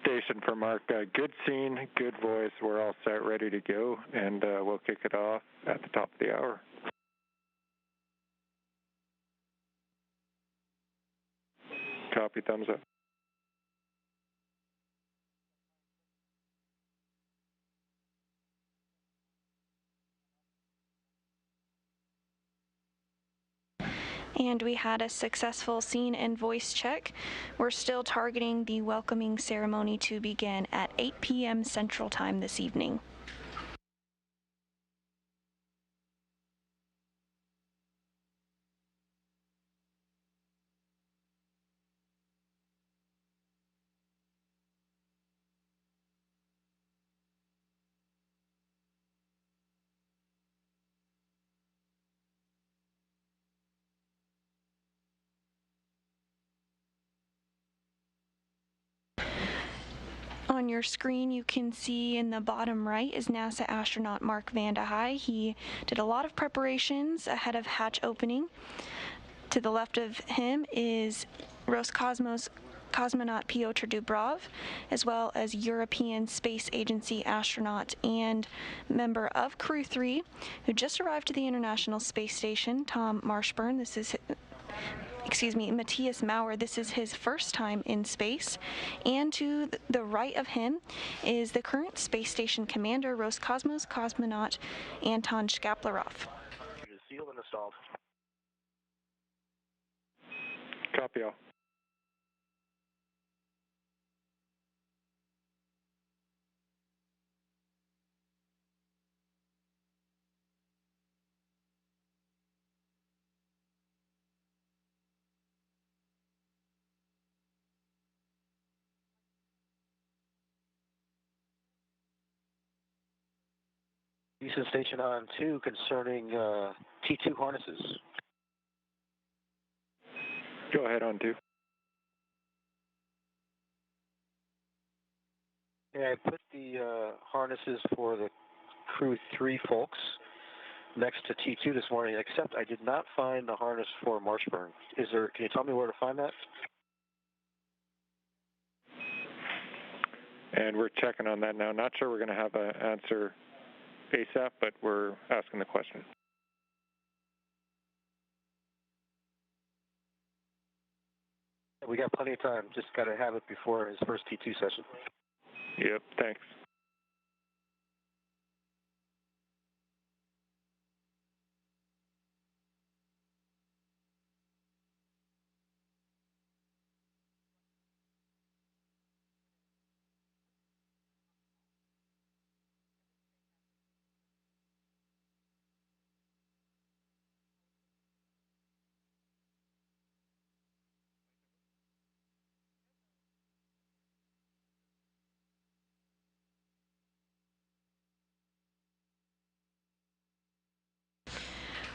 station for Mark, good scene, good voice. We're all set, ready to go, and we'll kick it off at the top of the hour. Copy, thumbs up. And we had a successful scene and voice check. We're still targeting the welcoming ceremony to begin at 8 p.m. Central Time this evening. On your screen, you can see in the bottom right is NASA astronaut Mark Vanda High. He did a lot of preparations ahead of hatch opening. To the left of him is Roscosmos cosmonaut Piotr Dubrov, as well as European Space Agency astronaut and member of Crew-3, who just arrived to the International Space Station, Tom Marshburn. Matthias Maurer. This is his first time in space. And to the right of him is the current space station commander, Roscosmos cosmonaut Anton Shkaplerov. Sealed and installed. Copy all. Houston Station on 2 concerning T2 harnesses. Go ahead on 2. Yeah, I put the harnesses for the Crew-3 folks next to T2 this morning, except I did not find the harness for Marshburn. Can you tell me where to find that? And we're checking on that now. Not sure we're going to have an answer ASAP, but we're asking the question. We got plenty of time. Just got to have it before his first T2 session. Yep, thanks.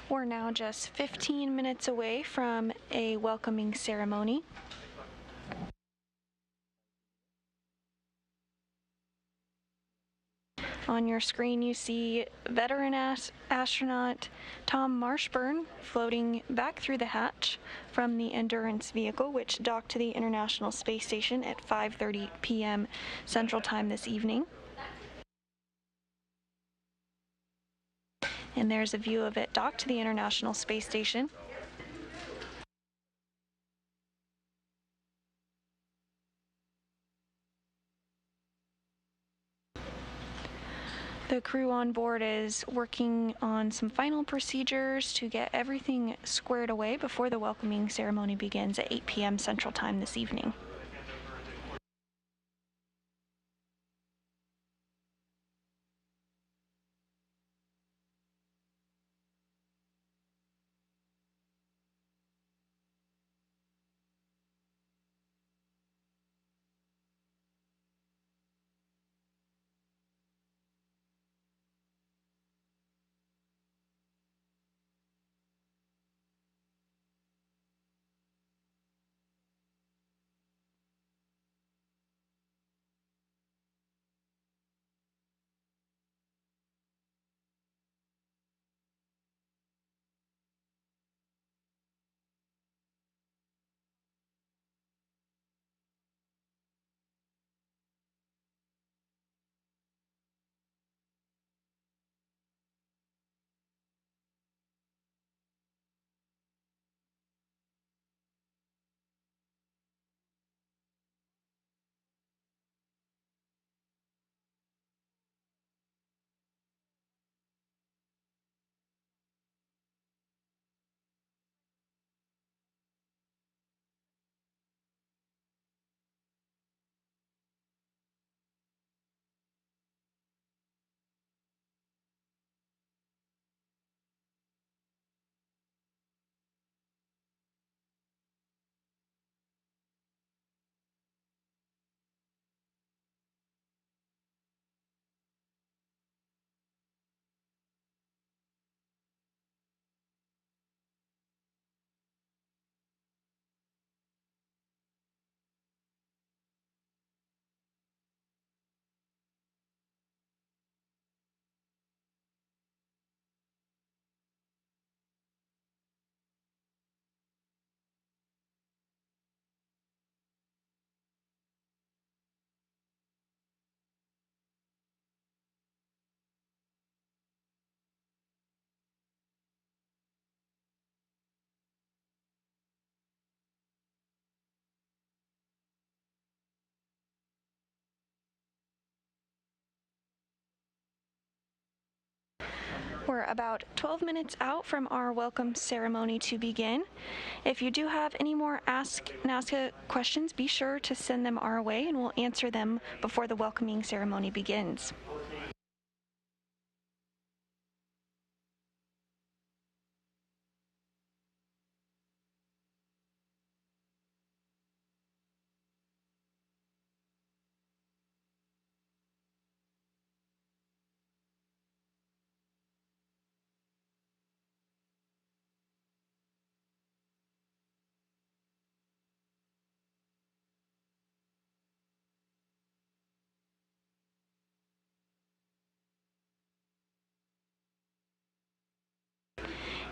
We're now just 15 minutes away from a welcoming ceremony. On your screen, you see veteran astronaut Tom Marshburn floating back through the hatch from the Endurance vehicle, which docked to the International Space Station at 5:30 p.m. Central Time this evening. And there's a view of it docked to the International Space Station. The crew on board is working on some final procedures to get everything squared away before the welcoming ceremony begins at 8 p.m. Central Time this evening. We're about 12 minutes out from our welcome ceremony to begin. If you do have any more Ask NASCA questions, be sure to send them our way and we'll answer them before the welcoming ceremony begins.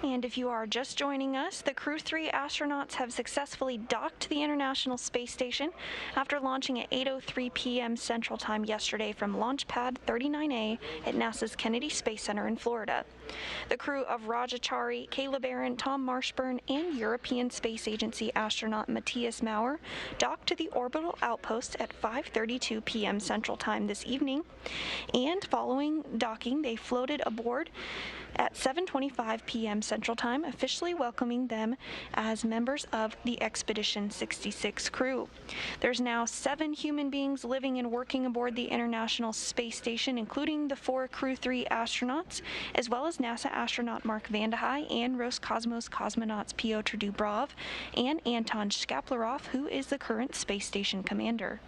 And if you are just joining us, the Crew-3 astronauts have successfully docked to the International Space Station after launching at 8:03 p.m. Central Time yesterday from Launch Pad 39A at NASA's Kennedy Space Center in Florida. The crew of Rajachari, Caleb Aaron, Tom Marshburn, and European Space Agency astronaut Matthias Maurer docked to the orbital outpost at 5:32 p.m. Central Time this evening, and following docking, they floated aboard at 7:25 p.m. Central Time, officially welcoming them as members of the Expedition 66 crew. There's now 7 human beings living and working aboard the International Space Station, including the 4 Crew-3 astronauts, as well as NASA astronaut Mark Vande Hei and Roscosmos cosmonauts Pyotr Dubrov and Anton Shkaplerov, who is the current space station commander.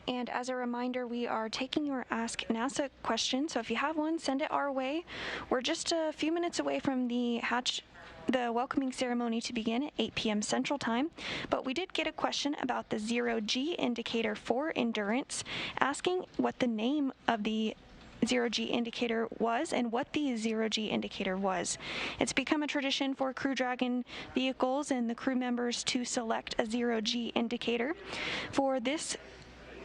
And as a reminder, we are taking your Ask NASA question, so if you have one, send it our way. We're just a few minutes away from the welcoming ceremony to begin at 8 p.m. Central Time, but we did get a question about the zero-G indicator for Endurance, asking what the name of the zero-G indicator was and what the zero-G indicator was. It's become a tradition for Crew Dragon vehicles and the crew members to select a zero-G indicator. For this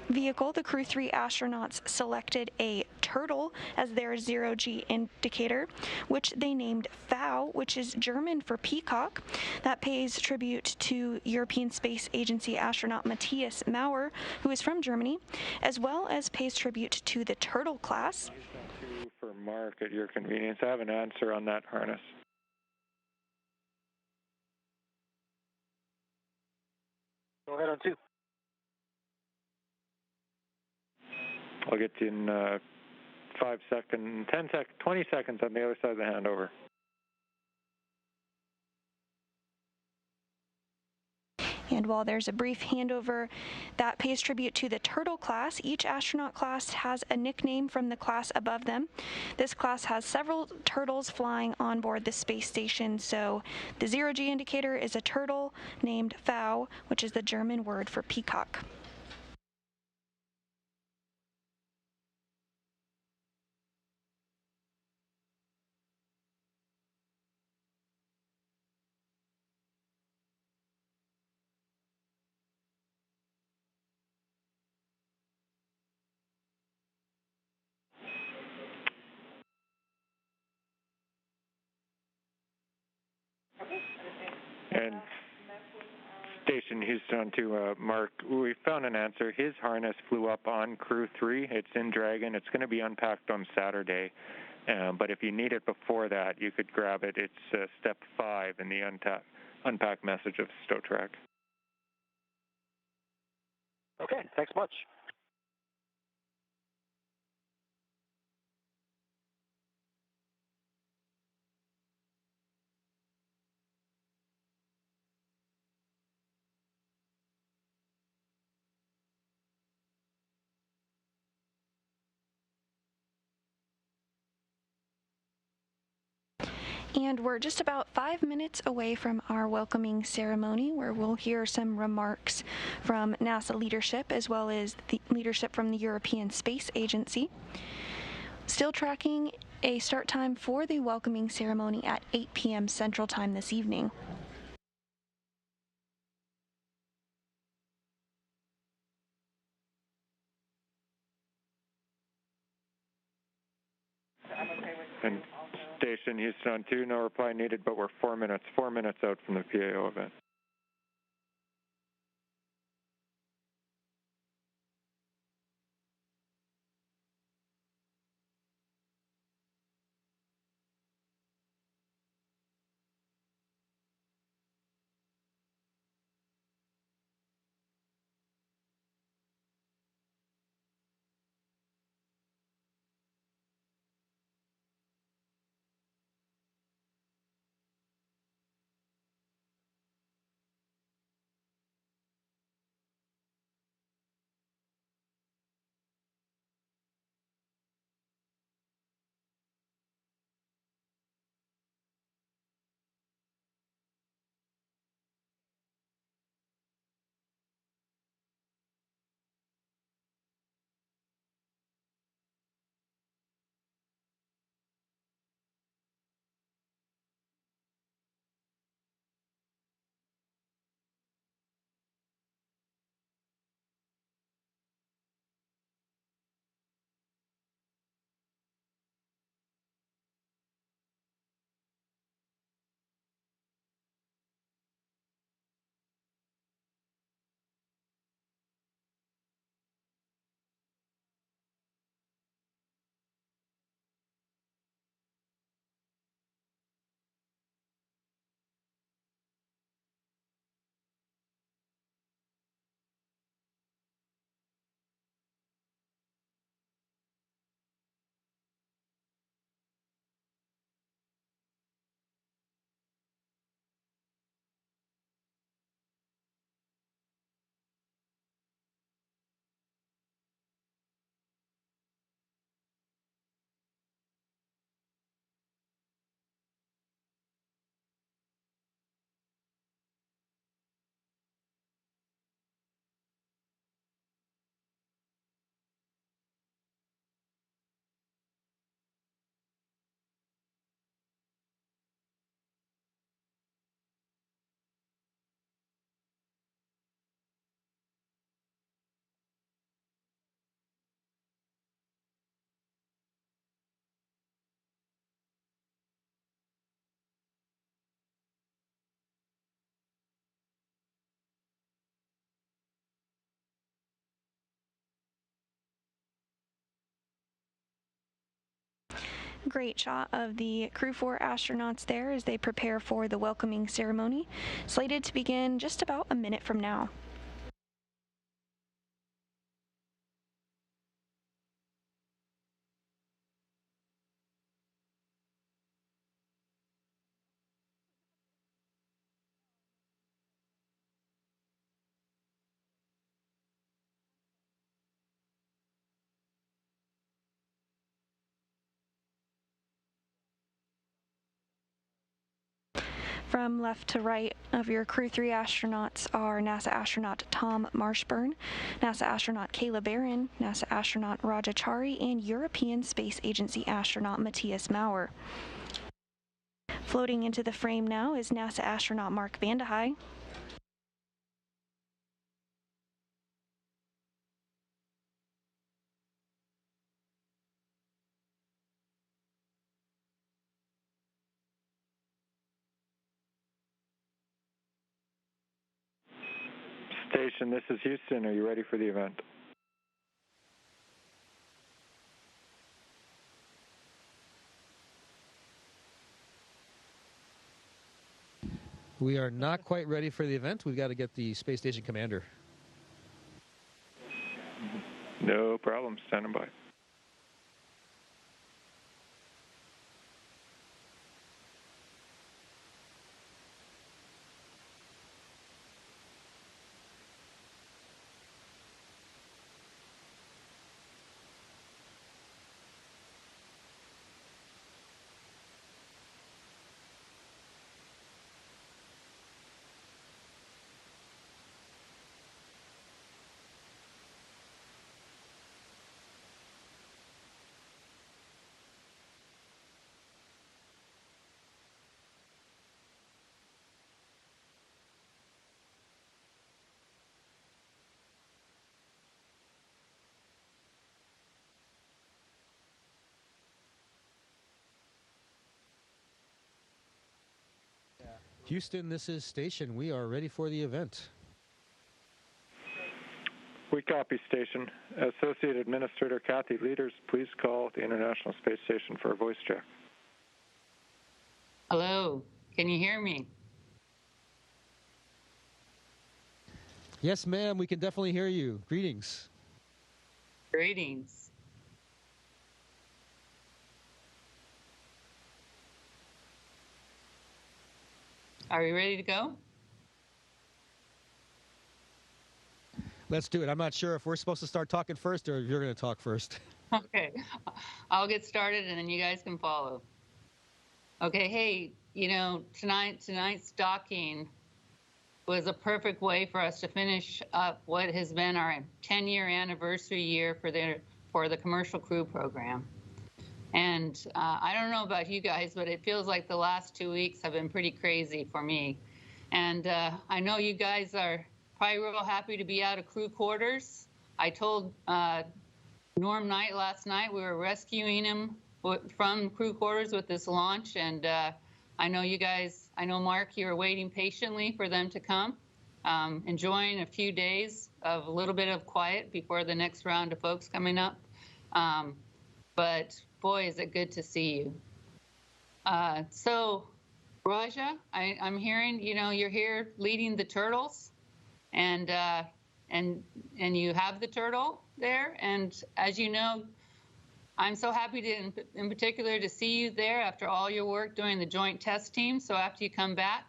vehicle, the Crew-3 astronauts selected a turtle as their zero-G indicator, which they named V, which is German for peacock. That pays tribute to European Space Agency astronaut Matthias Maurer, who is from Germany, as well as pays tribute to the turtle class. For Mark, at your convenience, I have an answer on that harness. Go ahead on 2. I'll get you in 5 seconds, 10 seconds, 20 seconds on the other side of the handover. And while there's a brief handover, that pays tribute to the Turtle class. Each astronaut class has a nickname from the class above them. This class has several turtles flying on board the space station, so the zero-G indicator is a turtle named V, which is the German word for peacock. And Station Houston to Mark, we found an answer. His harness flew up on Crew-3. It's in Dragon. It's going to be unpacked on Saturday. But if you need it before that, you could grab it. It's step 5 in the unpack message of StoTrack. Okay, thanks much. And we're just about 5 minutes away from our welcoming ceremony, where we'll hear some remarks from NASA leadership as well as the leadership from the European Space Agency. Still tracking a start time for the welcoming ceremony at 8 p.m. Central Time this evening. And Station Houston 2, no reply needed, but we're 4 minutes out from the PAO event. Great shot of the Crew-4 astronauts there as they prepare for the welcoming ceremony, slated to begin just about a minute from now. From left to right of your Crew-3 astronauts are NASA astronaut Tom Marshburn, NASA astronaut Kayla Barron, NASA astronaut Raja Chari, and European Space Agency astronaut Matthias Maurer. Floating into the frame now is NASA astronaut Mark Vande Hei. Station, this is Houston. Are you ready for the event? We are not quite ready for the event. We've got to get the space station commander. No problem. Standing by. Houston, this is Station. We are ready for the event. We copy, Station. Associate Administrator Kathy Leaders, please call the International Space Station for a voice check. Hello, can you hear me? Yes, ma'am, we can definitely hear you. Greetings. Greetings. Are we ready to go? Let's do it. I'm not sure if we're supposed to start talking first or if you're going to talk first. Okay, I'll get started and then you guys can follow. Okay, hey, you know, tonight's docking was a perfect way for us to finish up what has been our 10-year anniversary year for the Commercial Crew program. And I don't know about you guys, but it feels like the last 2 weeks have been pretty crazy for me. And I know you guys are probably real happy to be out of crew quarters. I told Norm Knight last night we were rescuing him from crew quarters with this launch. And I know you guys, I know Mark, you were waiting patiently for them to come, enjoying a few days of a little bit of quiet before the next round of folks coming up. But boy, is it good to see you. So, Raja, I'm hearing, you know, you're here leading the turtles, and you have the turtle there. And as you know, I'm so happy to, in particular, to see you there after all your work doing the joint test team. So after you come back,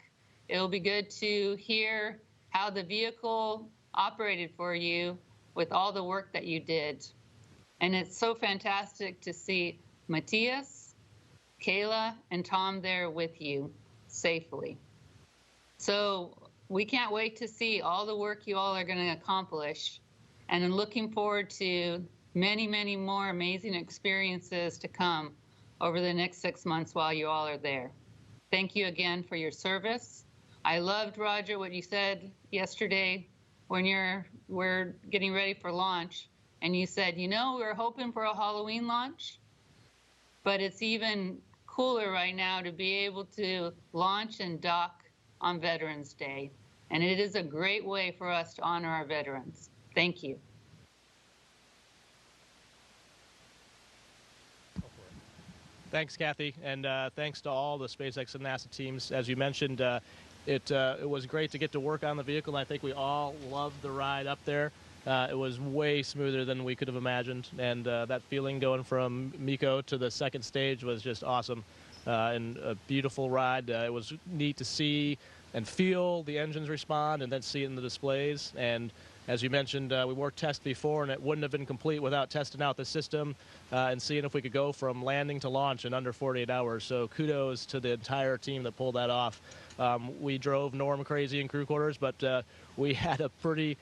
it'll be good to hear how the vehicle operated for you with all the work that you did. And it's so fantastic to see Matthias, Kayla, and Tom there with you safely. So we can't wait to see all the work you all are going to accomplish. And I'm looking forward to many, many more amazing experiences to come over the next 6 months while you all are there. Thank you again for your service. I loved, Roger, what you said yesterday when we're getting ready for launch. And you said, you know, we were hoping for a Halloween launch, but it's even cooler right now to be able to launch and dock on Veterans Day. And it is a great way for us to honor our veterans. Thank you. Thanks, Kathy, and thanks to all the SpaceX and NASA teams. As you mentioned, it was great to get to work on the vehicle, and I think we all loved the ride up there. It was way smoother than we could have imagined, and that feeling going from MECO to the second stage was just awesome, and a beautiful ride. It was neat to see and feel the engines respond and then see it in the displays. And as you mentioned, we were tested before, and it wouldn't have been complete without testing out the system and seeing if we could go from landing to launch in under 48 hours. So kudos to the entire team that pulled that off. We drove Norm crazy in crew quarters, but we had a pretty,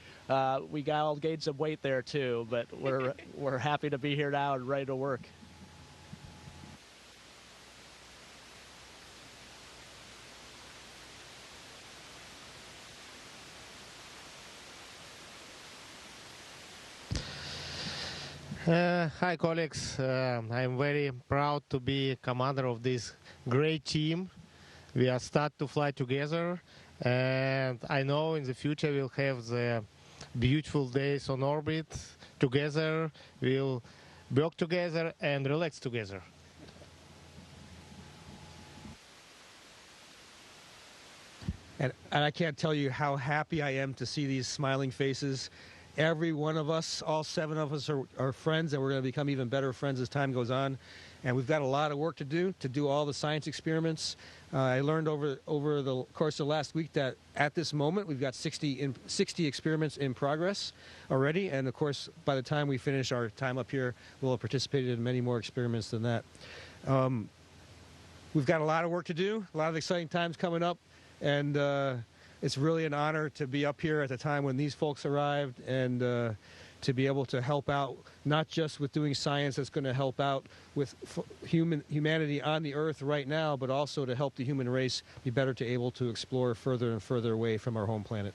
we got all gained some weight there too, but we're happy to be here now and ready to work. Hi colleagues, I'm very proud to be commander of this great team. We are start to fly together, and I know in the future we'll have the beautiful days on orbit together. We'll work together and relax together. And I can't tell you how happy I am to see these smiling faces. Every one of us, all 7 of us are friends, and we're going to become even better friends as time goes on. And we've got a lot of work to do all the science experiments. I learned over the course of last week that at this moment we've got 60 experiments in progress already. And of course, by the time we finish our time up here, we'll have participated in many more experiments than that. We've got a lot of work to do, a lot of exciting times coming up. And it's really an honor to be up here at the time when these folks arrived, and to be able to help out, not just with doing science that's going to help out with humanity on the Earth right now, but also to help the human race be better to able to explore further and further away from our home planet.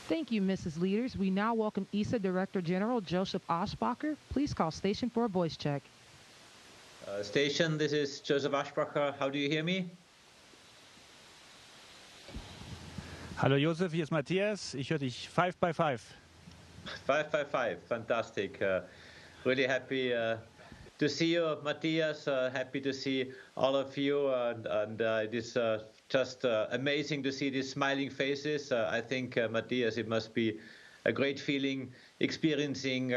Thank you, Mrs. Leaders. We now welcome ESA Director General Joseph Aschbacher. Please call station for a voice check. Station, this is Joseph Aschbacher. How do you hear me? Hallo Josef, hier ist Matthias. Ich höre dich 5 by 5. 5 by 5, fantastic. Really happy to see you, Matthias. Happy to see all of you, and it is just amazing to see these smiling faces. I think, Matthias, it must be a great feeling experiencing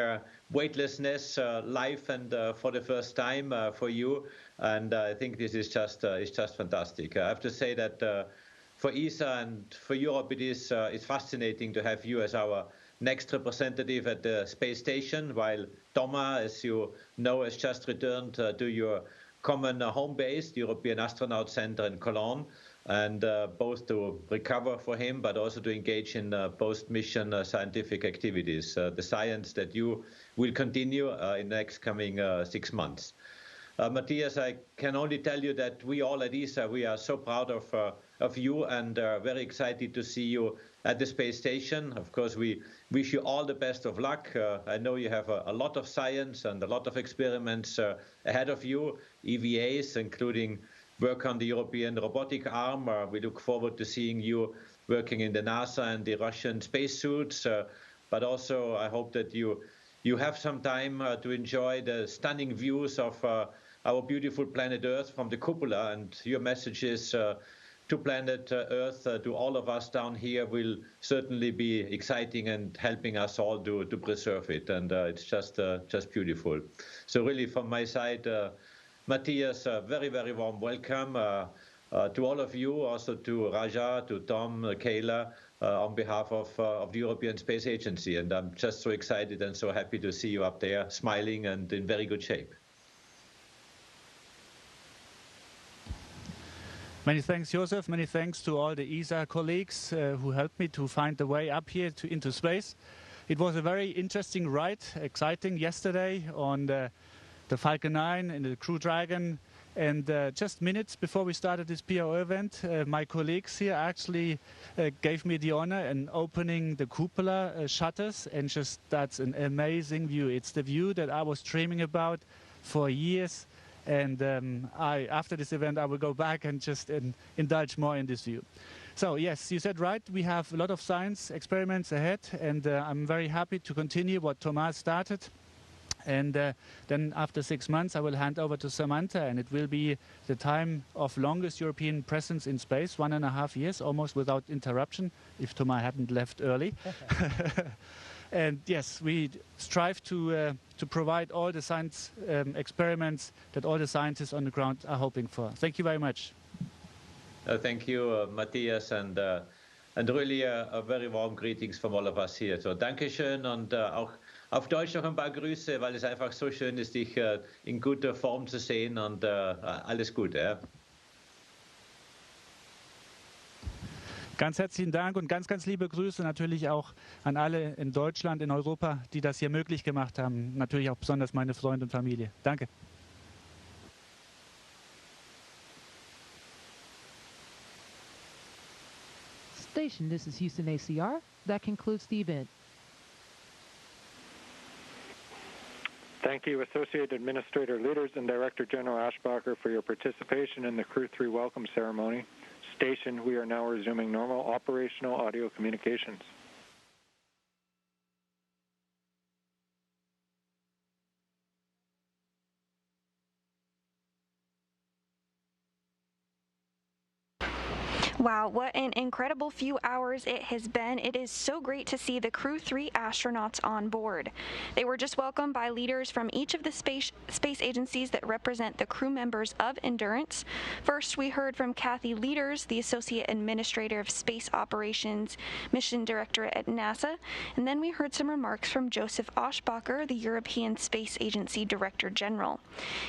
weightlessness live and for the first time for you. And I think this is just fantastic. I have to say that for ESA and for Europe, it's fascinating to have you as our next representative at the space station, while Thomas, as you know, has just returned to your common home base, the European Astronaut Center in Cologne, and both to recover for him, but also to engage in post-mission scientific activities, the science that you will continue in the next coming 6 months. Matthias, I can only tell you that we all at ESA, we are so proud of you, and very excited to see you at the space station. Of course, we wish you all the best of luck. I know you have a lot of science and a lot of experiments ahead of you, EVAs, including work on the European robotic arm. We look forward to seeing you working in the NASA and the Russian spacesuits, but also I hope that you have some time to enjoy the stunning views of our beautiful planet Earth from the cupola, and your messages to planet Earth, to all of us down here, will certainly be exciting and helping us all to preserve it, and it's just beautiful. So really from my side, Matthias, very, very warm welcome to all of you, also to Raja, to Tom, Kayla, on behalf of the European Space Agency. And I'm just so excited and so happy to see you up there, smiling and in very good shape. Many thanks, Joseph. Many thanks to all the ESA colleagues who helped me to find the way up here into space. It was a very interesting ride, exciting yesterday on the Falcon 9 and the Crew Dragon, And just minutes before we started this PO event, my colleagues here actually gave me the honor in opening the cupola shutters, and just that's an amazing view. It's the view that I was dreaming about for years, and after this event I will go back and just indulge more in this view. So yes, you said right, we have a lot of science experiments ahead, and I'm very happy to continue what Thomas started. And then after 6 months I will hand over to Samantha, and it will be the time of longest European presence in space, 1.5 years, almost without interruption, if Thomas hadn't left early. And yes, we strive to provide all the science experiments that all the scientists on the ground are hoping for. Thank you very much. Thank you, Matthias, and really a very warm greetings from all of us here. So, Dankeschön, und auch auf Deutsch noch ein paar Grüße, weil es einfach so schön ist, dich in guter Form zu sehen, und alles Gute. Ja. Ganz herzlichen Dank und ganz, ganz liebe Grüße natürlich auch an alle in Deutschland, in Europa, die das hier möglich gemacht haben. Natürlich auch besonders meine Freunde und Familie. Danke. Station, this is Houston ACR. That concludes the event. Thank you, Associate Administrator Leaders and Director General Ashbacher, for your participation in the Crew-3 welcome ceremony. Station, we are now resuming normal operational audio communications. Wow, what an incredible few hours it has been. It is so great to see the Crew-3 astronauts on board. They were just welcomed by leaders from each of the space agencies that represent the crew members of Endurance. First, we heard from Kathy Leaders, the Associate Administrator of Space Operations, Mission Director at NASA, and then we heard some remarks from Joseph Oshbacher, the European Space Agency Director General.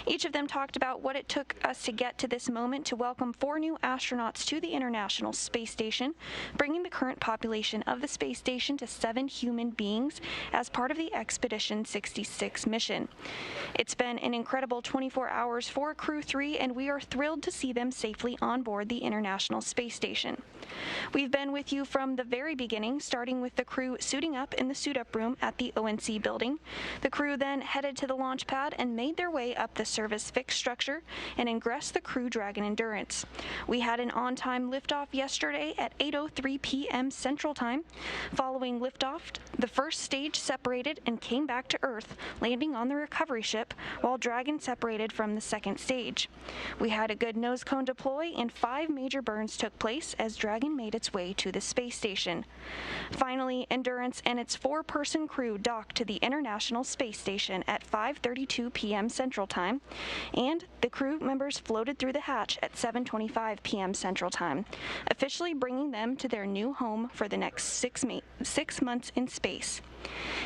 Each of them talked about what it took us to get to this moment to welcome 4 new astronauts to the International Space Station, bringing the current population of the space station to 7 human beings as part of the Expedition 66 mission. It's been an incredible 24 hours for Crew-3, and we are thrilled to see them safely on board the International Space Station. We've been with you from the very beginning, starting with the crew suiting up in the suit-up room at the ONC building. The crew then headed to the launch pad and made their way up the service fixed structure and ingressed the Crew Dragon Endurance. We had an on-time liftoff yesterday at 8:03 p.m. Central Time. Following liftoff, the first stage separated and came back to Earth, landing on the recovery ship, while Dragon separated from the second stage. We had a good nose cone deploy, and 5 major burns took place as Dragon made its way to the space station. Finally, Endurance and its 4-person crew docked to the International Space Station at 5:32 p.m. Central Time, and the crew members floated through the hatch at 7:25 p.m. Central Time, officially bringing them to their new home for the next 6 months in space.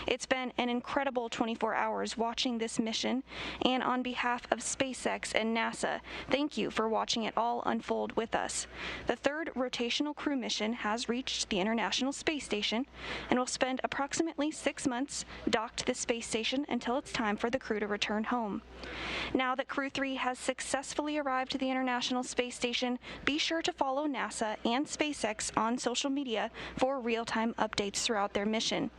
It's been an incredible 24 hours watching this mission, and on behalf of SpaceX and NASA, thank you for watching it all unfold with us. The 3rd rotational crew mission has reached the International Space Station and will spend approximately 6 months docked to the space station until it's time for the crew to return home. Now that Crew-3 has successfully arrived to the International Space Station, be sure to follow NASA and SpaceX on social media for real-time updates throughout their mission.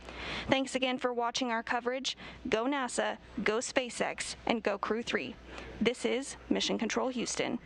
Thanks again for watching our coverage. Go NASA, go SpaceX, and go Crew-3. This is Mission Control Houston.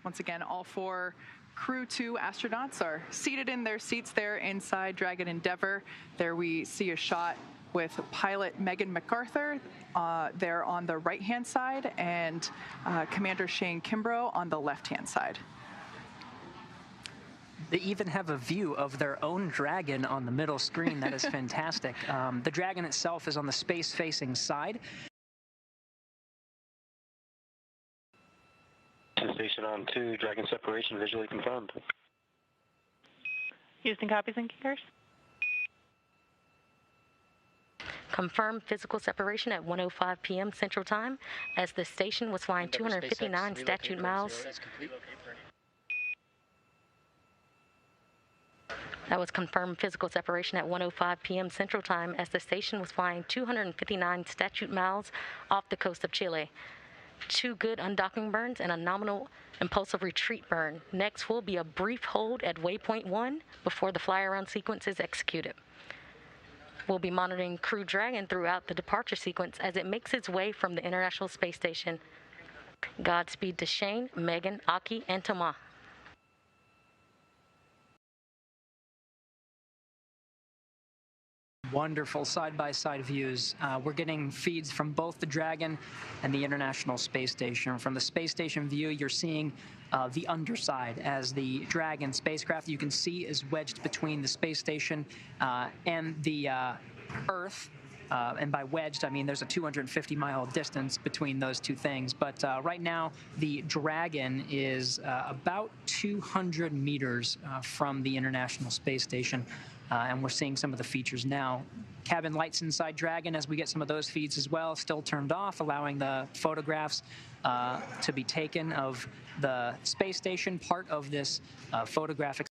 Once again, all 4 Crew-2 astronauts are seated in their seats there inside Dragon Endeavour. There we see a shot with pilot Megan MacArthur there on the right-hand side and Commander Shane Kimbrough on the left-hand side. They even have a view of their own Dragon on the middle screen. That is fantastic. The Dragon itself is on the space-facing side. Station on 2, Dragon separation visually confirmed. Houston copies and kickers. Confirmed physical separation at 1:05 p.m. Central Time as the station was flying 259 statute miles. That was confirmed physical separation at 1:05 p.m. Central Time as the station was flying 259 statute miles off the coast of Chile. 2 good undocking burns and a nominal impulsive retreat burn. Next will be a brief hold at waypoint 1 before the fly-around sequence is executed. We'll be monitoring Crew Dragon throughout the departure sequence as it makes its way from the International Space Station. Godspeed to Shane, Megan, Aki, and Thomas. Wonderful side-by-side views. We're getting feeds from both the Dragon and the International Space Station. From the Space Station view, you're seeing the underside as the Dragon spacecraft you can see is wedged between the space station and the Earth. And by wedged, I mean there's a 250-mile distance between those two things. But right now, the Dragon is about 200 meters from the International Space Station. And we're seeing some of the features now. Cabin lights inside Dragon, as we get some of those feeds as well, still turned off, allowing the photographs to be taken of the space station, part of this photographic